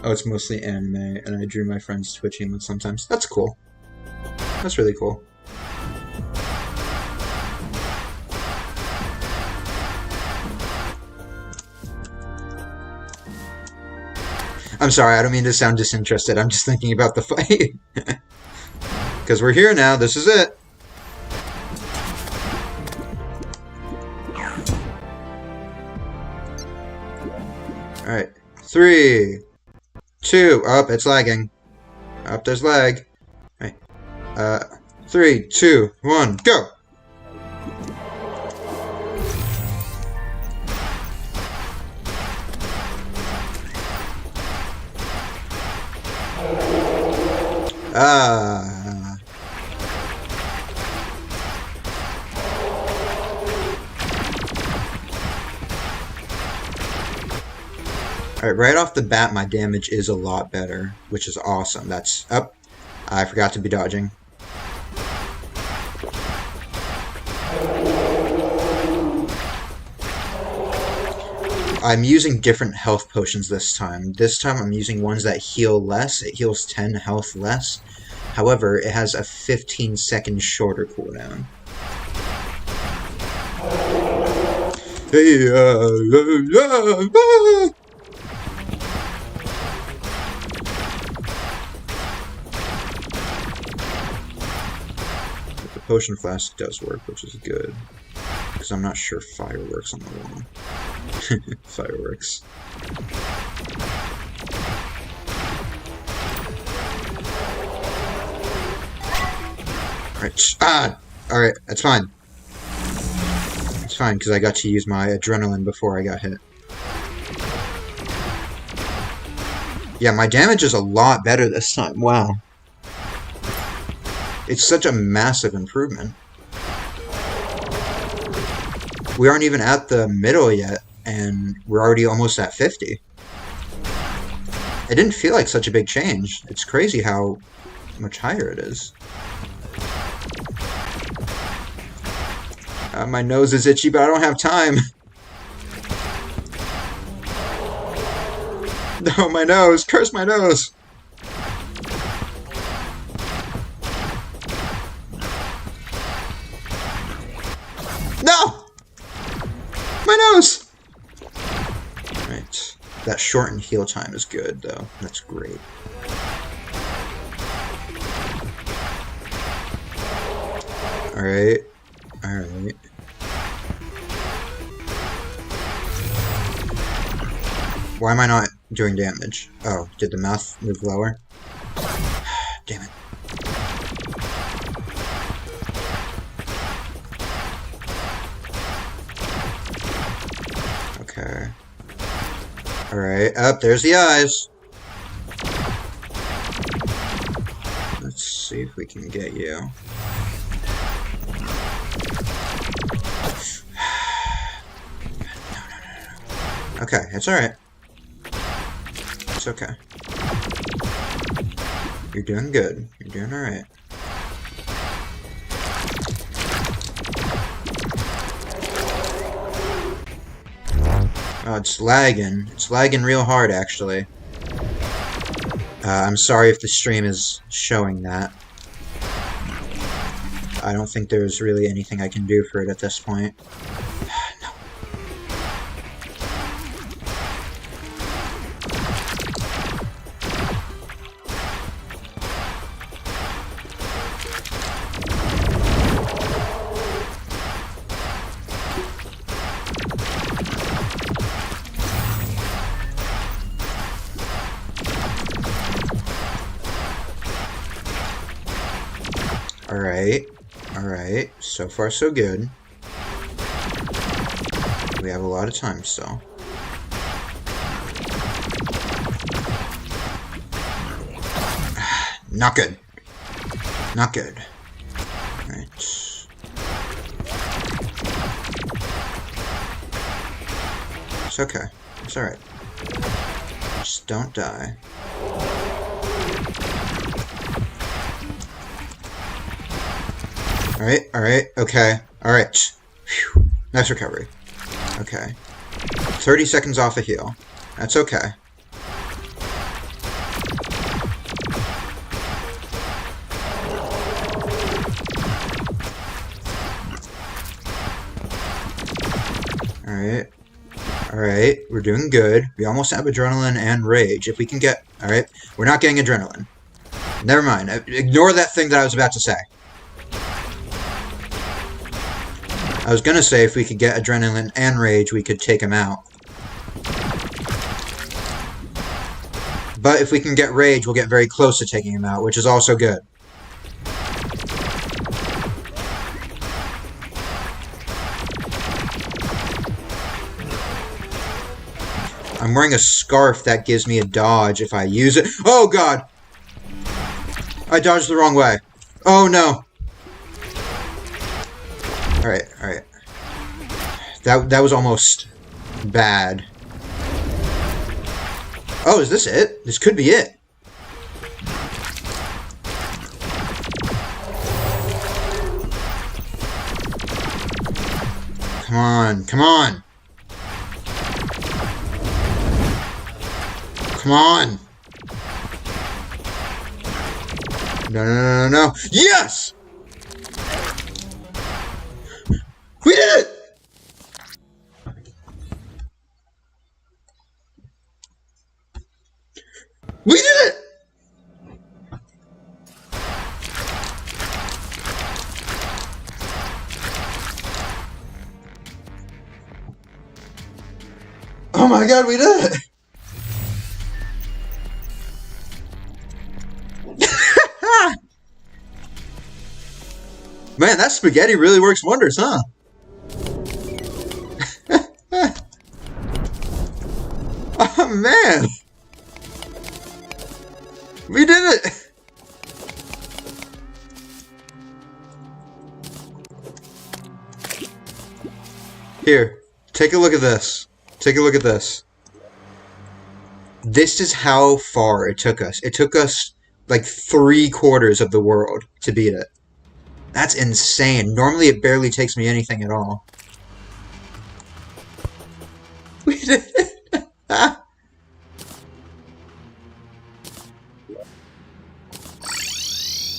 Oh, it's mostly anime, and I drew my friends Twitch emotes sometimes. That's cool. That's really cool. I'm sorry, I don't mean to sound disinterested. I'm just thinking about the fight. Because we're here now. This is it. Alright. 3, 2, up, it's lagging. Up, there's lag. Right. 3, 2, 1, go! Alright, right off the bat, my damage is a lot better, which is awesome. That's up. I forgot to be dodging. I'm using different health potions this time. This time I'm using ones that heal less. It heals 10 health less. However, it has a 15-second shorter cooldown. Hey, the potion flask does work, which is good. Because I'm not sure fire works on the wall. Fireworks. Alright. Alright, that's fine. It's fine, because I got to use my adrenaline before I got hit. Yeah, my damage is a lot better this time. Wow. It's such a massive improvement. We aren't even at the middle yet, and we're already almost at 50. It didn't feel like such a big change. It's crazy how much higher it is. My nose is itchy, but I don't have time. No, my nose! Curse my nose! No! My nose! Right. That shortened heal time is good, though. That's great. Alright. Alright. Why am I not doing damage? Oh, did the mouth move lower? Damn it. Okay. Alright, up, there's the eyes. Let's see if we can get you. No. Okay, it's alright. It's okay. You're doing good. You're doing alright. Oh, it's lagging. It's lagging real hard, actually. I'm sorry if the stream is showing that. I don't think there's really anything I can do for it at this point. No. Alright, alright, so far so good. We have a lot of time still. Not good. Not good. Alright. It's okay. It's alright. Just don't die. Alright, alright, okay, alright. Nice recovery. Okay. 30 seconds off a heal. That's okay. Alright. Alright, we're doing good. We almost have adrenaline and rage. If we can get... Alright, we're not getting adrenaline. Never mind. Ignore that thing that I was about to say. I was gonna say if we could get adrenaline and rage, we could take him out. But if we can get rage, we'll get very close to taking him out, which is also good. I'm wearing a scarf that gives me a dodge if I use it. Oh god! I dodged the wrong way. Oh no! Alright, alright. That was almost bad. Oh, is this it? This could be it. Come on, come on! Come on! No, no, no, no, no. Yes! We did it! We did it! Oh my god, we did it! Man, that spaghetti really works wonders, huh? Oh man! We did it! Here, take a look at this. Take a look at this. This is how far it took us. It took us like 3/4 of the world to beat it. That's insane. Normally it barely takes me anything at all. We did it!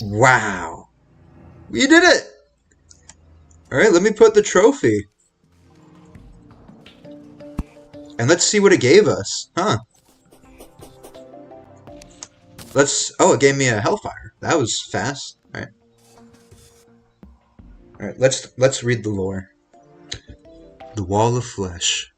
Wow. We did it! Alright, let me put the trophy. And let's see what it gave us. Huh. Oh, it gave me a Hellfire. That was fast. Alright. Alright, let's read the lore. The Wall of Flesh.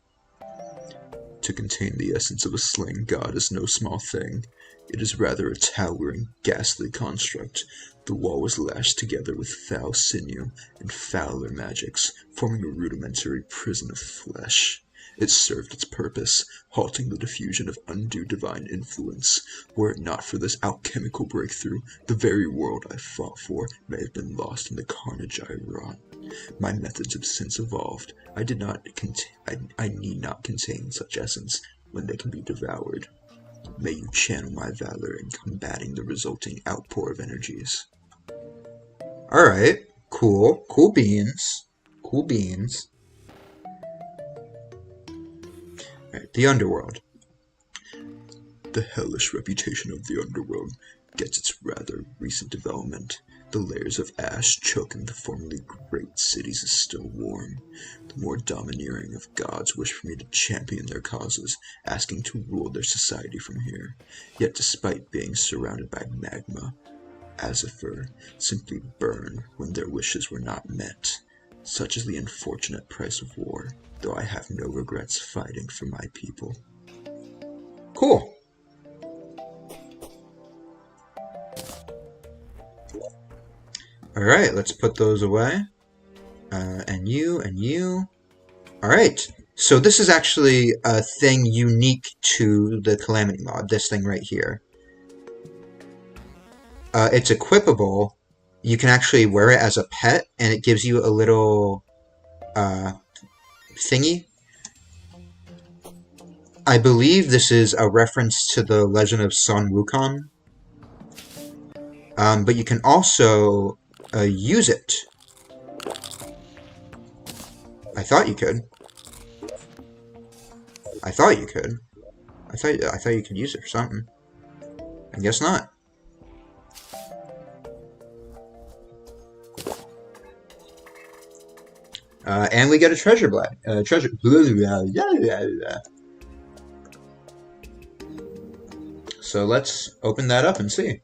To contain the essence of a slain god is no small thing. It is rather a towering, ghastly construct. The wall was lashed together with foul sinew and fouler magics, forming a rudimentary prison of flesh. It served its purpose, halting the diffusion of undue divine influence. Were it not for this alchemical breakthrough, the very world I fought for may have been lost in the carnage I wrought. My methods have since evolved. I need not contain such essence when they can be devoured. May you channel my valor in combating the resulting outpour of energies. Alright, cool. Cool beans. Cool beans. Alright, the Underworld. The hellish reputation of the Underworld gets its rather recent development. The layers of ash choking the formerly great cities is still warm. The more domineering of gods wish for me to champion their causes, asking to rule their society from here. Yet despite being surrounded by magma, Azifer simply burned when their wishes were not met. Such is the unfortunate price of war, though I have no regrets fighting for my people. Cool. Alright, let's put those away. And you. Alright, so this is actually a thing unique to the Calamity mod, this thing right here. It's equipable. You can actually wear it as a pet, and it gives you a little thingy. I believe this is a reference to the Legend of Sun Wukong. But you can also use it. I thought you could. I thought you could. I thought you could use it for something. I guess not. And we get a treasure blade. So let's open that up and see.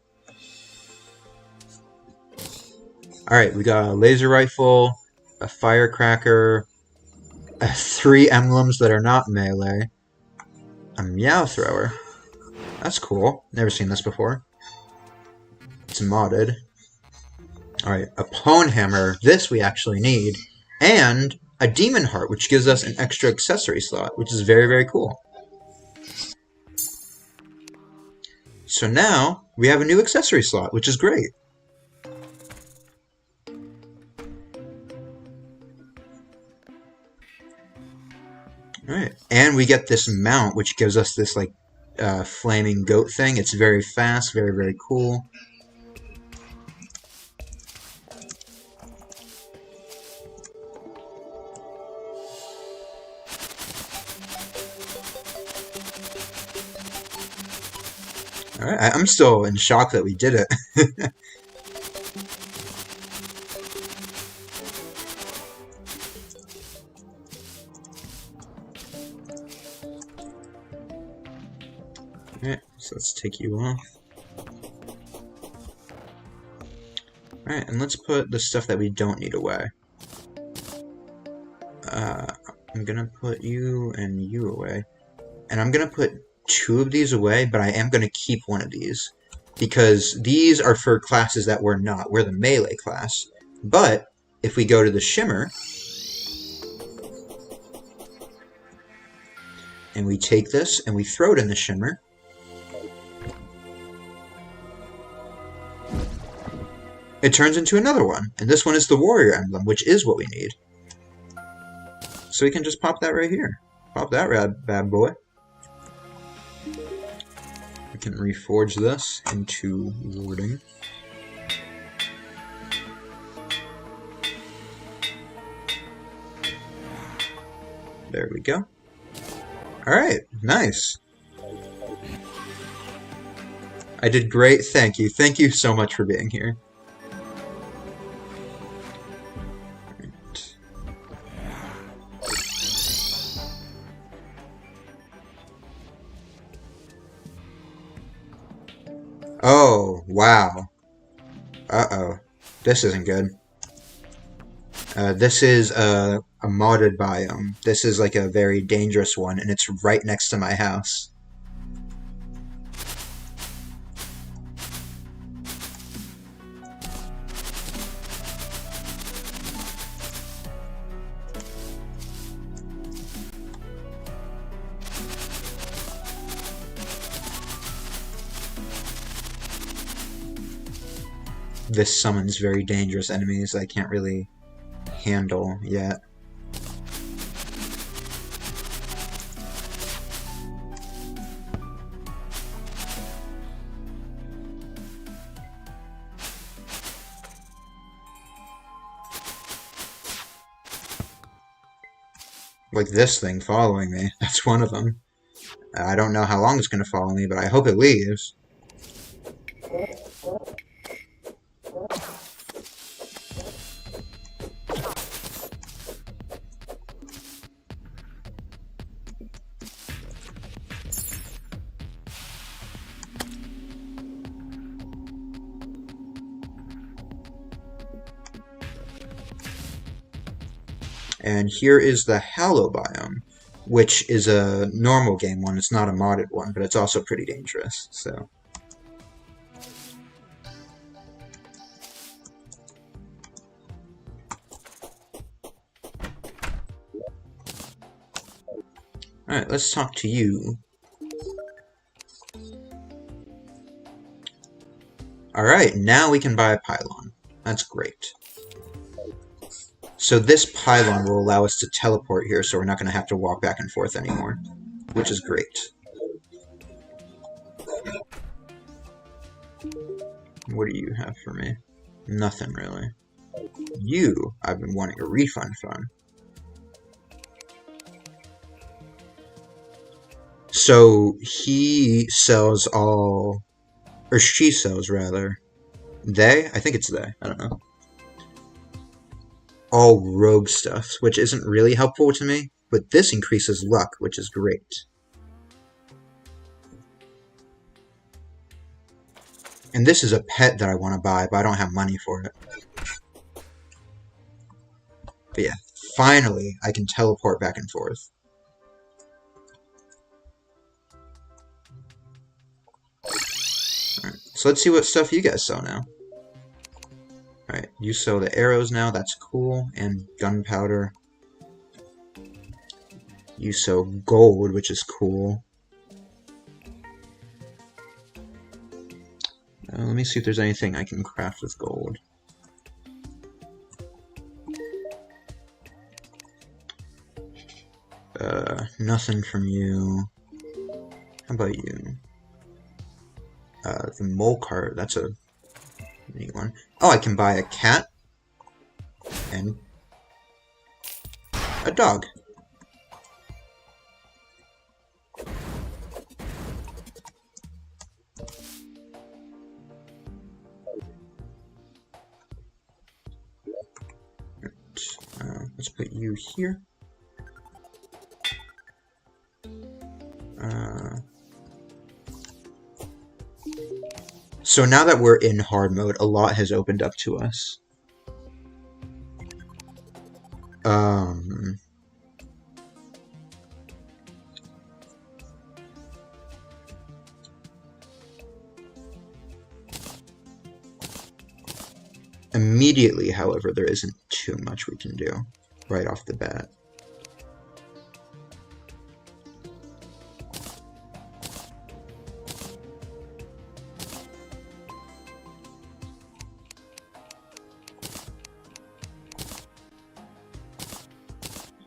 Alright, we got a laser rifle, a firecracker, 3 emblems that are not melee, a meow thrower. That's cool. Never seen this before. It's modded. Alright, a pwn hammer. This we actually need. And a demon heart, which gives us an extra accessory slot, which is very, very cool. So now we have a new accessory slot, which is great. Alright, and we get this mount, which gives us this, like, flaming goat thing. It's very fast, very, very cool. Alright, I'm still in shock that we did it. Alright, so let's take you off. Alright, and let's put the stuff that we don't need away. I'm gonna put you and you away. And I'm gonna put 2 of these away, but I am gonna keep one of these. Because these are for classes that we're not. We're the melee class. But, if we go to the shimmer, and we take this, and we throw it in the shimmer, it turns into another one. And this one is the warrior emblem, which is what we need. So we can just pop that right here. Pop that bad boy. We can reforge this into warding. There we go. Alright, nice. I did great, thank you. Thank you so much for being here. Oh, wow. Uh-oh. This isn't good. This is a modded biome. This is like a very dangerous one, and it's right next to my house. This summons very dangerous enemies I can't really handle yet. Like this thing following me. That's one of them. I don't know how long it's going to follow me, but I hope it leaves. And here is the Hallow biome, which is a normal game one. It's not a modded one, but it's also pretty dangerous. So, alright, let's talk to you. Alright, now we can buy a pylon. That's great. So this pylon will allow us to teleport here, so we're not going to have to walk back and forth anymore, which is great. What do you have for me? Nothing, really. You, I've been wanting a refund from. So he sells all, or she sells, rather. They? I think it's they. I don't know. All rogue stuff, which isn't really helpful to me, but this increases luck, which is great. And this is a pet that I want to buy, but I don't have money for it. But yeah, finally, I can teleport back and forth. Alright, so let's see what stuff you guys sell now. Alright, you sell the arrows now, that's cool, and gunpowder. You sell gold, which is cool. Let me see if there's anything I can craft with gold. Nothing from you. How about you? The mole cart, that's a neat one. Oh, I can buy a cat and a dog. Let's put you here. So now that we're in hard mode, a lot has opened up to us. Immediately, however, there isn't too much we can do right off the bat.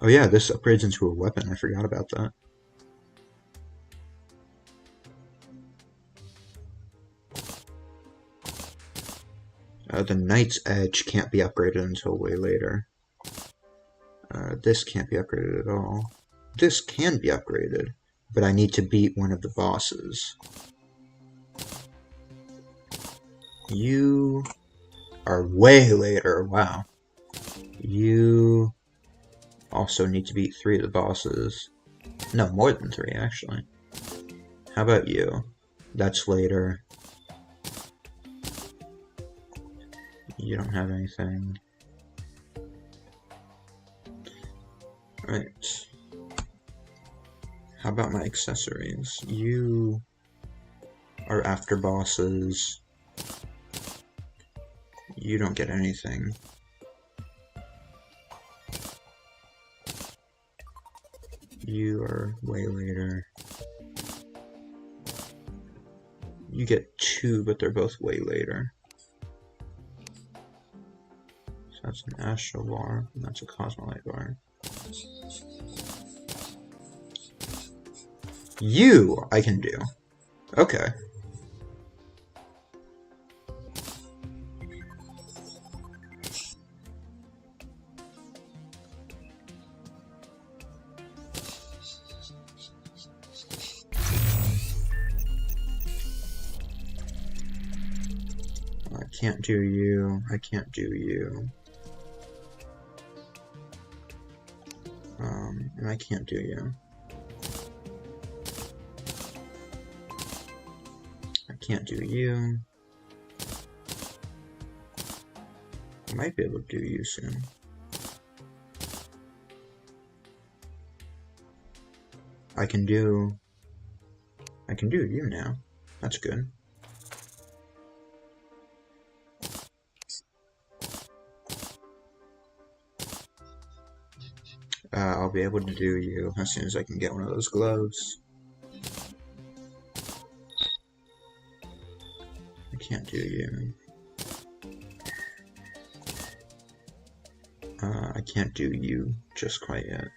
Oh yeah, this upgrades into a weapon. I forgot about that. The Knight's Edge can't be upgraded until way later. This can't be upgraded at all. This can be upgraded, but I need to beat one of the bosses. You are way later, wow. You also need to beat 3 of the bosses. No, more than 3, actually. How about you? That's later. You don't have anything. Right. How about my accessories? You are after bosses. You don't get anything. You are way later. You get 2, but they're both way later. So that's an astral bar, and that's a cosmolite bar. You, I can do. Okay. I can't do you. I can't do you. And I can't do you. I can't do you. I might be able to do you soon. I can do you now. That's good. I'll be able to do you as soon as I can get one of those gloves. I can't do you. I can't do you just quite yet.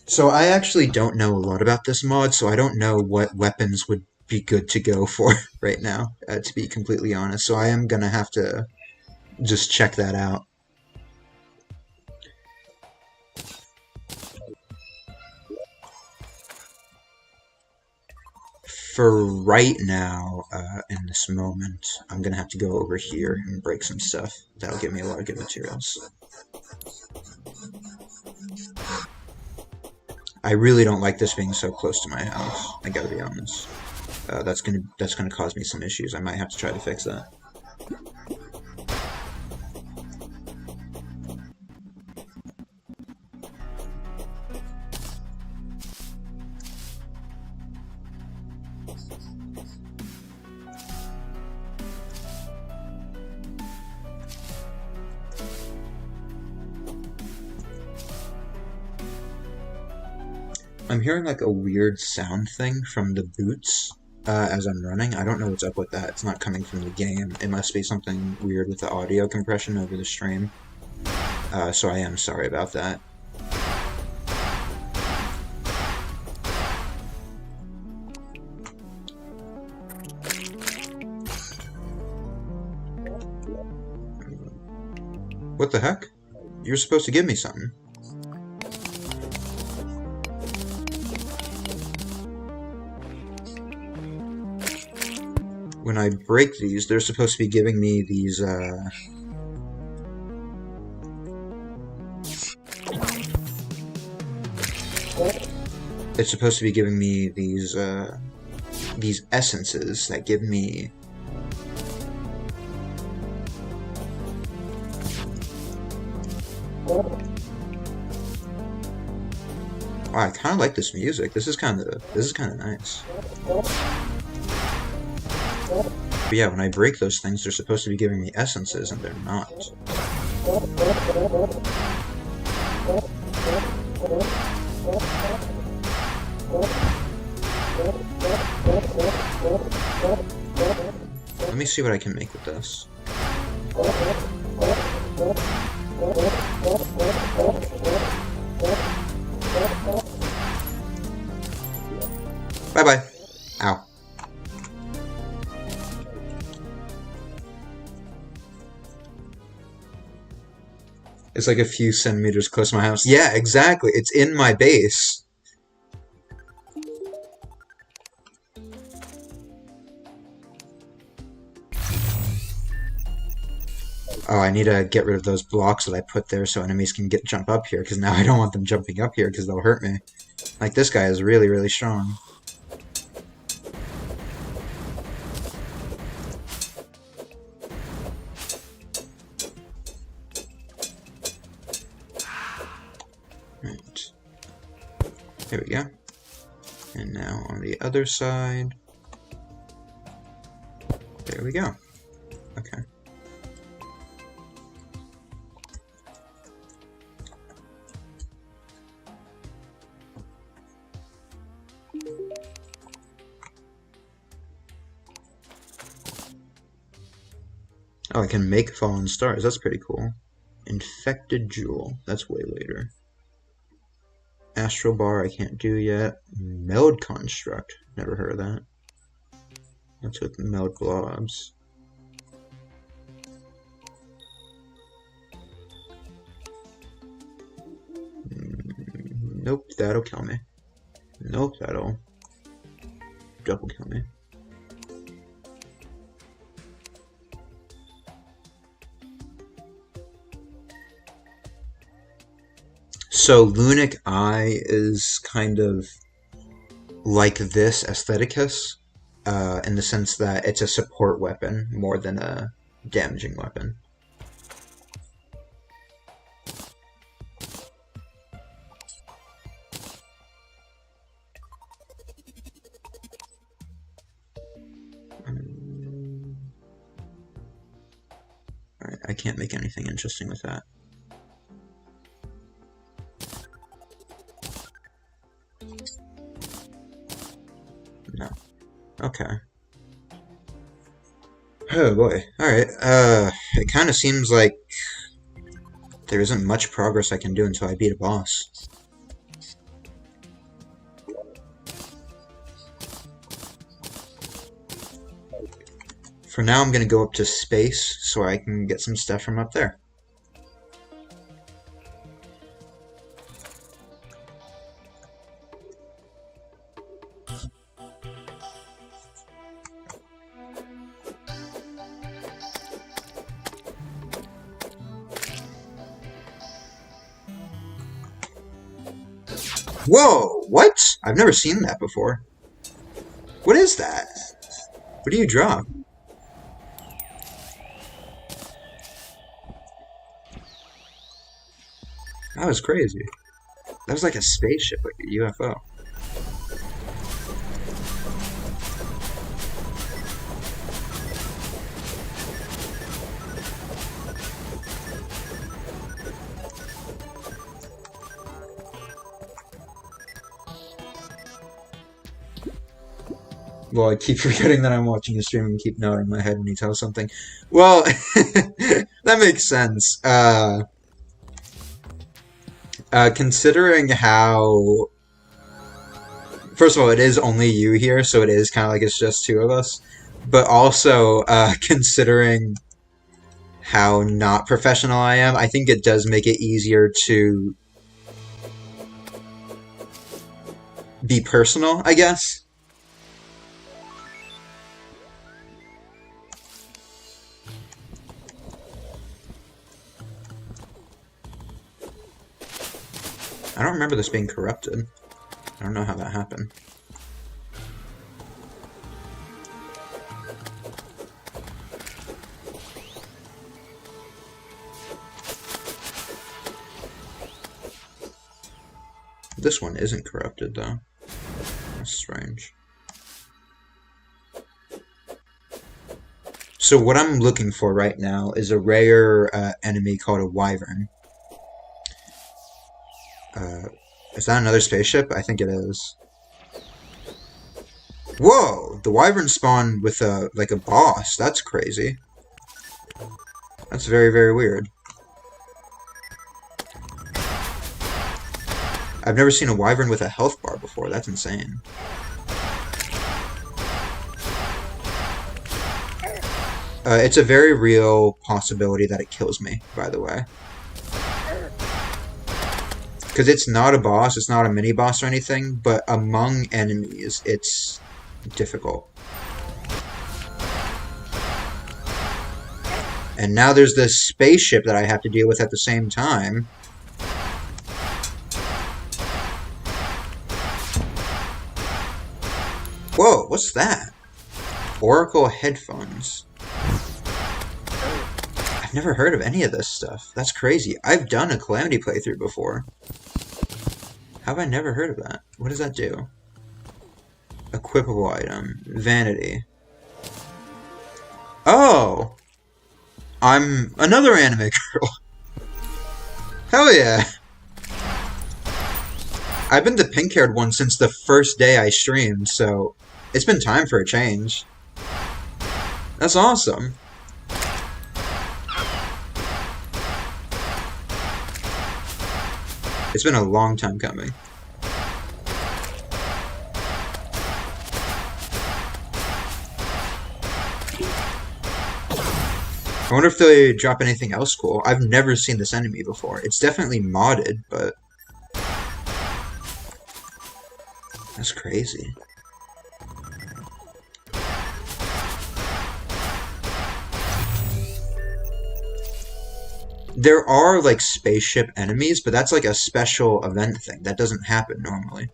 So I actually don't know a lot about this mod, so I don't know what weapons would be good to go for right now, to be completely honest. So I am gonna have to just check that out. For right now, in this moment, I'm gonna have to go over here and break some stuff. That'll give me a lot of good materials. I really don't like this being so close to my house. I gotta be honest. That's gonna cause me some issues. I might have to try to fix that. I'm hearing like a weird sound thing from the boots as I'm running. I don't know what's up with that. It's not coming from the game. It must be something weird with the audio compression over the stream. So I am sorry about that. What the heck? You were supposed to give me something. When I break these, they're supposed to be giving me these, it's supposed to be giving me these essences that give me... Wow, I kind of like this music. This is kind of nice. But yeah, when I break those things, they're supposed to be giving me essences, and they're not. Let me see what I can make with this. Bye-bye. Ow. It's like a few centimeters close to my house. Yeah, exactly. It's in my base. Oh, I need to get rid of those blocks that I put there so enemies can jump up here, because now I don't want them jumping up here because they'll hurt me. Like, this guy is really, really strong. Right. There we go. And now on the other side. There we go. Okay. Oh, I can make fallen stars. That's pretty cool. Infected jewel. That's way later. Astral bar I can't do yet. Meld construct. Never heard of that. That's with meld blobs. Nope, that'll kill me. Nope, that'll double kill me. So Lunic Eye is kind of like this Aestheticus, in the sense that it's a support weapon more than a damaging weapon. Alright, I can't make anything interesting with that. No. Okay. Oh boy. Alright, it kind of seems like there isn't much progress I can do until I beat a boss. For now, I'm going to go up to space so I can get some stuff from up there. Whoa! What? I've never seen that before. What is that? What do you drop? That was crazy. That was like a spaceship, like a UFO. Well, I keep forgetting that I'm watching a stream and keep nodding my head when he tells something. Well, that makes sense. Considering how... First of all, it is only you here, so it is kind of like it's just two of us. But also, considering how not professional I am, I think it does make it easier to be personal, I guess. I don't remember this being corrupted. I don't know how that happened. This one isn't corrupted, though. That's strange. So what I'm looking for right now is a rare enemy called a wyvern. Is that another spaceship? I think it is. Whoa! The wyvern spawned with like a boss. That's crazy. That's very, very weird. I've never seen a wyvern with a health bar before. That's insane. It's a very real possibility that it kills me, by the way. Because it's not a boss, it's not a mini-boss or anything, but among enemies, it's difficult. And now there's this spaceship that I have to deal with at the same time. Whoa, what's that? Oracle headphones. I've never heard of any of this stuff. That's crazy. I've done a Calamity playthrough before. How have I never heard of that? What does that do? Equipable item. Vanity. Oh! I'm another anime girl. Hell yeah! I've been the pink-haired one since the first day I streamed, so it's been time for a change. That's awesome. It's been a long time coming. I wonder if they drop anything else cool. I've never seen this enemy before. It's definitely modded, but... that's crazy. There are, like, spaceship enemies, but that's like a special event thing. That doesn't happen normally.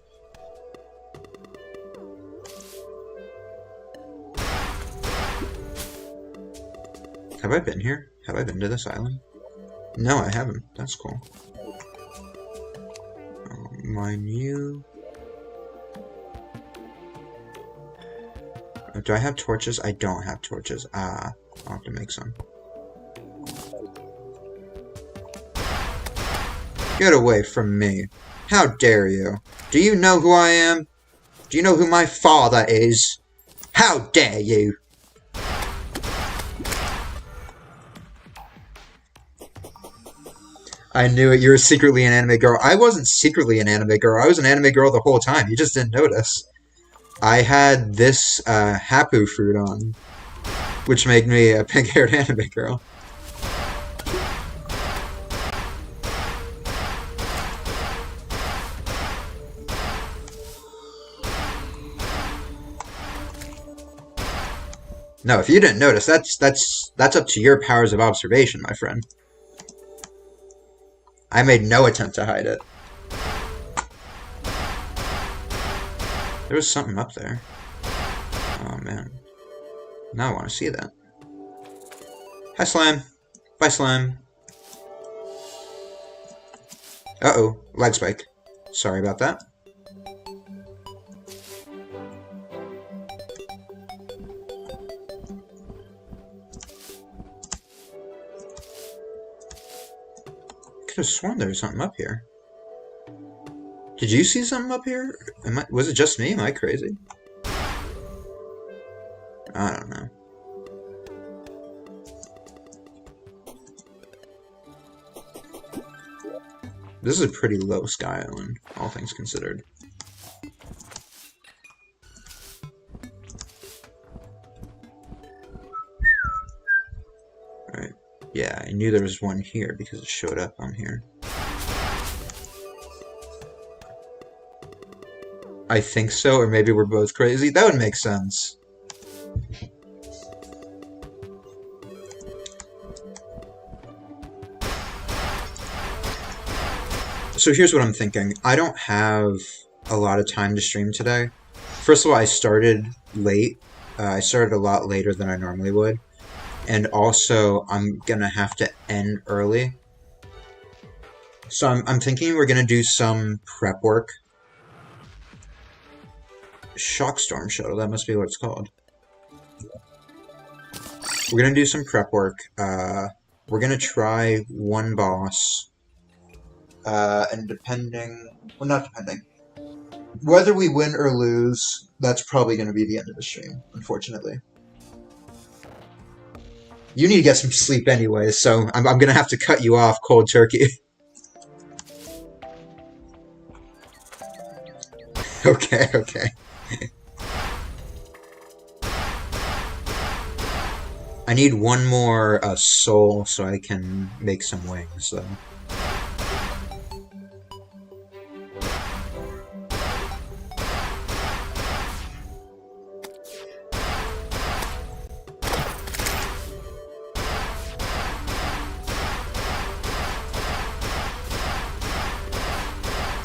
Have I been here? Have I been to this island? No, I haven't. That's cool. My new... do I have torches? I don't have torches. Ah, I'll have to make some. Get away from me. How dare you? Do you know who I am? Do you know who my father is? How dare you? I knew it. You were secretly an anime girl. I wasn't secretly an anime girl. I was an anime girl the whole time. You just didn't notice. I had this Hapu fruit on, which made me a pink-haired anime girl. No, if you didn't notice, that's up to your powers of observation, my friend. I made no attempt to hide it. There was something up there. Oh, man. Now I want to see that. Hi, slime. Bye, slime. Uh-oh. Lag spike. Sorry about that. Could have sworn there was something up here. Did you see something up here? Was it just me? Am I crazy? I don't know. This is a pretty low sky island, all things considered. Alright. Yeah, I knew there was one here because it showed up on here. I think so, or maybe we're both crazy. That would make sense. So here's what I'm thinking. I don't have a lot of time to stream today. First of all, I started late. I started a lot later than I normally would. And also, I'm gonna have to end early. So I'm thinking we're gonna do some prep work. Shockstorm Shuttle, that must be what it's called. We're gonna do some prep work. We're gonna try one boss. And depending... well, not depending. Whether we win or lose, that's probably gonna be the end of the stream, unfortunately. You need to get some sleep anyway, so I'm gonna have to cut you off cold turkey. Okay, okay. I need one more soul so I can make some wings, though.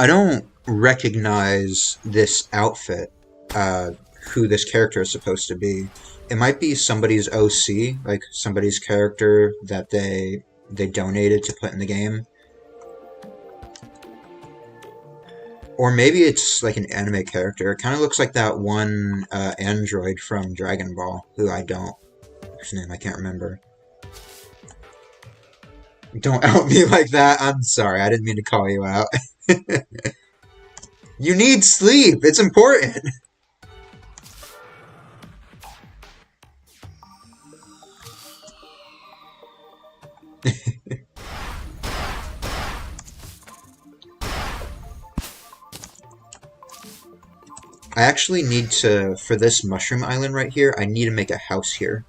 I don't recognize this outfit, who this character is supposed to be. It might be somebody's OC, like somebody's character that they donated to put in the game. Or maybe it's like an anime character. It kind of looks like that one android from Dragon Ball, whose name I can't remember. Don't out me like that. I'm sorry, I didn't mean to call you out. You need sleep. It's important. I actually need to, for this mushroom island right here, I need to make a house here.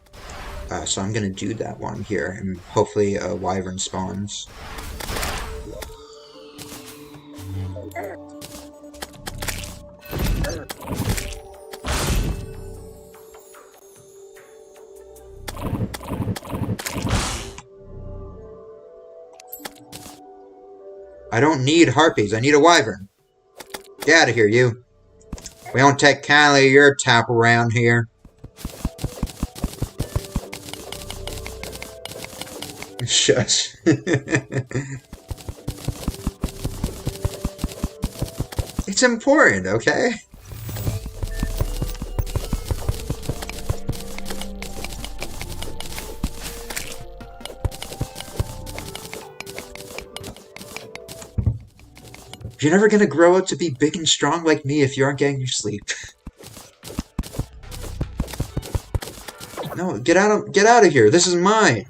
So I'm gonna do that one here, and hopefully a wyvern spawns. I don't need harpies, I need a wyvern. Get out of here, you. We don't take kindly of your type around here. Shush. It's important, okay? You're never gonna grow up to be big and strong like me if you aren't getting your sleep. No, get out of here. This is mine.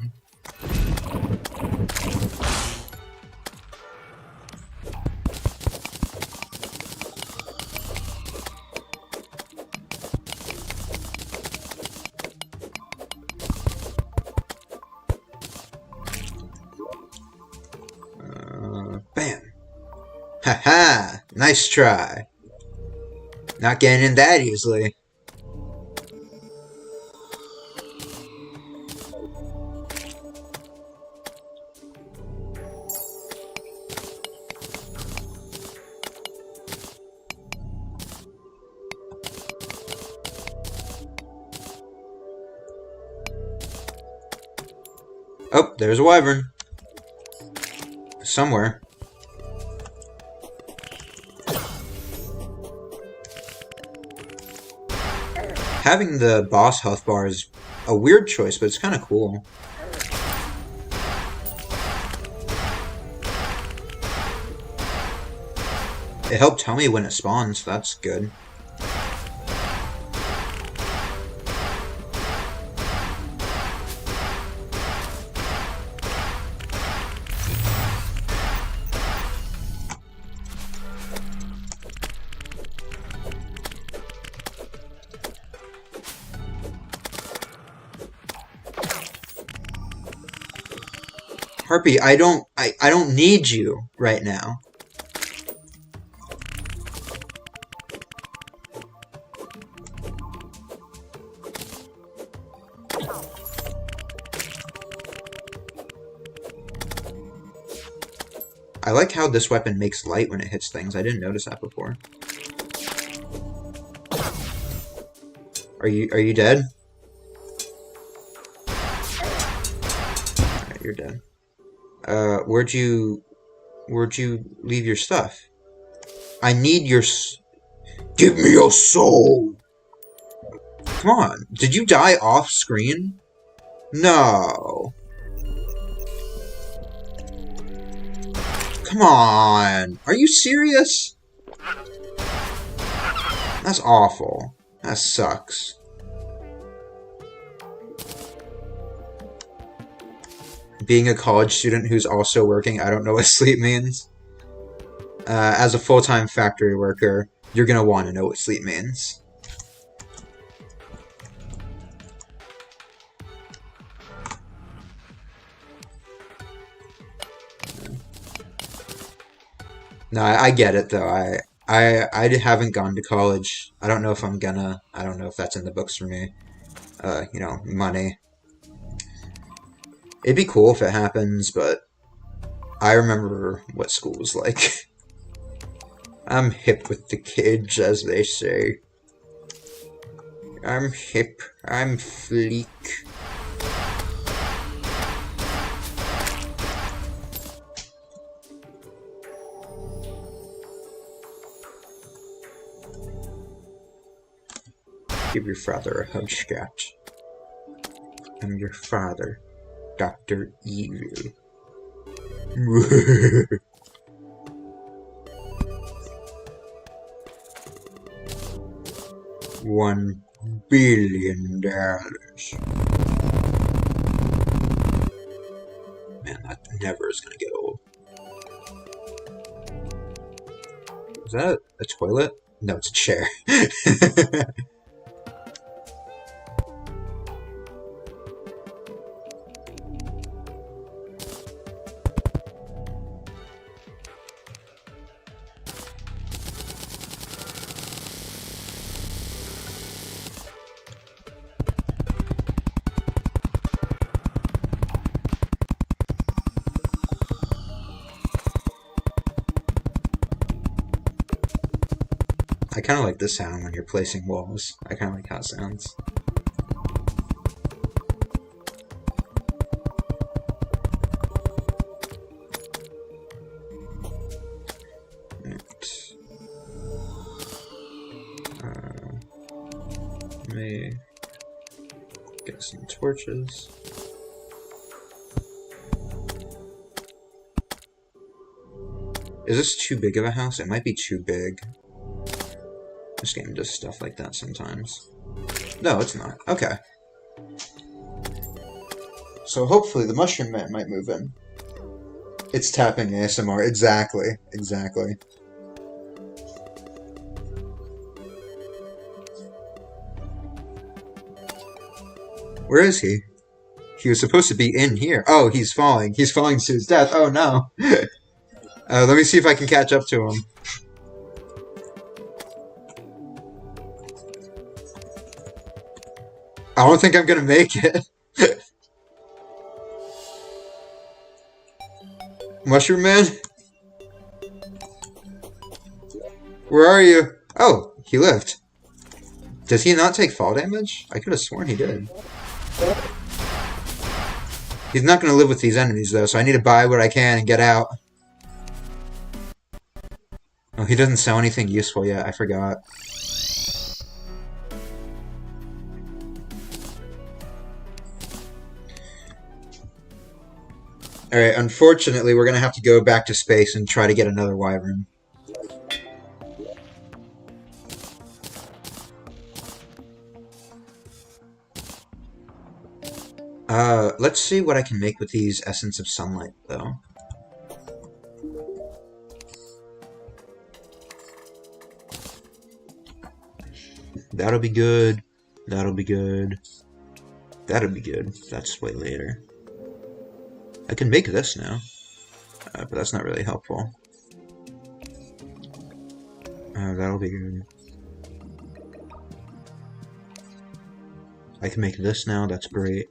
Bam. Haha, nice try. Not getting in that easily. Oh, there's a wyvern. Somewhere. Having the boss health bar is a weird choice, but it's kind of cool. It helped tell me when it spawns, so that's good. Harpy, I don't need you right now. I like how this weapon makes light when it hits things. I didn't notice that before. Are you dead? Alright, you're dead. Where'd you leave your stuff? I need your give me your soul! Come on, did you die off screen? No. Come on, are you serious? That's awful. That sucks. Being a college student who's also working, I don't know what sleep means. As a full-time factory worker, you're gonna want to know what sleep means. No, I get it though. I haven't gone to college. I don't know if I'm gonna. I don't know if that's in the books for me. You know, money. It'd be cool if it happens, but I remember what school was like. I'm hip with the kids, as they say. I'm hip. I'm fleek. Give your father a hug, Scat. I'm your father, Dr. Evil. 1 billion dollars. Man, that never is gonna get old. Is that a toilet? No, it's a chair. I kind of like this sound when you're placing walls. I kind of like how it sounds. Let me get some torches. Is this too big of a house? It might be too big. This game does stuff like that sometimes. No, it's not. Okay. So hopefully the Mushroom Man might move in. It's tapping ASMR. Exactly. Exactly. Where is he? He was supposed to be in here. Oh, he's falling. He's falling to his death. Oh, no. Let me see if I can catch up to him. I don't think I'm gonna make it. Mushroom Man? Where are you? Oh, he lived. Does he not take fall damage? I could have sworn he did. He's not gonna live with these enemies though, so I need to buy what I can and get out. Oh, he doesn't sell anything useful yet, I forgot. Alright, unfortunately, we're gonna have to go back to space and try to get another wyvern. Let's see what I can make with these Essence of Sunlight, though. That'll be good. That'll be good. That'll be good. That's way later. I can make this now, but that's not really helpful. That'll be good. I can make this now, that's great.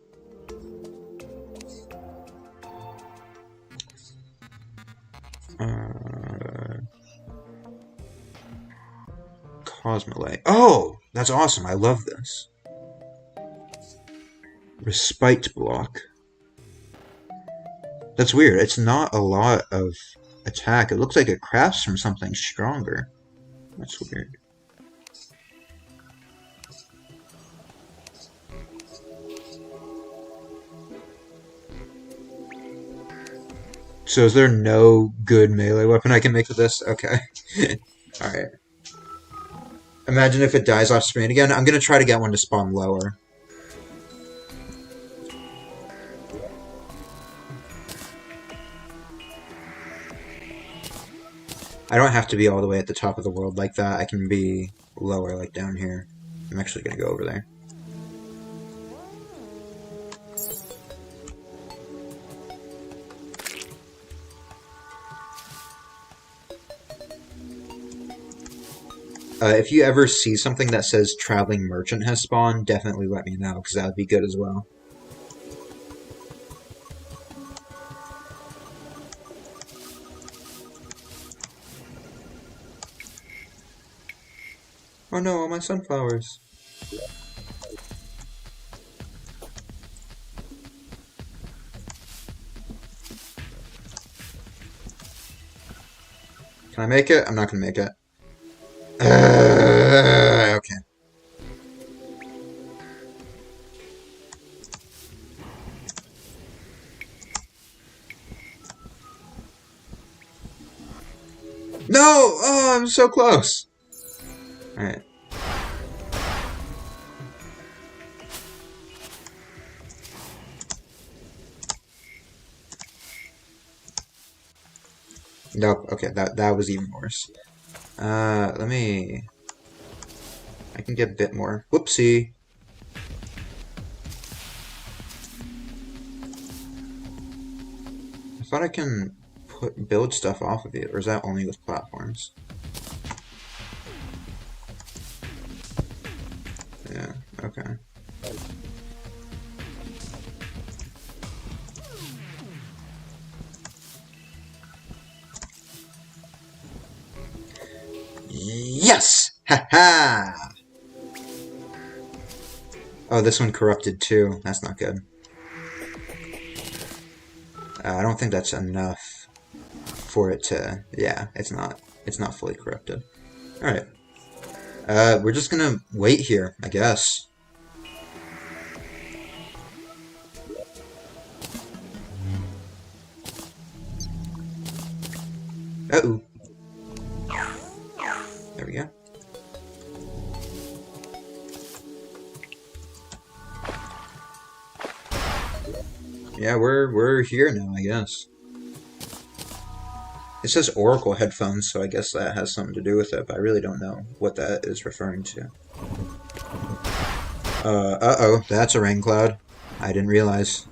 Cosmolite. Oh! That's awesome, I love this. Respite block. That's weird, it's not a lot of attack. It looks like it crafts from something stronger. That's weird. So is there no good melee weapon I can make with this? Okay. Alright. Imagine if it dies off screen again. I'm gonna try to get one to spawn lower. I don't have to be all the way at the top of the world like that. I can be lower, like down here. I'm actually gonna go over there. If you ever see something that says Traveling Merchant has spawned, definitely let me know, because that would be good as well. Oh no, all my sunflowers. Can I make it? I'm not gonna make it. Okay. No! Oh, I'm so close. Alright. Nope. Okay, that was even worse. Let me... I can get a bit more. Whoopsie. I thought I can build stuff off of it, or is that only with platforms? Yeah, okay. Yes! Ha ha! Oh, this one corrupted too. That's not good. I don't think that's enough for it to... Yeah, it's not. It's not fully corrupted. Alright. We're just gonna wait here, I guess. Uh-oh. There we go. Yeah, we're here now, I guess. It says Oracle headphones, so I guess that has something to do with it, but I really don't know what that is referring to. Uh-oh, that's a rain cloud. I didn't realize.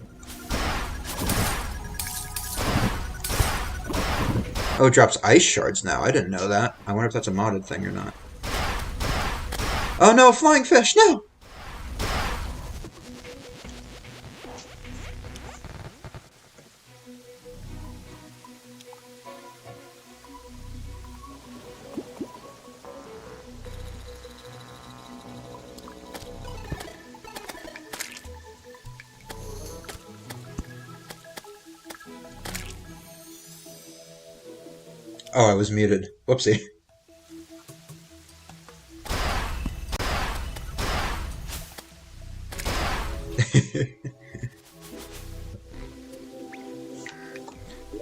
Oh, it drops ice shards now. I didn't know that. I wonder if that's a modded thing or not. Oh no, flying fish, no! Oh, I was muted. Whoopsie.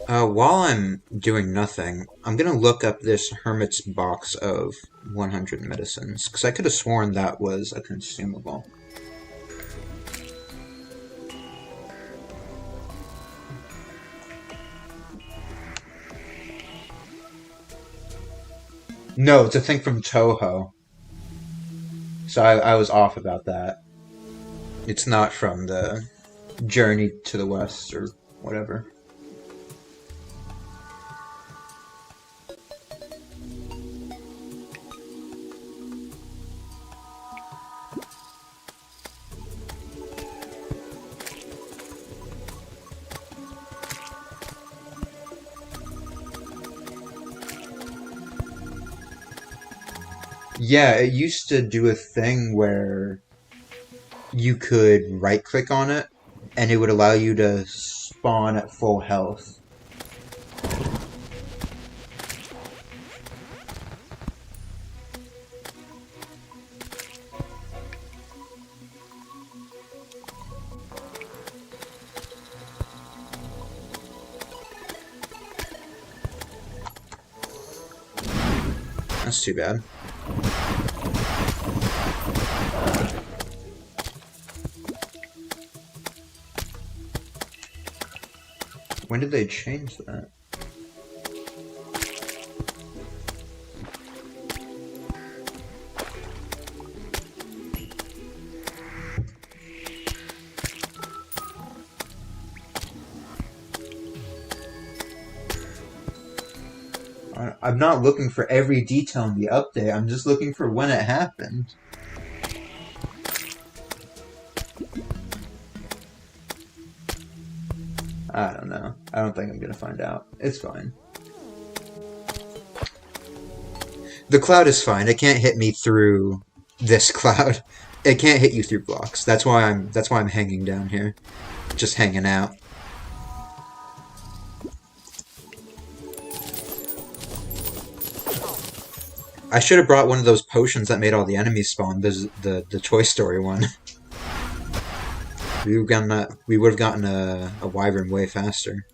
While I'm doing nothing, I'm gonna look up this hermit's box of 100 medicines, because I could have sworn that was a consumable. No, it's a thing from Toho. So I was off about that. It's not from the Journey to the West or whatever. Yeah, it used to do a thing where you could right-click on it, and it would allow you to spawn at full health. That's too bad. When did they change that? I'm not looking for every detail in the update, I'm just looking for when it happened. I don't know. I don't think I'm gonna find out. It's fine. The cloud is fine. It can't hit me through this cloud. It can't hit you through blocks. That's why I'm hanging down here. Just hanging out. I should have brought one of those potions that made all the enemies spawn, the Toy Story one. We would have gotten a wyvern way faster.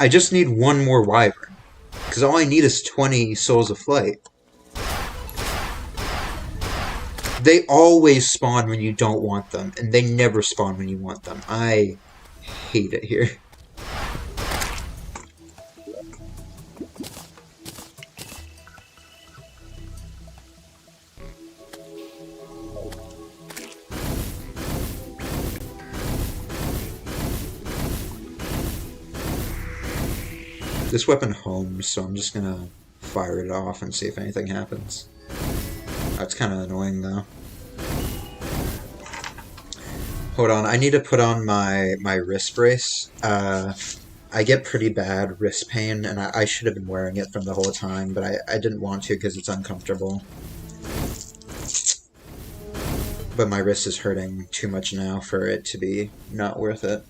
I just need one more wyvern, because all I need is 20 souls of flight. They always spawn when you don't want them, and they never spawn when you want them. I hate it here. This weapon homes, so I'm just gonna fire it off and see if anything happens. That's kind of annoying, though. Hold on, I need to put on my wrist brace. I get pretty bad wrist pain, and I should have been wearing it from the whole time, but I didn't want to because it's uncomfortable. But my wrist is hurting too much now for it to be not worth it.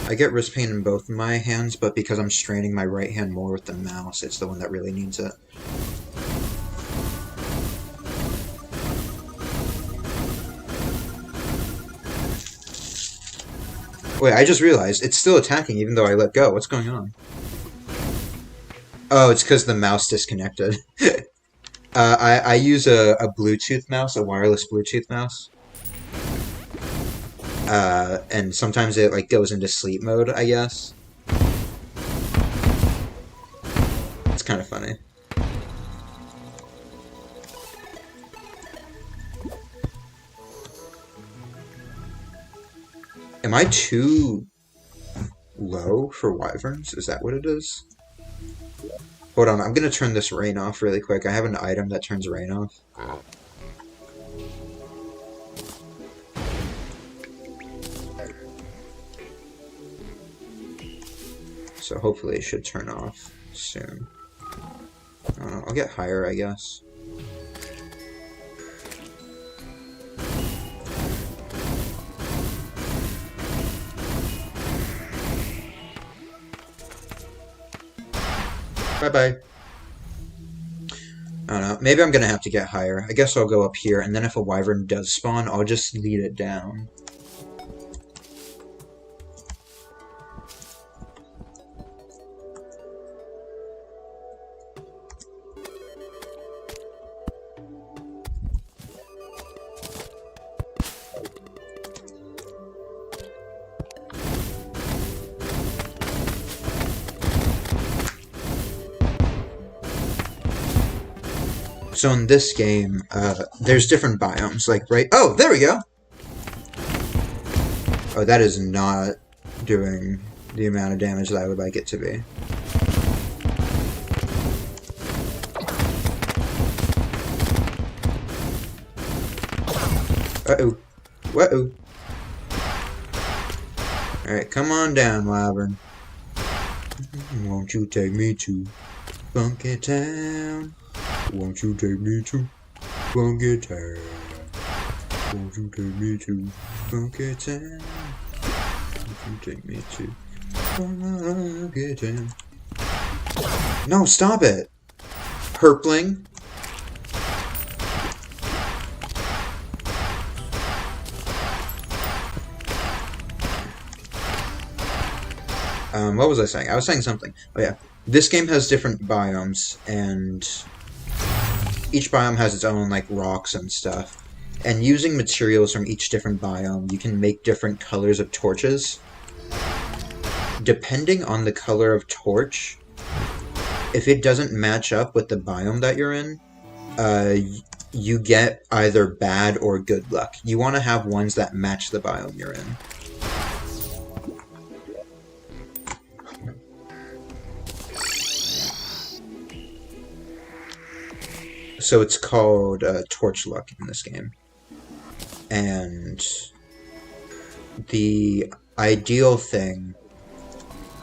I get wrist pain in both of my hands, but because I'm straining my right hand more with the mouse, it's the one that really needs it. Wait, I just realized it's still attacking even though I let go. What's going on? Oh, it's because the mouse disconnected. I use a Bluetooth mouse, a wireless Bluetooth mouse. And sometimes it like goes into sleep mode, I guess. It's kind of funny. Am I too low for wyverns? Is that what it is? Hold on, I'm gonna turn this rain off really quick. I have an item that turns rain off. So hopefully it should turn off soon. I'll get higher, I guess. Bye-bye. I don't know. Maybe I'm gonna have to get higher. I guess I'll go up here, and then if a wyvern does spawn, I'll just lead it down. So in this game, there's different biomes, like, right? Oh, there we go! Oh, that is not doing the amount of damage that I would like it to be. Uh-oh. Uh-oh. Alright, come on down, wyvern. Won't you take me to Funky Town? Won't you take me to Funky Town? Won't you take me to Funky Town? Won't you take me to Funky Town? No, stop it! Herpling. What was I saying? I was saying something. Oh yeah. This game has different biomes, and each biome has its own, like, rocks and stuff. And using materials from each different biome, you can make different colors of torches. Depending on the color of torch, if it doesn't match up with the biome that you're in, you get either bad or good luck. You want to have ones that match the biome you're in. So it's called Torch Luck in this game. And the ideal thing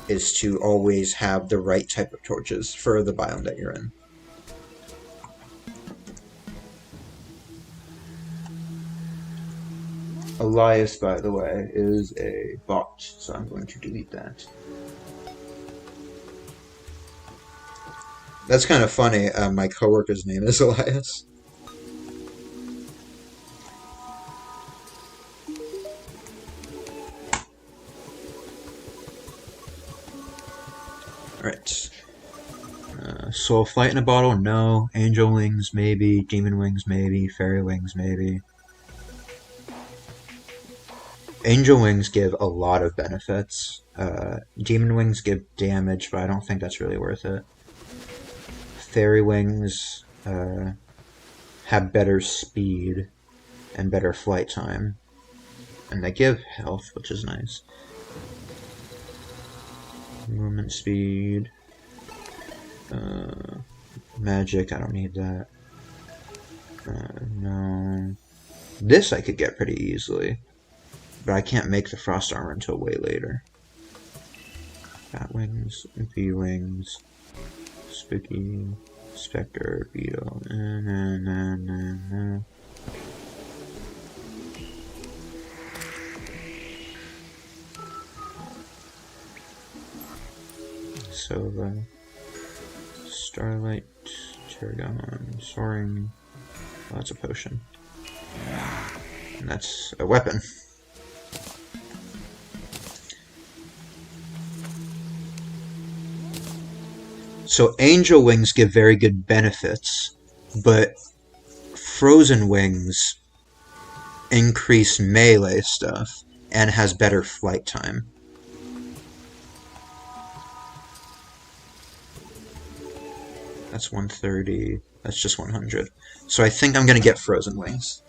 is to always have the right type of torches for the biome that you're in. Elias, by the way, is a bot, so I'm going to delete that. That's kind of funny. My coworker's name is Elias. Alright. Soul Flight in a bottle? No. Angel Wings, maybe. Demon Wings, maybe. Fairy Wings, maybe. Angel Wings give a lot of benefits. Demon Wings give damage, but I don't think that's really worth it. Fairy Wings have better speed and better flight time. And they give health, which is nice. Movement speed. Magic, I don't need that. No. This I could get pretty easily. But I can't make the frost armor until way later. Bat Wings, V-Wings, Spooky, Spectre, Beetle. Sova, Starlight, Terragon, Soaring. Oh, that's a potion. And that's a weapon. So Angel Wings give very good benefits, but Frozen Wings increase melee stuff and has better flight time. That's 130. That's just 100. So I think I'm going to get Frozen Wings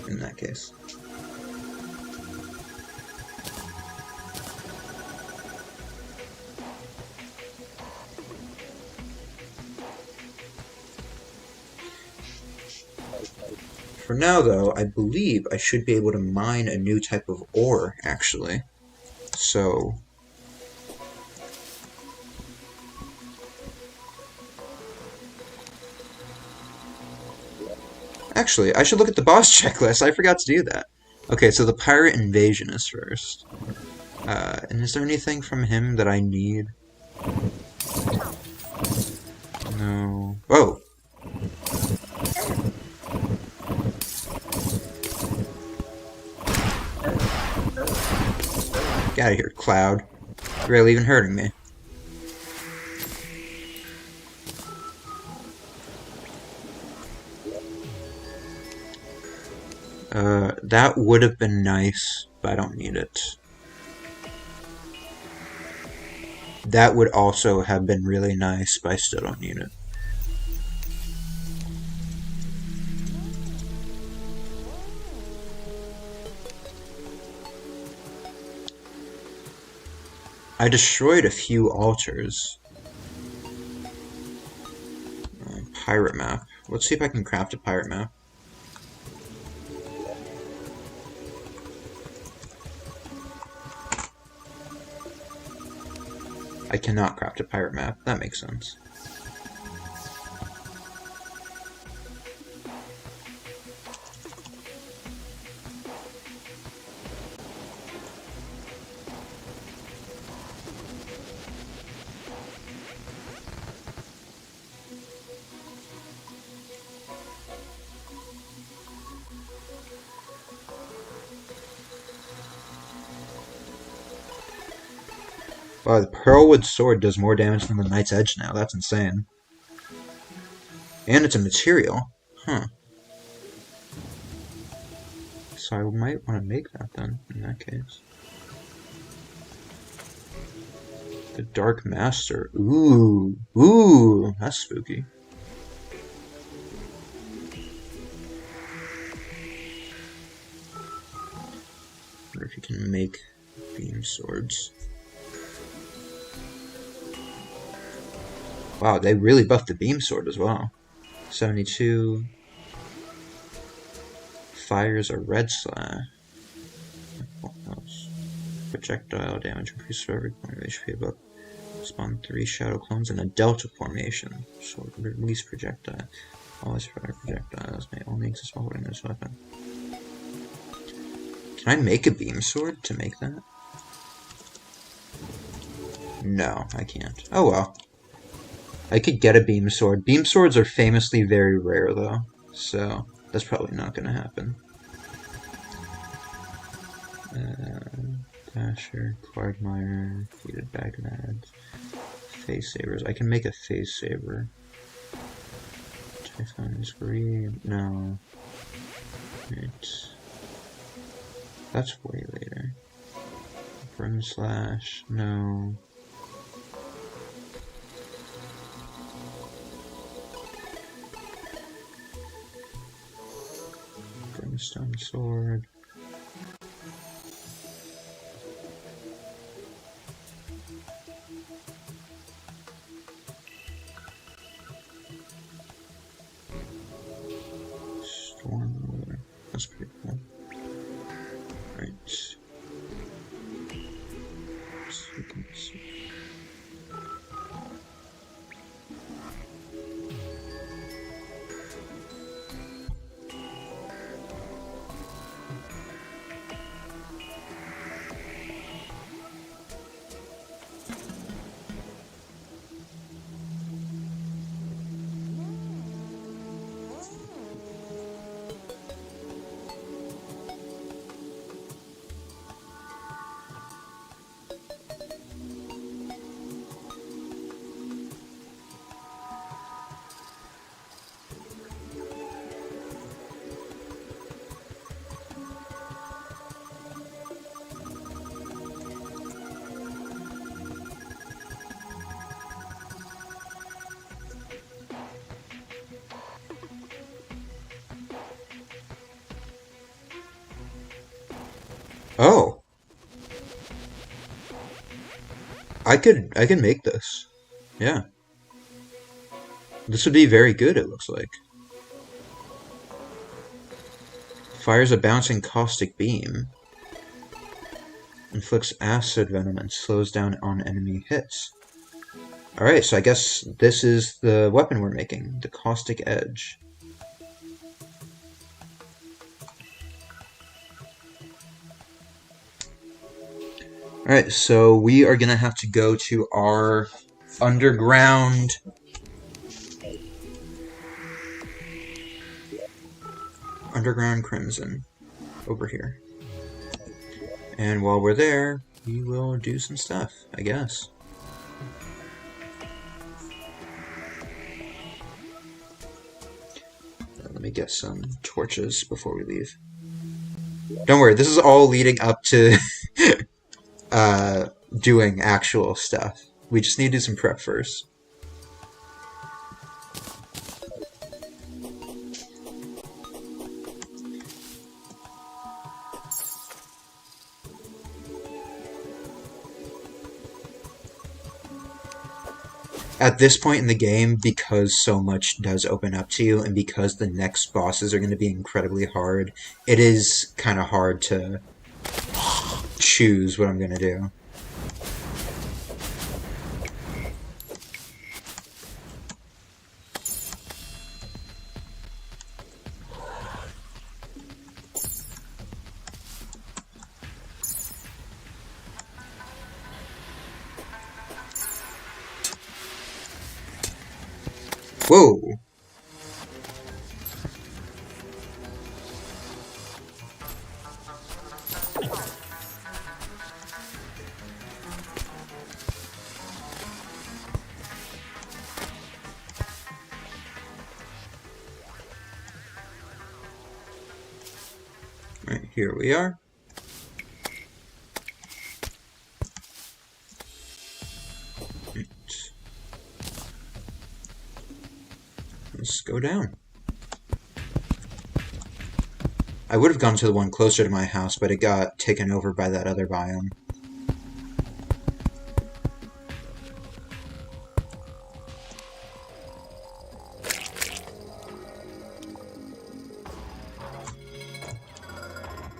in that case. For now, though, I believe I should be able to mine a new type of ore, actually. So... Actually, I should look at the boss checklist. I forgot to do that. Okay, so the pirate invasion is first. And is there anything from him that I need? No. Whoa! Get out of here, Cloud. You're really even hurting me. That would have been nice, but I don't need it. That would also have been really nice, but I still don't need it. I destroyed a few altars. Pirate map. Let's see if I can craft a pirate map. I cannot craft a pirate map. That makes sense. Wow, the Pearlwood Sword does more damage than the Knight's Edge now. That's insane. And it's a material. Huh. So I might want to make that then, in that case. The Dark Master. Ooh. Ooh. That's spooky. I wonder if you can make beam swords. Wow, they really buffed the beam sword as well. 72. Fires a red slash. What else? Projectile damage increases for every point of HP above. Spawn 3 shadow clones in a delta formation. So release projectile. Always fire projectiles may only exist while holding this weapon. Can I make a beam sword to make that? No, I can't. Oh well. I could get a beam sword. Beam swords are famously very rare though, so that's probably not gonna happen. Dasher, Quagmire, Fleeted Bagnads, Face Sabers. I can make a Face Saber. Typhon's Greed. No. Right. That's way later. Brim Slash. No. Brimstone Sword. Storm. That's pretty cool. Right. So we can see. Oh, I could make this. Yeah. This would be very good, it looks like. Fires a bouncing caustic beam. Inflicts acid venom and slows down on enemy hits. Alright, so I guess this is the weapon we're making. The Caustic Edge. Alright, so we are gonna have to go to our underground Crimson over here. And while we're there, we will do some stuff, I guess. Let me get some torches before we leave. Don't worry, this is all leading up to doing actual stuff. We just need to do some prep first. At this point in the game, because so much does open up to you, and because the next bosses are going to be incredibly hard, it is kind of hard to choose what I'm going to do. Whoa! Right, here we are. Let's go down. I would have gone to the one closer to my house, but it got taken over by that other biome.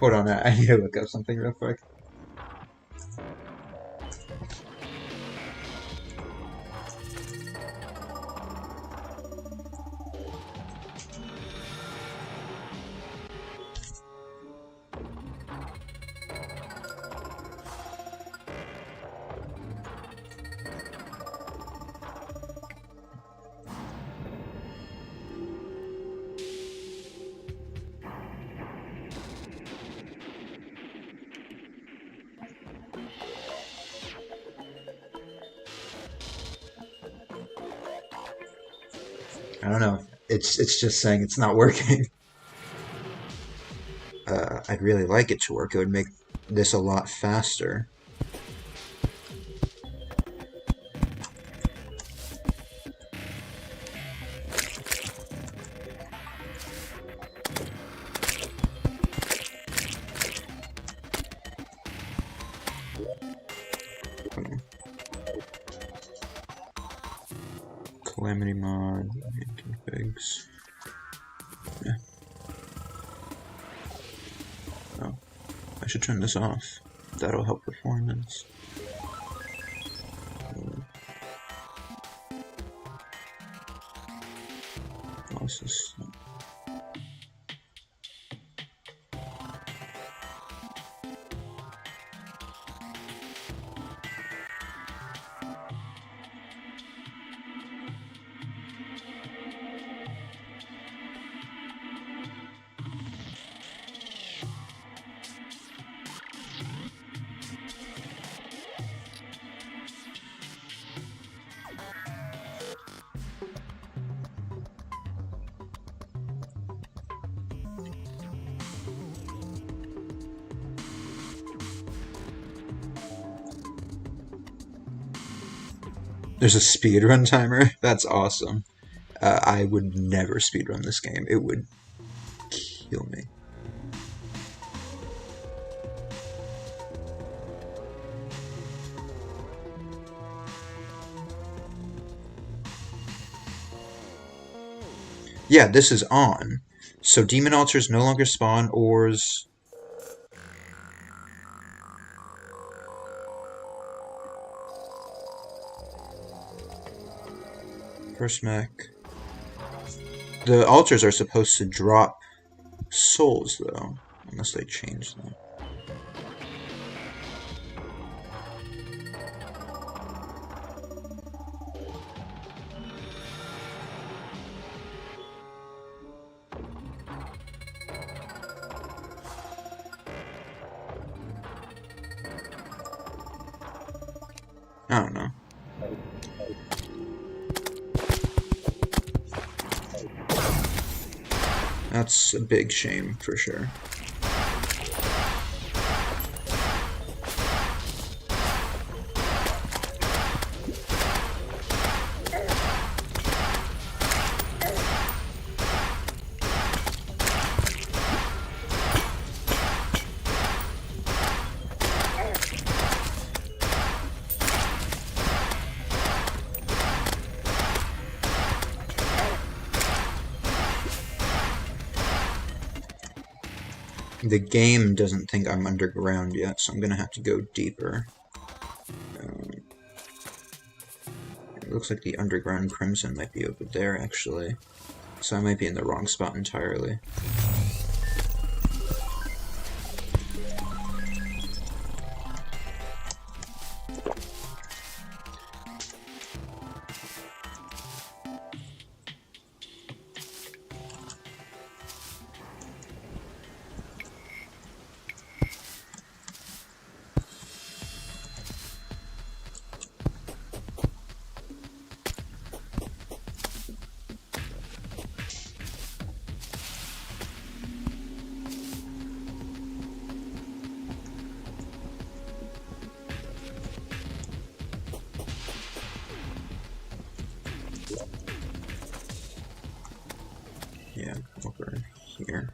Hold on, I need to look up something real quick. I don't know. It's just saying it's not working. I'd really like it to work. It would make this a lot faster. Calamity mod, configs. Yeah. Oh, I should turn this off. That'll help performance. Losses. There's a speedrun timer? That's awesome. I would never speedrun this game. It would kill me. Yeah, this is on. So demon altars no longer spawn ores. First mech. The altars are supposed to drop souls, though, unless they change them. I don't know. That's a big shame, for sure. The game doesn't think I'm underground yet, so I'm gonna have to go deeper. It looks like the underground crimson might be over there, actually. So I might be in the wrong spot entirely. Yeah, over here.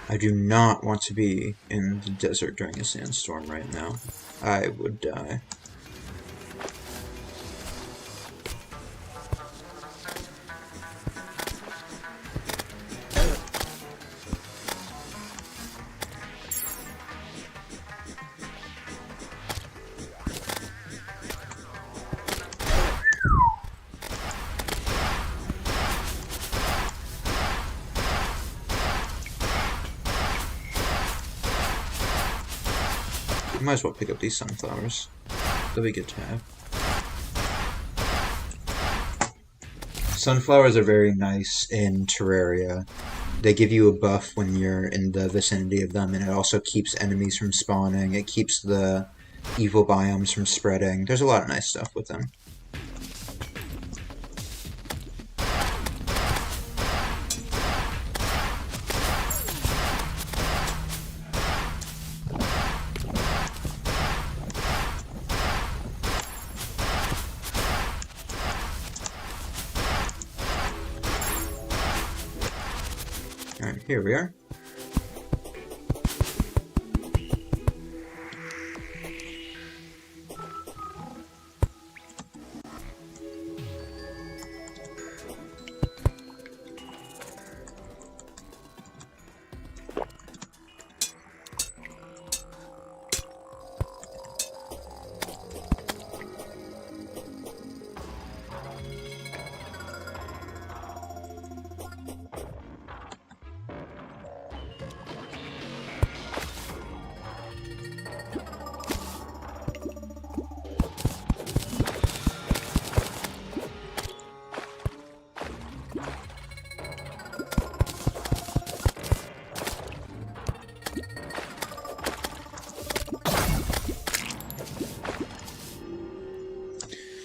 I do not want to be in the desert during a sandstorm right now. I would die. Might as well pick up these sunflowers. They'll be good to have. Sunflowers are very nice in Terraria. They give you a buff when you're in the vicinity of them, and it also keeps enemies from spawning. It keeps the evil biomes from spreading. There's a lot of nice stuff with them. Alright, here we are.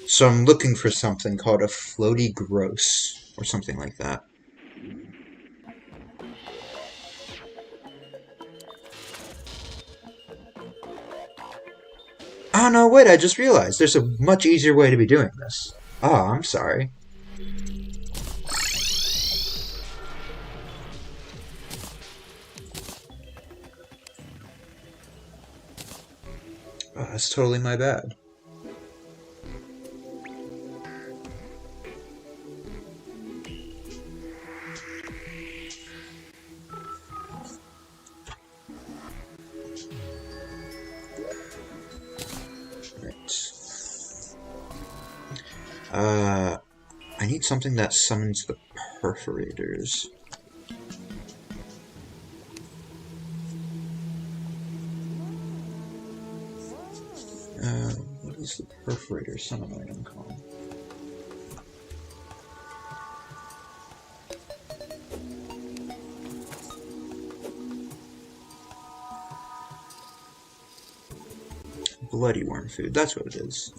So I'm looking for something called a floaty gross, or something like that. Oh no, wait, I just realized there's a much easier way to be doing this. Oh, I'm sorry. Oh, that's totally my bad. I need something that summons the perforators. What is the perforator summon item called? Bloody worm food, that's what it is.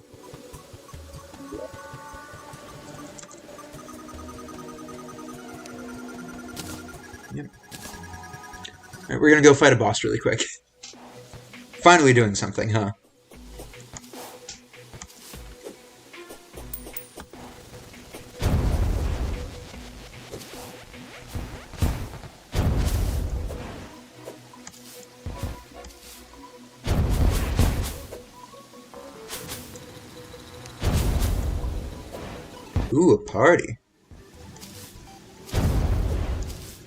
Yep. Alright, we're gonna go fight a boss really quick. Finally doing something, huh? Ooh, a party.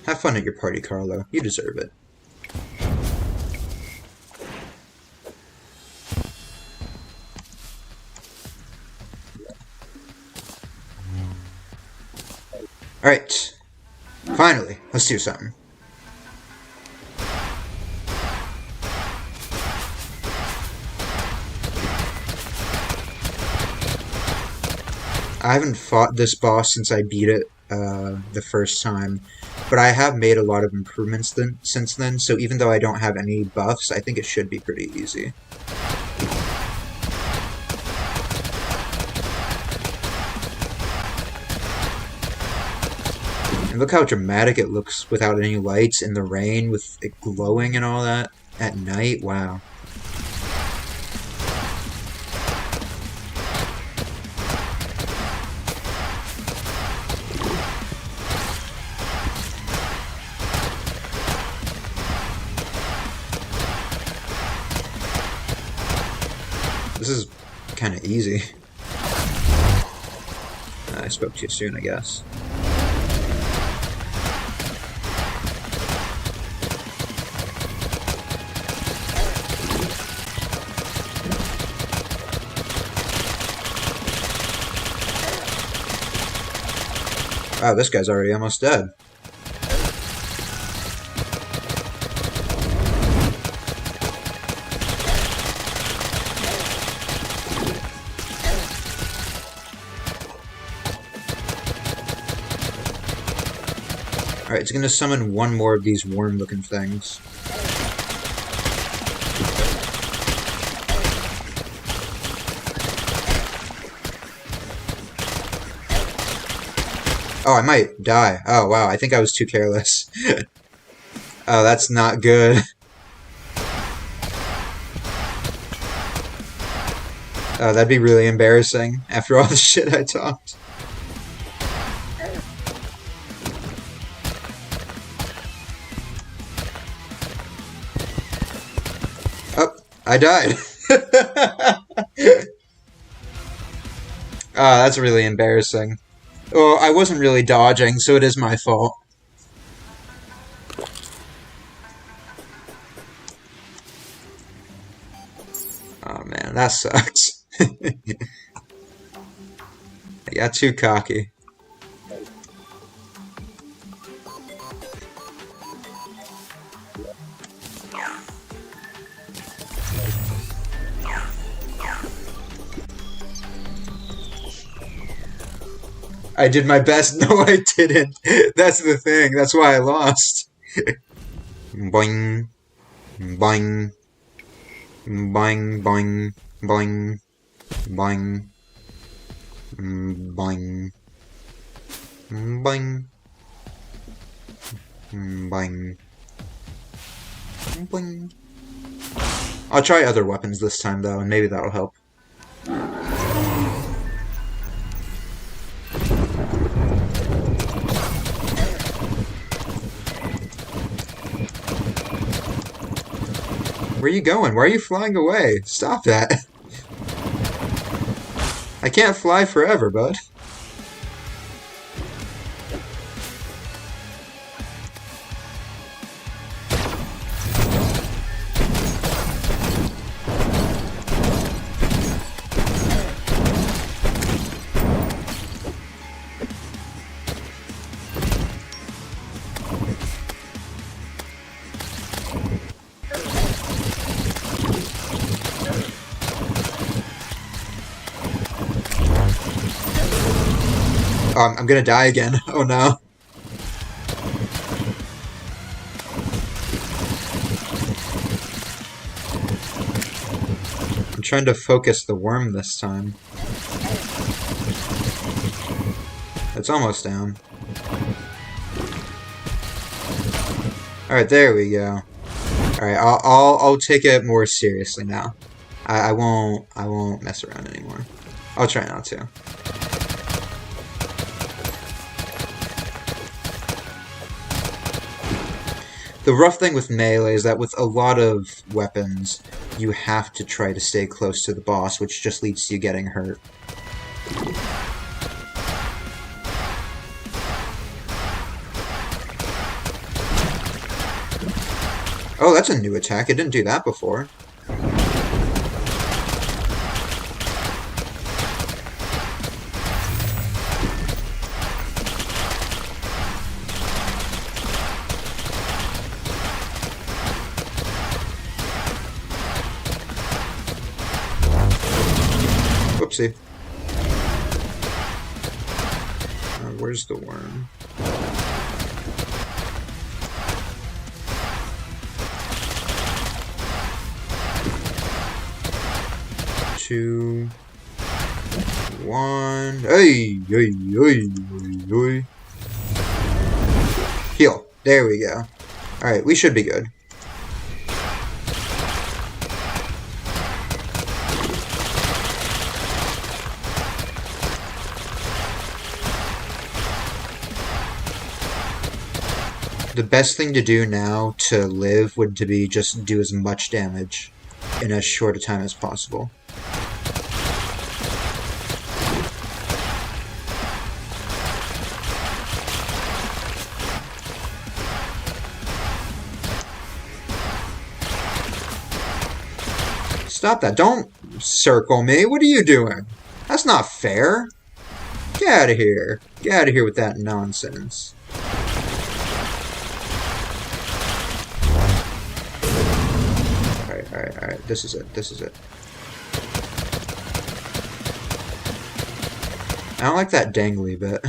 Have fun at your party, Carlo. You deserve it. Alright. Finally, let's do something. I haven't fought this boss since I beat it the first time, but I have made a lot of improvements since then, so even though I don't have any buffs, I think it should be pretty easy. And look how dramatic it looks without any lights in the rain, with it glowing and all that at night. Wow. This is kind of easy. I spoke too soon, I guess. Wow, this guy's already almost dead. Alright, it's gonna summon one more of these worm-looking things. Oh, I might die. Oh, wow, I think I was too careless. Oh, that's not good. Oh, that'd be really embarrassing after all the shit I talked. Oh, I died. Oh, that's really embarrassing. Oh, I wasn't really dodging, so it is my fault. Oh man, that sucks. I got too cocky. I did my best. No, I didn't. That's the thing. That's why I lost. Boing. Boing. Boing. Boing. Boing. Boing. Boing. Boing. Boing. Boing. I'll try other weapons this time, though, and maybe that'll help. Where are you going? Why are you flying away? Stop that. I can't fly forever, bud. I'm gonna die again. Oh no. I'm trying to focus the worm this time. It's almost down. Alright, there we go. Alright, I'll take it more seriously now. I won't mess around anymore. I'll try not to. The rough thing with melee is that with a lot of weapons, you have to try to stay close to the boss, which just leads to you getting hurt. Oh, that's a new attack. It didn't do that before. Whoopsie. Where's the worm? Two, one. Hey, hey, hey, hey. Heal. There we go. Alright, we should be good. The best thing to do now to live would to be just do as much damage in as short a time as possible. Stop that. Don't circle me. What are you doing? That's not fair. Get out of here. Get out of here with that nonsense. Alright. This is it. This is it. I don't like that dangly bit.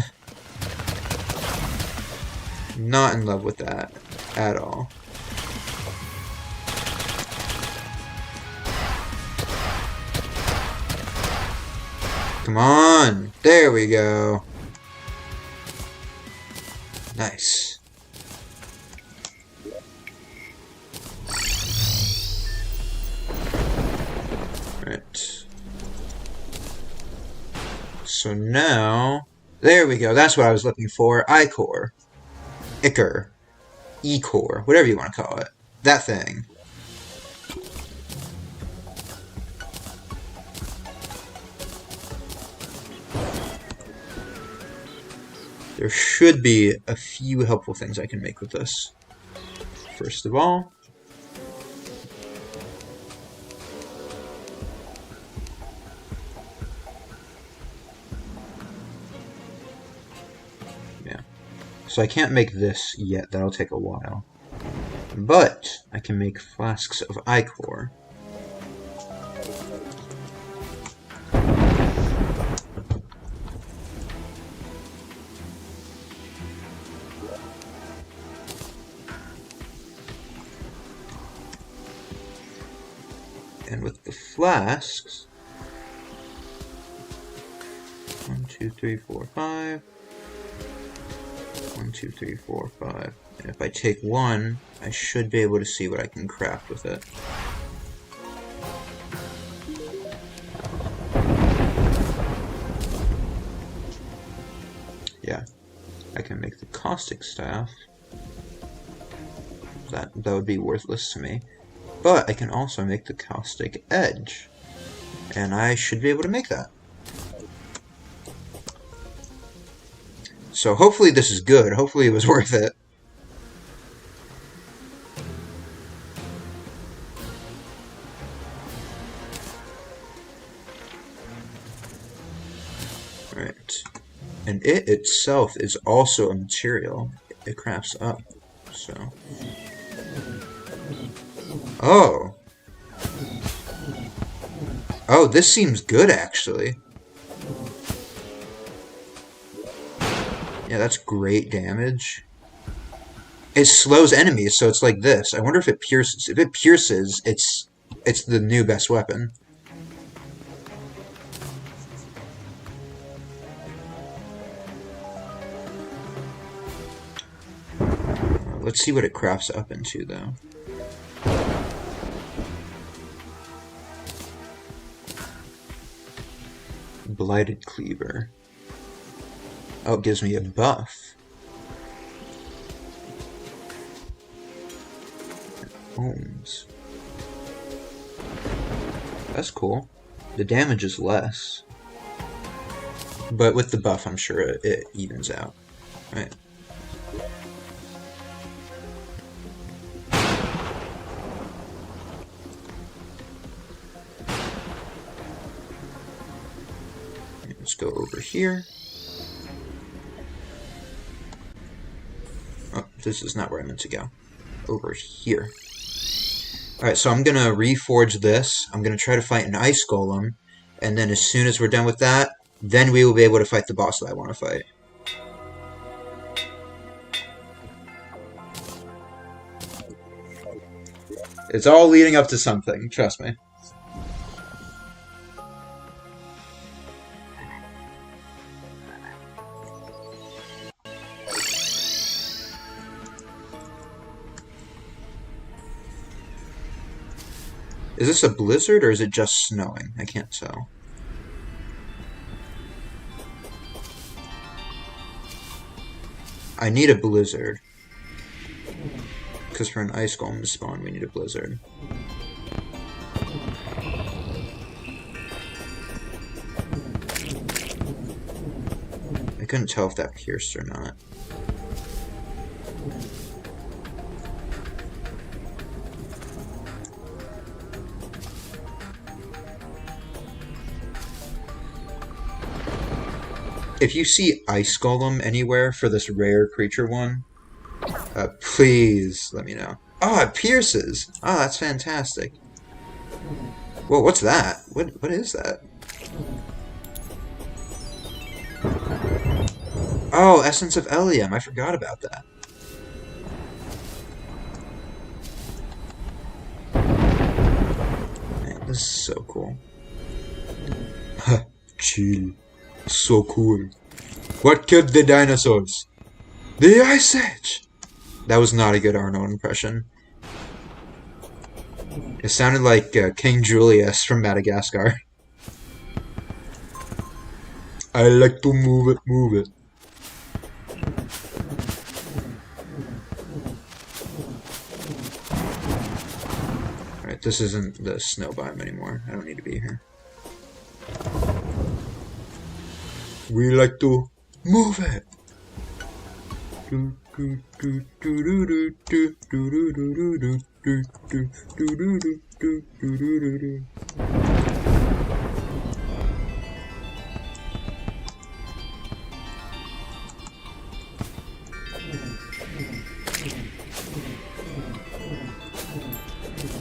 Not in love with that at all. Come on! There we go. Nice. Right. So now... There we go. That's what I was looking for. I-core. Ichor. E-core. Whatever you want to call it. That thing. There should be a few helpful things I can make with this. First of all, yeah. So I can't make this yet, that'll take a while. But I can make flasks of ichor. And with the flasks, 1, 2, 3, 4, 5. 1, 2, 3, 4, 5. And if I take one, I should be able to see what I can craft with it. Yeah, I can make the caustic staff. That would be worthless to me. But I can also make the caustic edge. And I should be able to make that. So hopefully this is good. Hopefully it was worth it. Alright. And it itself is also a material. It crafts up. So... Oh! Oh, this seems good, actually. Yeah, that's great damage. It slows enemies, so it's like this. I wonder if it pierces. If it pierces, it's the new best weapon. Let's see what it crafts up into, though. Blighted Cleaver. Oh, it gives me a buff. Ohms. That's cool. The damage is less. But with the buff, I'm sure it evens out. Right. Let's go over here. Oh, this is not where I meant to go. Over here. Alright, so I'm gonna reforge this. I'm gonna try to fight an ice golem. And then as soon as we're done with that, then we will be able to fight the boss that I want to fight. It's all leading up to something, trust me. Is this a blizzard or is it just snowing? I can't tell. I need a blizzard. Because for an ice golem to spawn, we need a blizzard. I couldn't tell if that pierced or not. If you see Ice Golem anywhere for this rare creature one, please let me know. Oh, it pierces! Oh, that's fantastic. Whoa, what's that? What is that? Oh, Essence of Elysium. I forgot about that. This is so cool. Chill. So cool. What killed the dinosaurs? The Ice Age! That was not a good Arnold impression. It sounded like King Julius from Madagascar. I like to move it, move it. Alright, this isn't the snow biome anymore. I don't need to be here. We like to move it.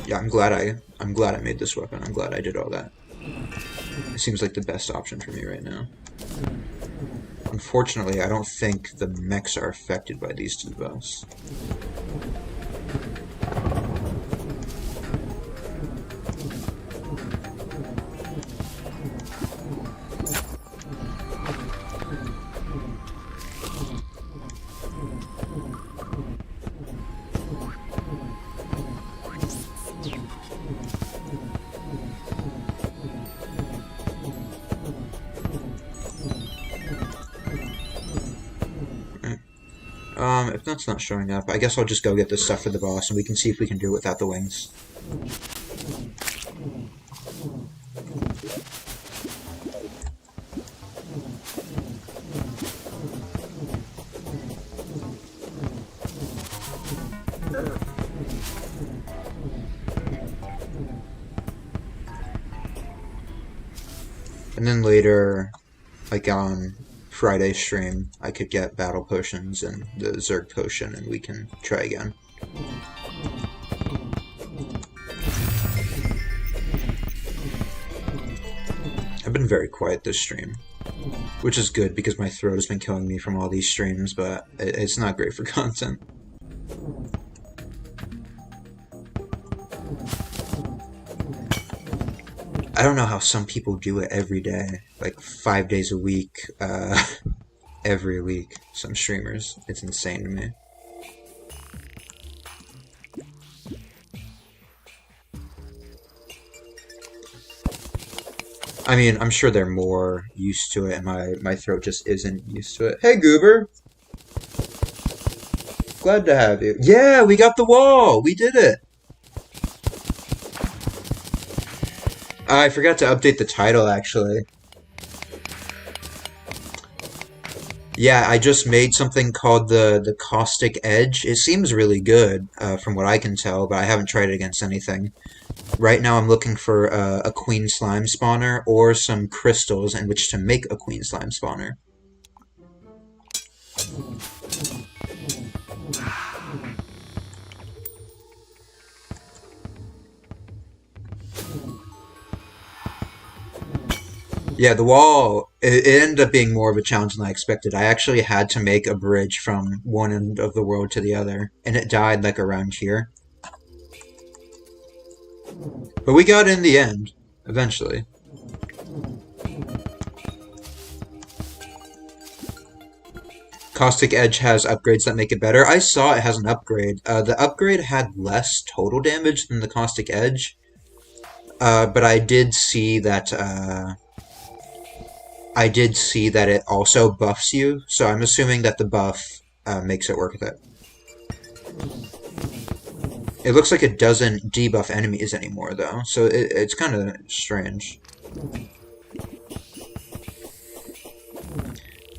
Yeah, I'm glad I made this weapon. I'm glad I did all that. It seems like the best option for me right now. Unfortunately, I don't think the mechs are affected by these two buffs. If that's not showing up, I guess I'll just go get this stuff for the boss, and we can see if we can do it without the wings. And then later, like on Friday stream, I could get battle potions and the Zerg potion, and we can try again. I've been very quiet this stream, which is good because my throat has been killing me from all these streams, but it's not great for content. I don't know how some people do it every day, like 5 days a week, every week. Some streamers. It's insane to me. I mean, I'm sure they're more used to it, and my throat just isn't used to it. Hey, Goober! Glad to have you. Yeah, we got the wall! We did it! I forgot to update the title, actually. Yeah, I just made something called the Caustic Edge. It seems really good, from what I can tell, but I haven't tried it against anything. Right now I'm looking for a Queen Slime spawner, or some crystals in which to make a Queen Slime spawner. Yeah, the wall, it ended up being more of a challenge than I expected. I actually had to make a bridge from one end of the world to the other, and it died like around here. But we got in the end, eventually. Caustic Edge has upgrades that make it better. I saw it has an upgrade. The upgrade had less total damage than the Caustic Edge, but I did see that it also buffs you, so I'm assuming that the buff makes it work with it. It looks like it doesn't debuff enemies anymore, though, so it's kind of strange.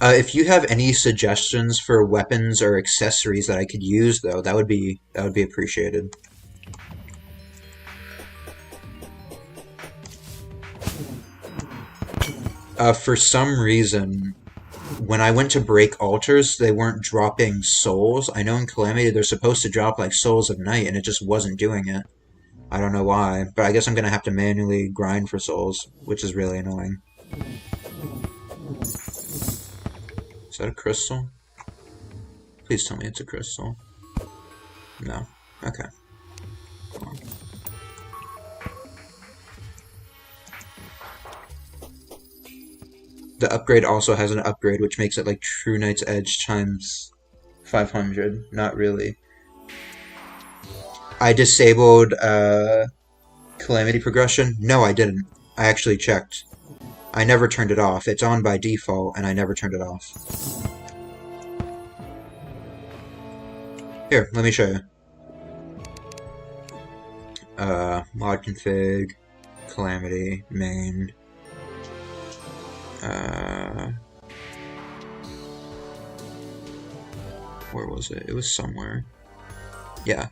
If you have any suggestions for weapons or accessories that I could use, though, that would be appreciated. For some reason, when I went to break altars, they weren't dropping souls. I know in Calamity they're supposed to drop like souls of night, and it just wasn't doing it. I don't know why, but I guess I'm gonna have to manually grind for souls, which is really annoying. Is that a crystal? Please tell me it's a crystal. No. Okay. The upgrade also has an upgrade, which makes it like True Knight's Edge times 500. Not really. I disabled Calamity progression. No, I didn't. I actually checked. I never turned it off. It's on by default, and I never turned it off. Here, let me show you. Mod config, Calamity, main. Where was it? It was somewhere. Yeah.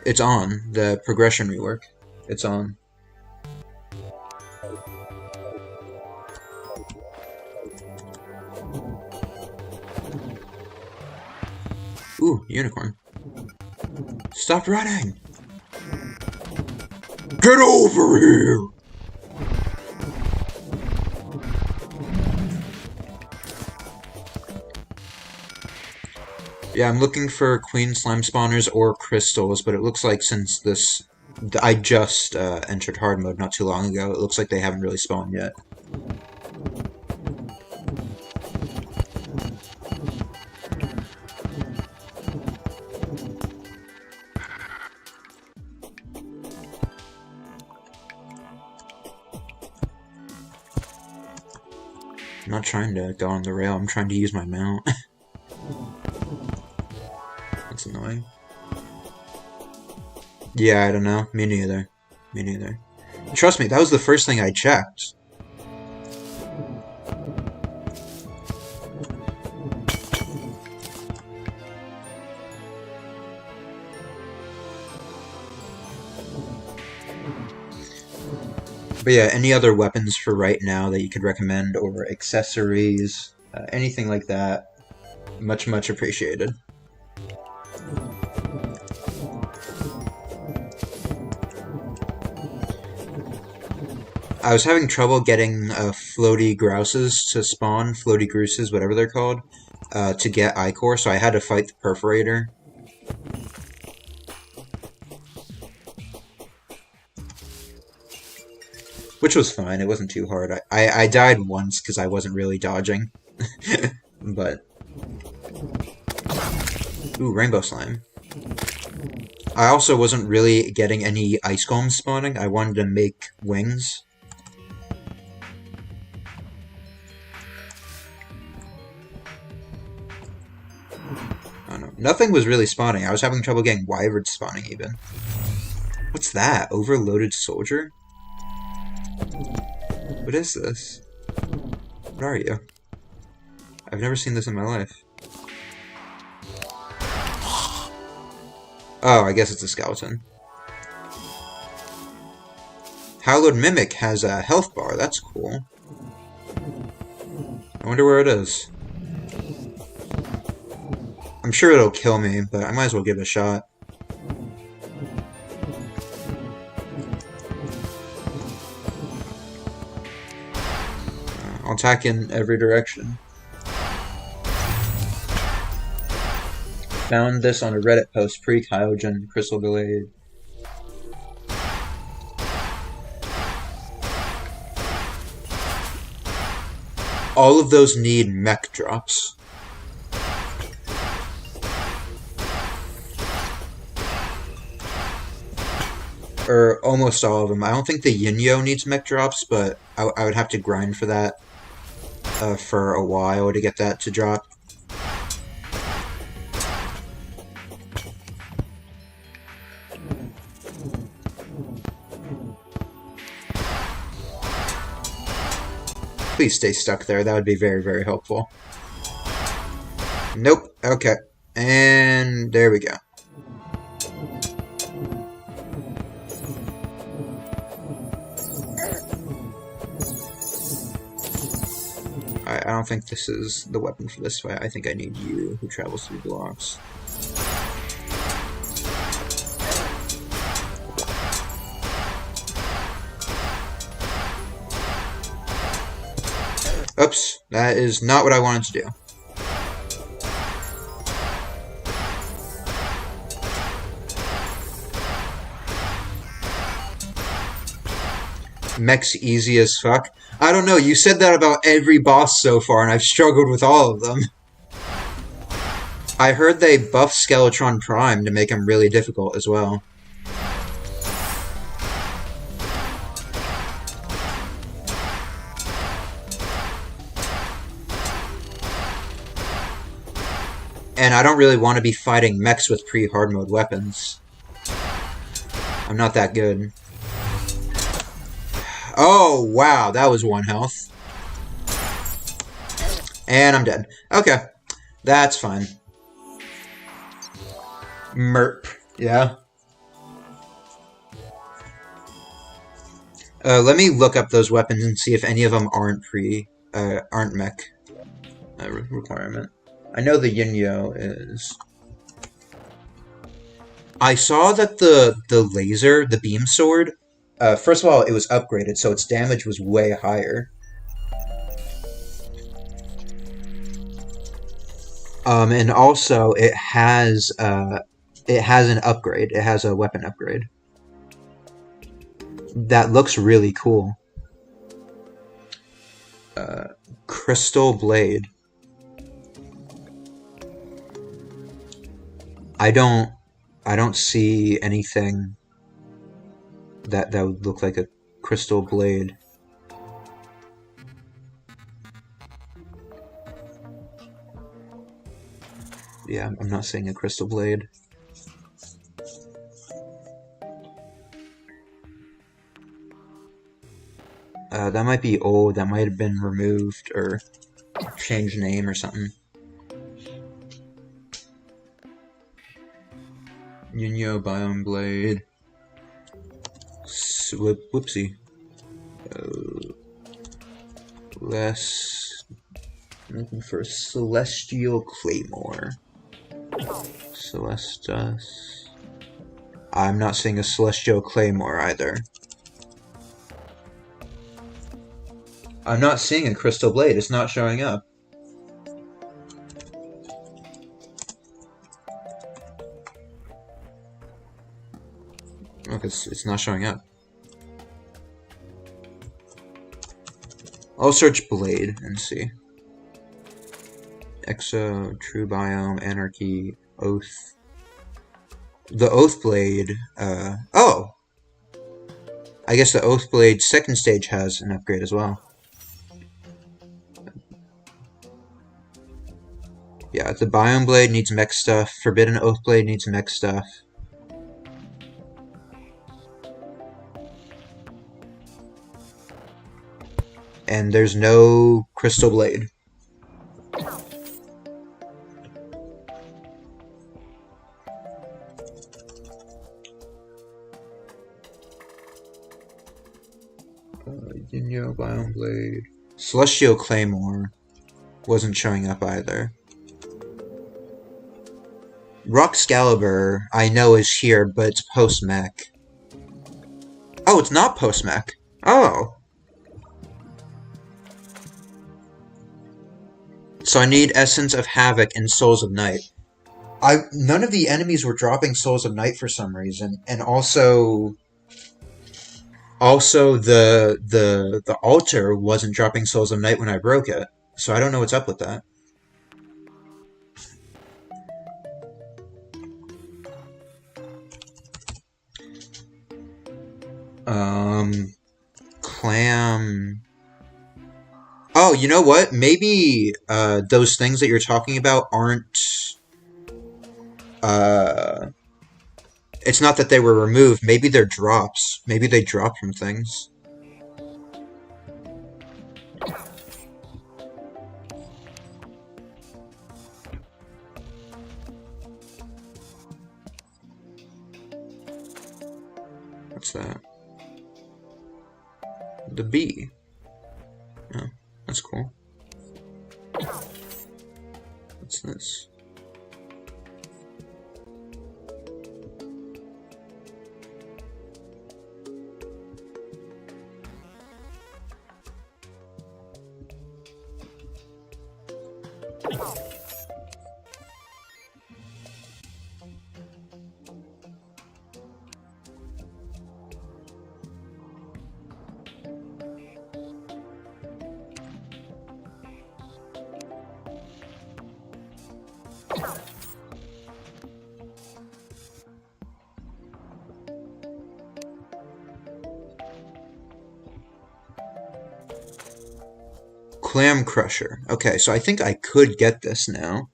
It's on. The progression rework. It's on. Ooh, unicorn. Stop running! Get over here! Yeah, I'm looking for queen slime spawners or crystals, but it looks like since this... I just entered hard mode not too long ago, it looks like they haven't really spawned yet. I'm not trying to go on the rail, I'm trying to use my mount. That's annoying. Yeah, I don't know. Me neither. Me neither. Trust me, that was the first thing I checked. But yeah, any other weapons for right now that you could recommend, or accessories, anything like that, much, much appreciated. I was having trouble getting floaty grouses to spawn, floaty gooses, whatever they're called, to get Ichor, so I had to fight the Perforator. Which was fine, it wasn't too hard. I died once because I wasn't really dodging. But... Ooh, Rainbow Slime. I also wasn't really getting any Ice Golems spawning. I wanted to make wings. Oh no, nothing was really spawning. I was having trouble getting Wyverns spawning even. What's that? Overloaded Soldier? What is this? What are you? I've never seen this in my life. Oh, I guess it's a skeleton. Hallowed Mimic has a health bar, that's cool. I wonder where it is. I'm sure it'll kill me, but I might as well give it a shot. I'll attack in every direction. Found this on a Reddit post, pre-Kyogen Crystal Blade. All of those need mech drops. Or almost all of them. I don't think the Yin-Yo needs mech drops, but I would have to grind for that for a while to get that to drop. Please stay stuck there, that would be very, very helpful. Nope, okay. And there we go. I don't think this is the weapon for this fight. I think I need you, who travels through blocks. Oops, that is not what I wanted to do. Mech's easy as fuck. I don't know, you said that about every boss so far, and I've struggled with all of them. I heard they buffed Skeletron Prime to make him really difficult as well. And I don't really want to be fighting mechs with pre-hard mode weapons. I'm not that good. Oh, wow, that was 1 health. And I'm dead. Okay, that's fine. Merp, yeah. Let me look up those weapons and see if any of them aren't aren't mech requirement. I know the Yin-Yo is. I saw that the laser, the beam sword, first of all, it was upgraded, so its damage was way higher. And also it has an upgrade. It has a weapon upgrade. That looks really cool. Crystal Blade. I don't see anything that would look like a Crystal Blade. Yeah, I'm not seeing a Crystal Blade. That might be old. That might have been removed or changed name or something. Yin-Yo Biome Blade. Whoopsie. Looking for Celestial Claymore. Celestus. I'm not seeing a Celestial Claymore either. I'm not seeing a Crystal Blade. It's not showing up. Look, it's not showing up. I'll search Blade and see. Exo, True Biome, Anarchy, Oath. The Oath Blade, oh! I guess the Oath Blade second stage has an upgrade as well. Yeah, the Biome Blade needs mech stuff. Forbidden Oath Blade needs mech stuff. And there's no Crystal Blade. Yin-Yo Biome Blade. Celestial Claymore wasn't showing up either. Roxcalibur, I know, is here, but it's post-mech. Oh, it's not post-mech. Oh. So I need Essence of Havoc and Souls of Night. None of the enemies were dropping Souls of Night for some reason, and also the altar wasn't dropping Souls of Night when I broke it. So I don't know what's up with that. Clam. Oh, you know what? Maybe those things that you're talking about aren't. It's not that they were removed. Maybe they're drops. Maybe they drop from things. What's that? The bee. Oh, that's cool. What's this? Clam Crusher. Okay, so I think I could get this now.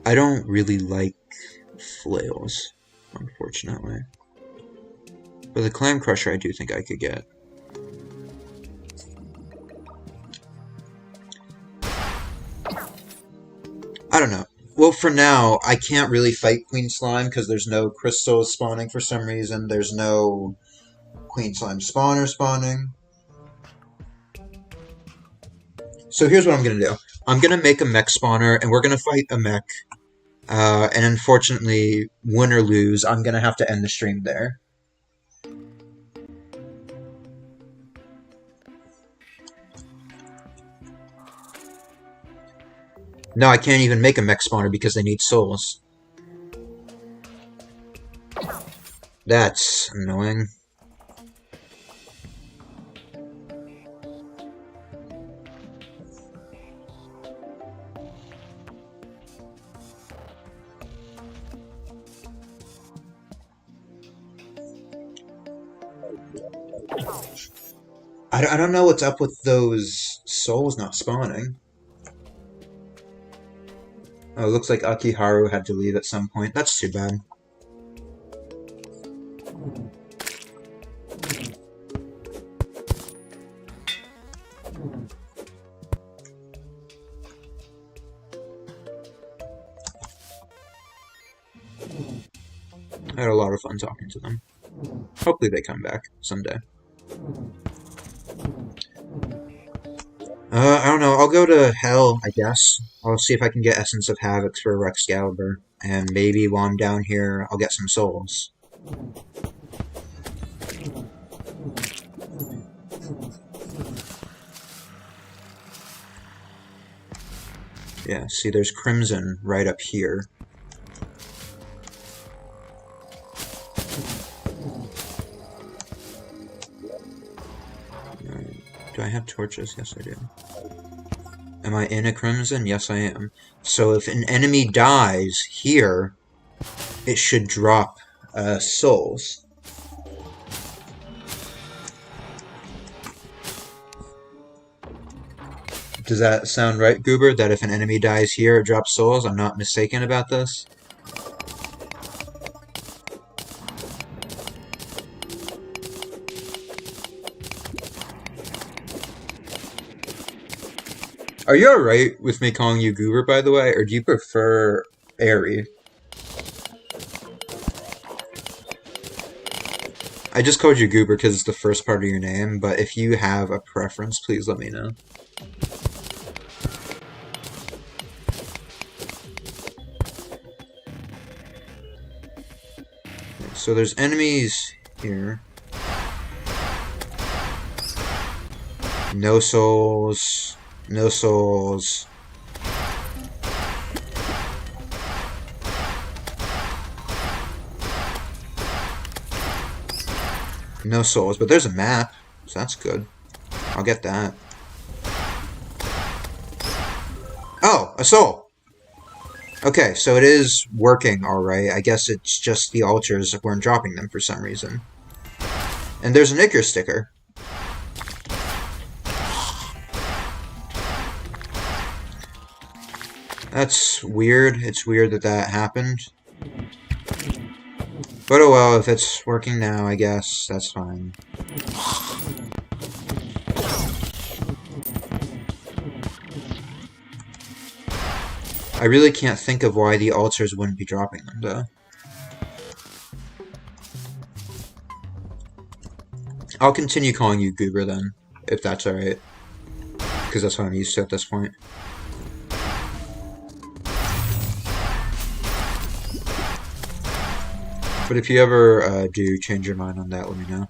I don't really like flails, unfortunately. But the Clam Crusher I do think I could get. I don't know. Well, for now, I can't really fight Queen Slime because there's no crystals spawning for some reason. There's no Queen Slime spawner spawning. So here's what I'm going to do. I'm going to make a mech spawner, and we're going to fight a mech. And unfortunately, win or lose, I'm going to have to end the stream there. No, I can't even make a mech spawner because they need souls. That's annoying. I don't know what's up with those souls not spawning. Oh, it looks like Akiharu had to leave at some point. That's too bad. I had a lot of fun talking to them. Hopefully they come back someday. I don't know. I'll go to Hell, I guess. I'll see if I can get Essence of Havoc for Rexcalibur. And maybe while I'm down here, I'll get some souls. Yeah, see, there's Crimson right up here. Do I have torches? Yes, I do. Am I in a Crimson? Yes, I am. So if an enemy dies here, it should drop souls. Does that sound right, Goober? That if an enemy dies here, it drops souls? I'm not mistaken about this? Are you alright with me calling you Goober, by the way, or do you prefer Airy? I just called you Goober because it's the first part of your name, but if you have a preference, please let me know. So there's enemies here. No souls. No souls. No souls, but there's a map, so that's good. I'll get that. Oh, a soul! Okay, so it is working alright. I guess it's just the altars weren't dropping them for some reason. And there's an Icar sticker. That's weird. It's weird that that happened. But oh well, if it's working now, I guess that's fine. I really can't think of why the altars wouldn't be dropping them, though. I'll continue calling you Goober then, if that's alright. Because that's what I'm used to at this point. But if you ever do change your mind on that, let me know.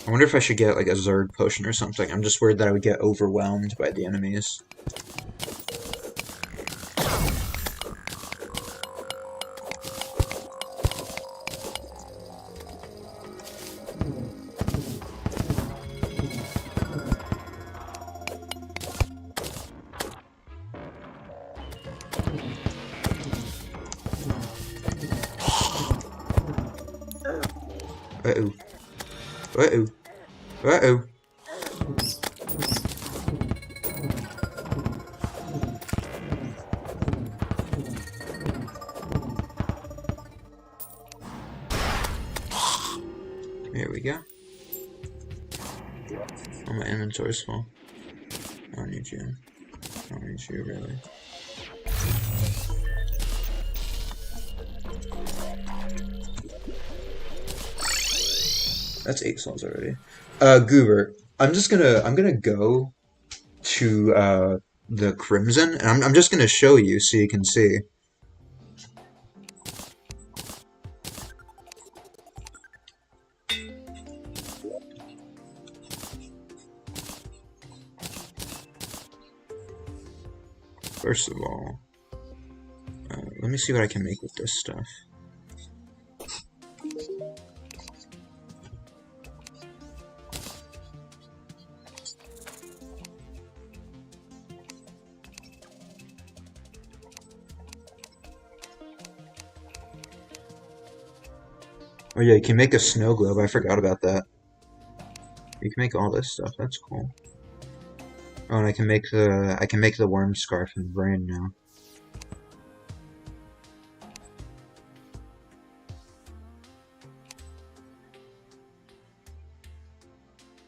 I wonder if I should get like a Zerg potion or something. I'm just worried that I would get overwhelmed by the enemies. Uh-oh. Uh-oh. Uh-oh. Here we go. Oh, my inventory's full. I don't need you. I don't need you, really. That's 8 souls already. Goober, I'm gonna go to, the Crimson, and I'm just gonna show you so you can see. First of all, let me see what I can make with this stuff. Oh yeah, you can make a snow globe. I forgot about that. You can make all this stuff. That's cool. Oh, and I can make the worm scarf and brain now.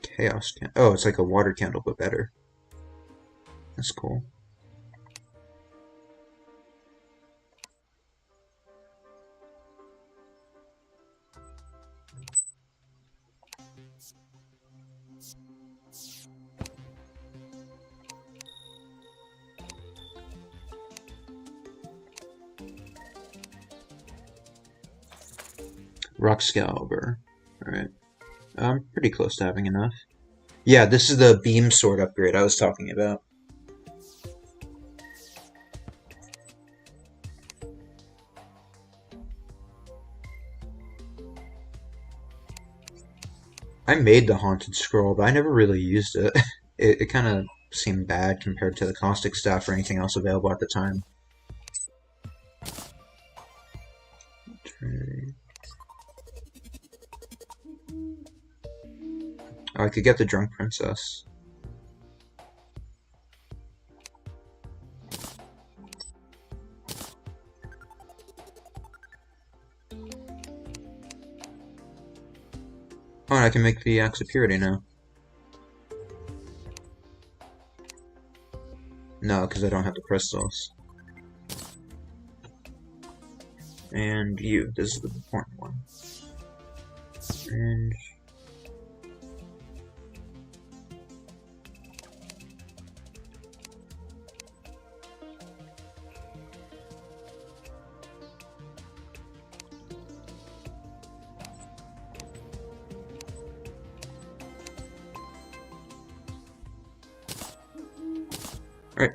Chaos can. Oh, it's like a water candle, but better. That's cool. Rock Scalber. Alright. I'm pretty close to having enough. Yeah, this is the beam sword upgrade I was talking about. I made the Haunted Scroll, but I never really used it. It kind of seemed bad compared to the Caustic Staff or anything else available at the time. Oh, I could get the Drunk Princess. Oh, and I can make the Axe of Purity now. No, because I don't have the crystals. And you. This is the important one. And... Right.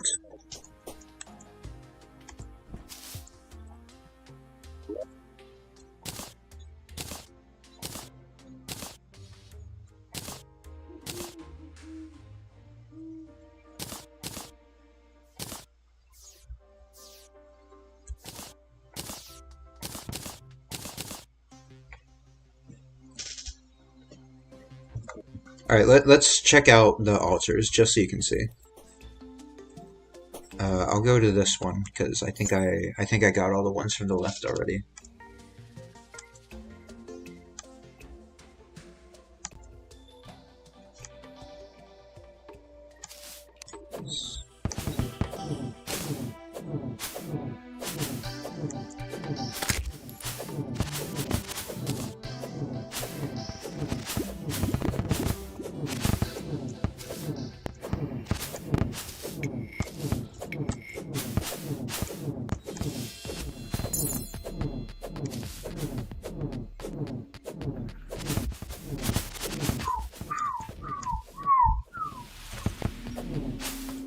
Alright, let's check out the altars, just so you can see. I'll go to this one, because I think I got all the ones from the left already.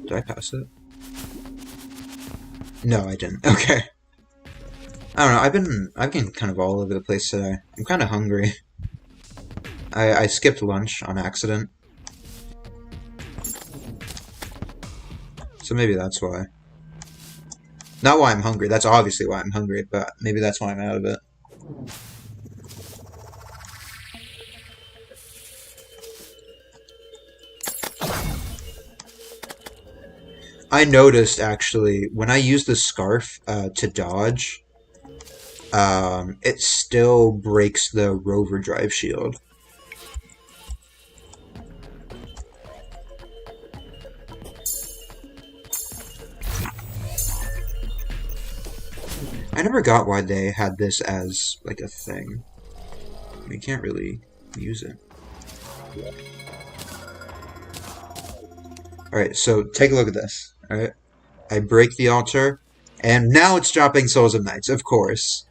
Did I pass it? No, I didn't. Okay. I don't know, I've been kind of all over the place today. I'm kind of hungry. I skipped lunch on accident. So maybe that's why. Not why I'm hungry, that's obviously why I'm hungry, but maybe that's why I'm out of it. I noticed, actually, when I use the scarf to dodge, it still breaks the rover drive shield. I never got why they had this as, like, a thing. You can't really use it. Alright, so take a look at this. Alright? I break the altar, and now it's dropping Souls of Knights, of course.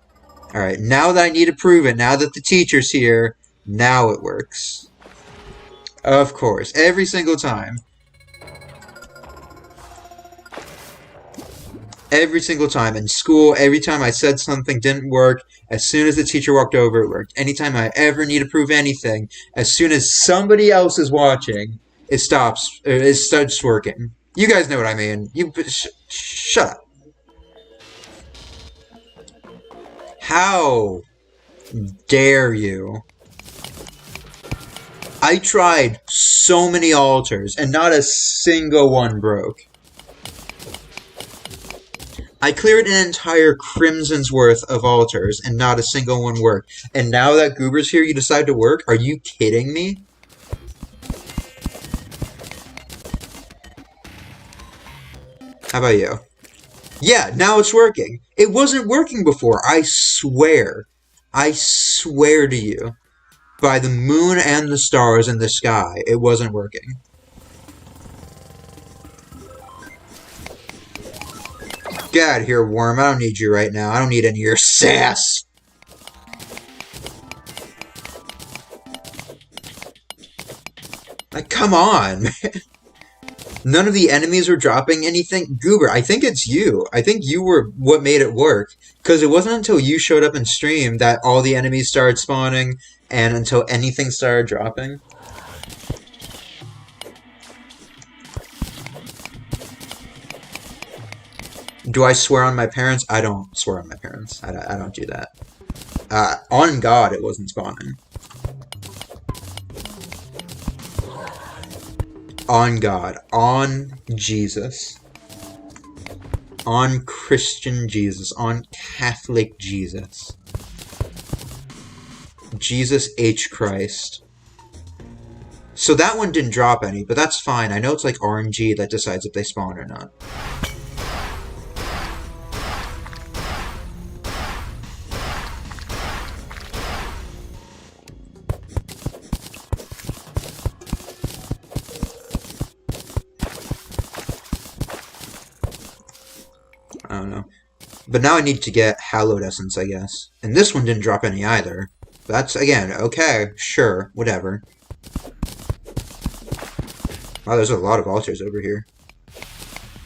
Alright, now that I need to prove it, now that the teacher's here, now it works. Of course, every single time. Every single time. In school, every time I said something didn't work, as soon as the teacher walked over, it worked. Anytime I ever need to prove anything, as soon as somebody else is watching, it stops, it starts working. You guys know what I mean. Shut up. How dare you? I tried so many altars, and not a single one broke. I cleared an entire crimson's worth of altars, and not a single one worked. And now that Goober's here, you decide to work? Are you kidding me? How about you? Yeah, now it's working. It wasn't working before, I swear. I swear to you. By the moon and the stars in the sky, it wasn't working. Get out of here, worm. I don't need you right now. I don't need any of your sass. Like, come on, man. None of the enemies were dropping anything. Goober, I think it's you. I think you were what made it work. Because it wasn't until you showed up in stream that all the enemies started spawning and until anything started dropping. Do I swear on my parents? I don't swear on my parents. I don't do that. On God, it wasn't spawning. On God. On Jesus. On Christian Jesus. On Catholic Jesus. Jesus H. Christ. So that one didn't drop any, but that's fine. I know it's like RNG that decides if they spawn or not. I don't know. But now I need to get Hallowed Essence, I guess. And this one didn't drop any either. That's, again, okay, sure, whatever. Wow, there's a lot of altars over here.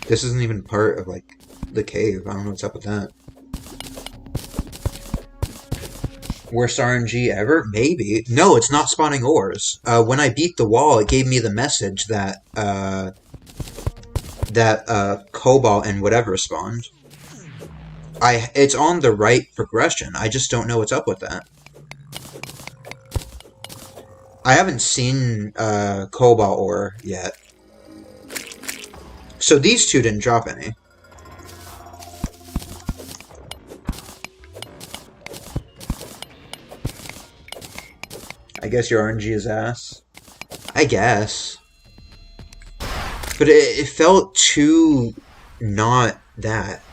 This isn't even part of, like, the cave. I don't know what's up with that. Worst RNG ever? Maybe. No, it's not spawning ores. When I beat the wall, it gave me the message that, Cobalt and whatever spawned. It's on the right progression. I just don't know what's up with that. I haven't seen Cobalt ore yet. So these two didn't drop any. I guess your RNG is ass. I guess. But it felt too not that.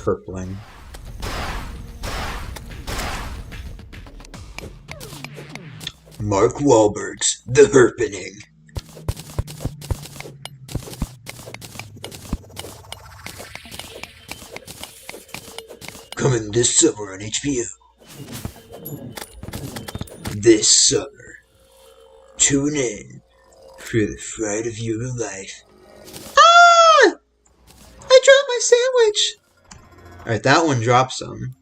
Purpling. Mark Wahlberg's The Herpening. Coming this summer on HBO. This summer. Tune in for the fright of your life. Ah! I dropped my sandwich! Alright, that one dropped some.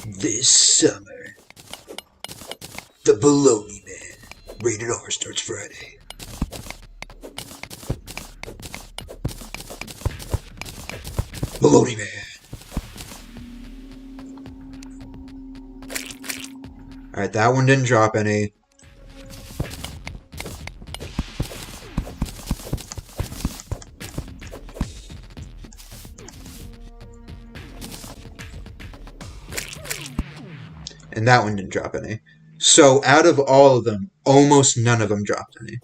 This summer. The Baloney Man. Rated R starts Friday. Baloney Man. Alright, that one didn't drop any. And that one didn't drop any. So, out of all of them, almost none of them dropped any.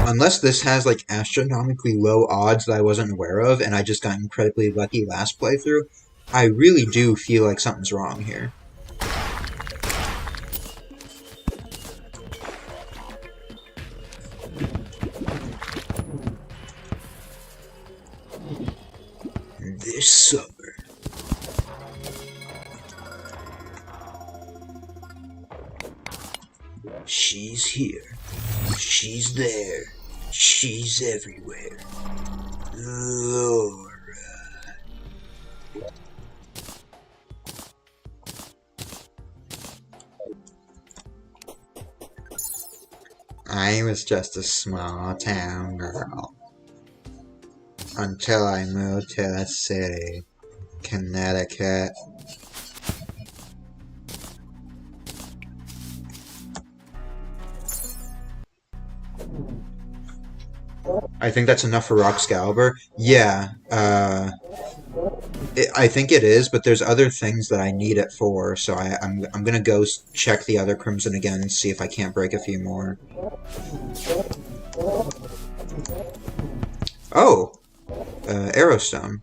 Unless this has, like, astronomically low odds that I wasn't aware of, and I just got incredibly lucky last playthrough, I really do feel like something's wrong here. This summer. She's here. She's there. She's everywhere. Laura. I was just a small town girl. Until I moved to the city, Connecticut. I think that's enough for Roxcalibur. Yeah, I think it is, but there's other things that I need it for, so I'm gonna go check the other Crimson again and see if I can't break a few more. Oh! Arrowstone.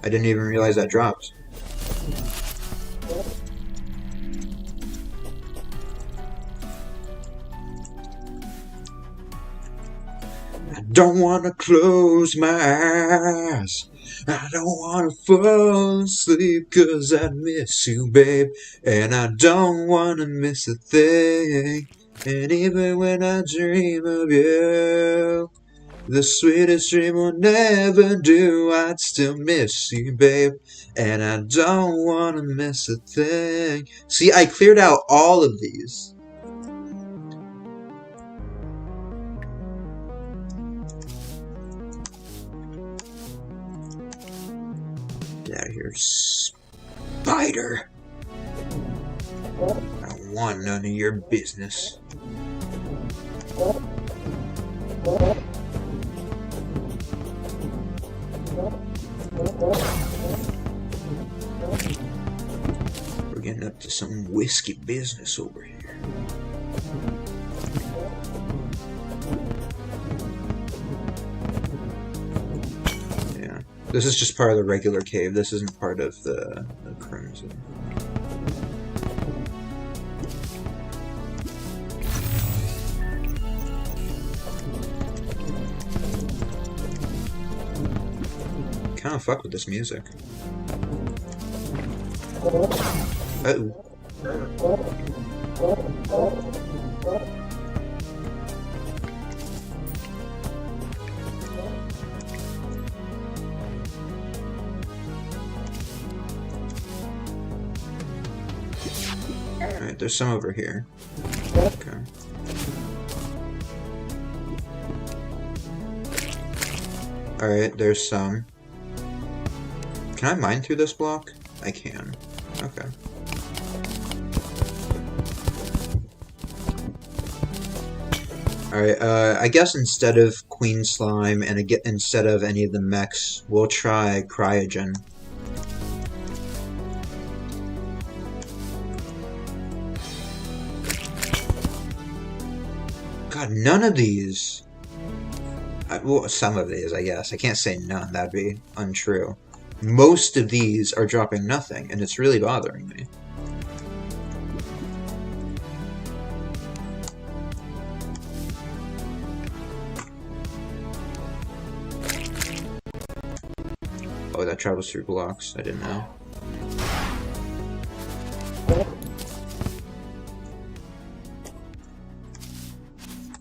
I didn't even realize that dropped. I don't want to close my eyes. I don't want to fall asleep 'cause I miss you, babe. And I don't want to miss a thing. And even when I dream of you, the sweetest dream will never do. I'd still miss you, babe. And I don't want to miss a thing. See, I cleared out all of these. Get out of here, spider. I don't want none of your business. We're getting up to some whiskey business over here. Yeah, this is just part of the regular cave. This isn't part of the Crimson. Kind of fuck with this music. Uh-oh. Alright, there's some over here. Okay. Alright, there's some. Can I mine through this block? I can. Okay. Alright, I guess instead of Queen Slime and instead of any of the mechs, we'll try Cryogen. God, none of these... well, some of these, I guess. I can't say none, that'd be untrue. Most of these are dropping nothing, and it's really bothering me. Oh, that travels through blocks. I didn't know.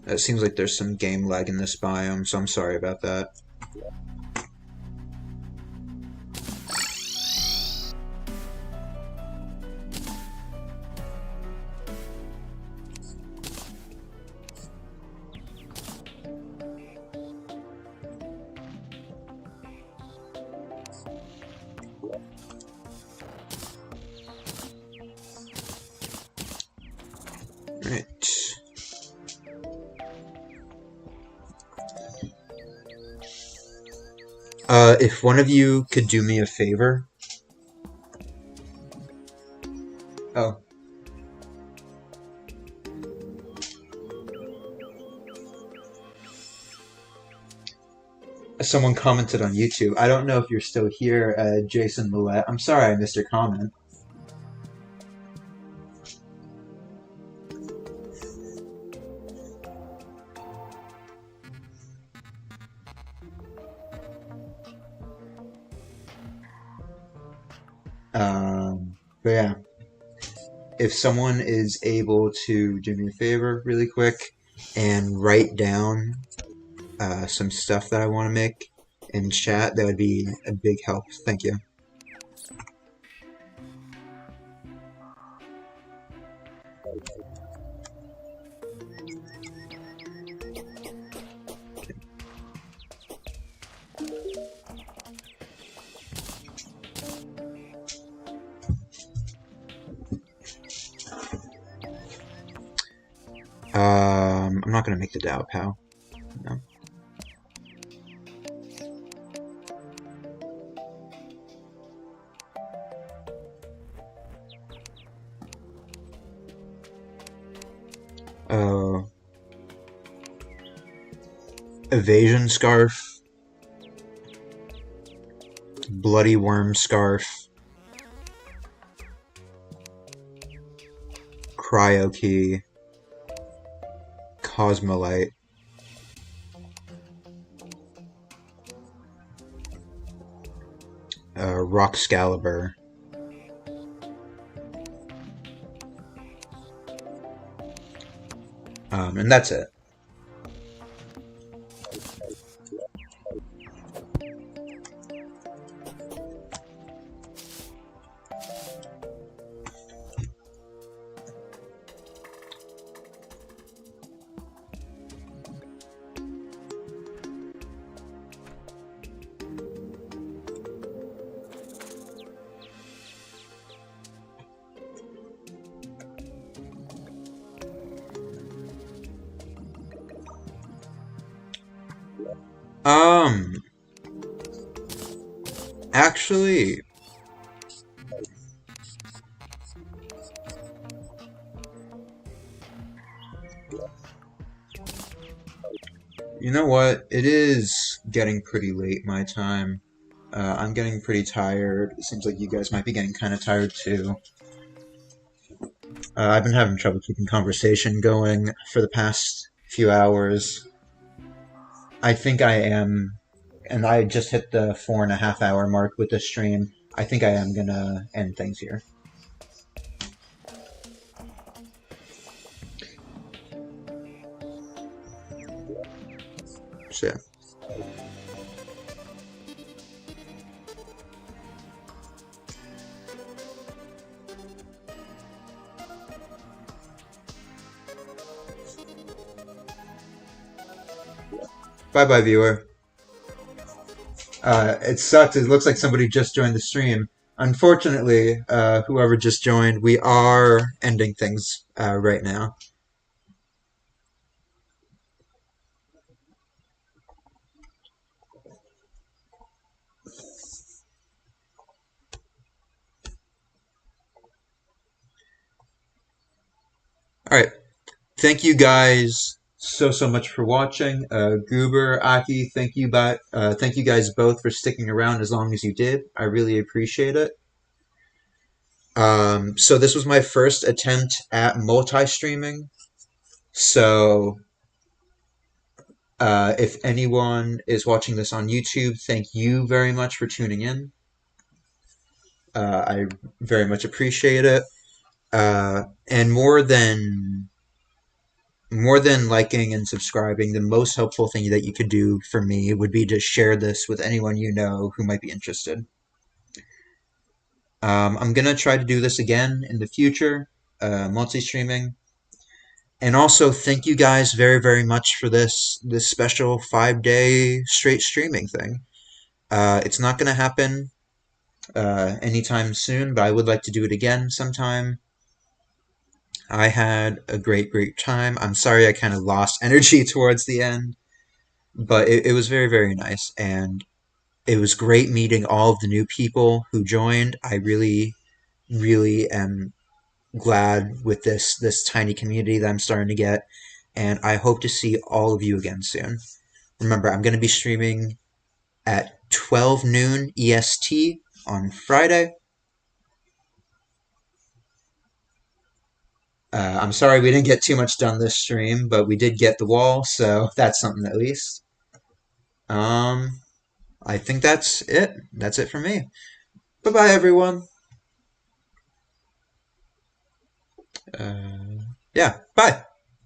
It seems like there's some game lag in this biome, so I'm sorry about that. If one of you could do me a favor. Oh, someone commented on YouTube. I don't know if you're still here, Jason Millette. I'm sorry I missed your comment. But yeah, if someone is able to do me a favor really quick and write down some stuff that I want to make in chat, that would be a big help. Thank you. I'm not gonna make the Dao Pal. No. Evasion Scarf. Bloody Worm Scarf. Cryo Key. Cosmolite. Rock Scalibur. And that's it. Actually, you know what? It is getting pretty late my time. I'm getting pretty tired. It seems like you guys might be getting kind of tired too. I've been having trouble keeping conversation going for the past few hours. I think I am, and I just hit the 4.5 hour mark with the stream. I think I am gonna end things here. So yeah. Bye bye, viewer. It sucks. It looks like somebody just joined the stream. Unfortunately, whoever just joined, we are ending things right now. Alright. Thank you guys so much for watching. Goober, Aki, thank you guys both for sticking around as long as you did. I really appreciate it. So this was my first attempt at multi-streaming. So if anyone is watching this on YouTube, thank you very much for tuning in. I very much appreciate it. And more than liking and subscribing, the most helpful thing that you could do for me would be to share this with anyone you know who might be interested. I'm gonna try to do this again in the future, multi-streaming. And also, thank you guys very much for this special 5-day straight streaming thing. It's not gonna happen anytime soon, but I would like to do it again sometime. I had a great time. I'm sorry I kind of lost energy towards the end, but it was very nice. And It was great meeting all of the new people who joined. I really, really am glad with this tiny community that I'm starting to get, and I hope to see all of you again soon. Remember, I'm going to be streaming at 12 noon EST on Friday. I'm sorry we didn't get too much done this stream, but we did get the wall, so that's something at least. Um, I think that's it. That's it for me. Bye bye, everyone. Yeah, bye.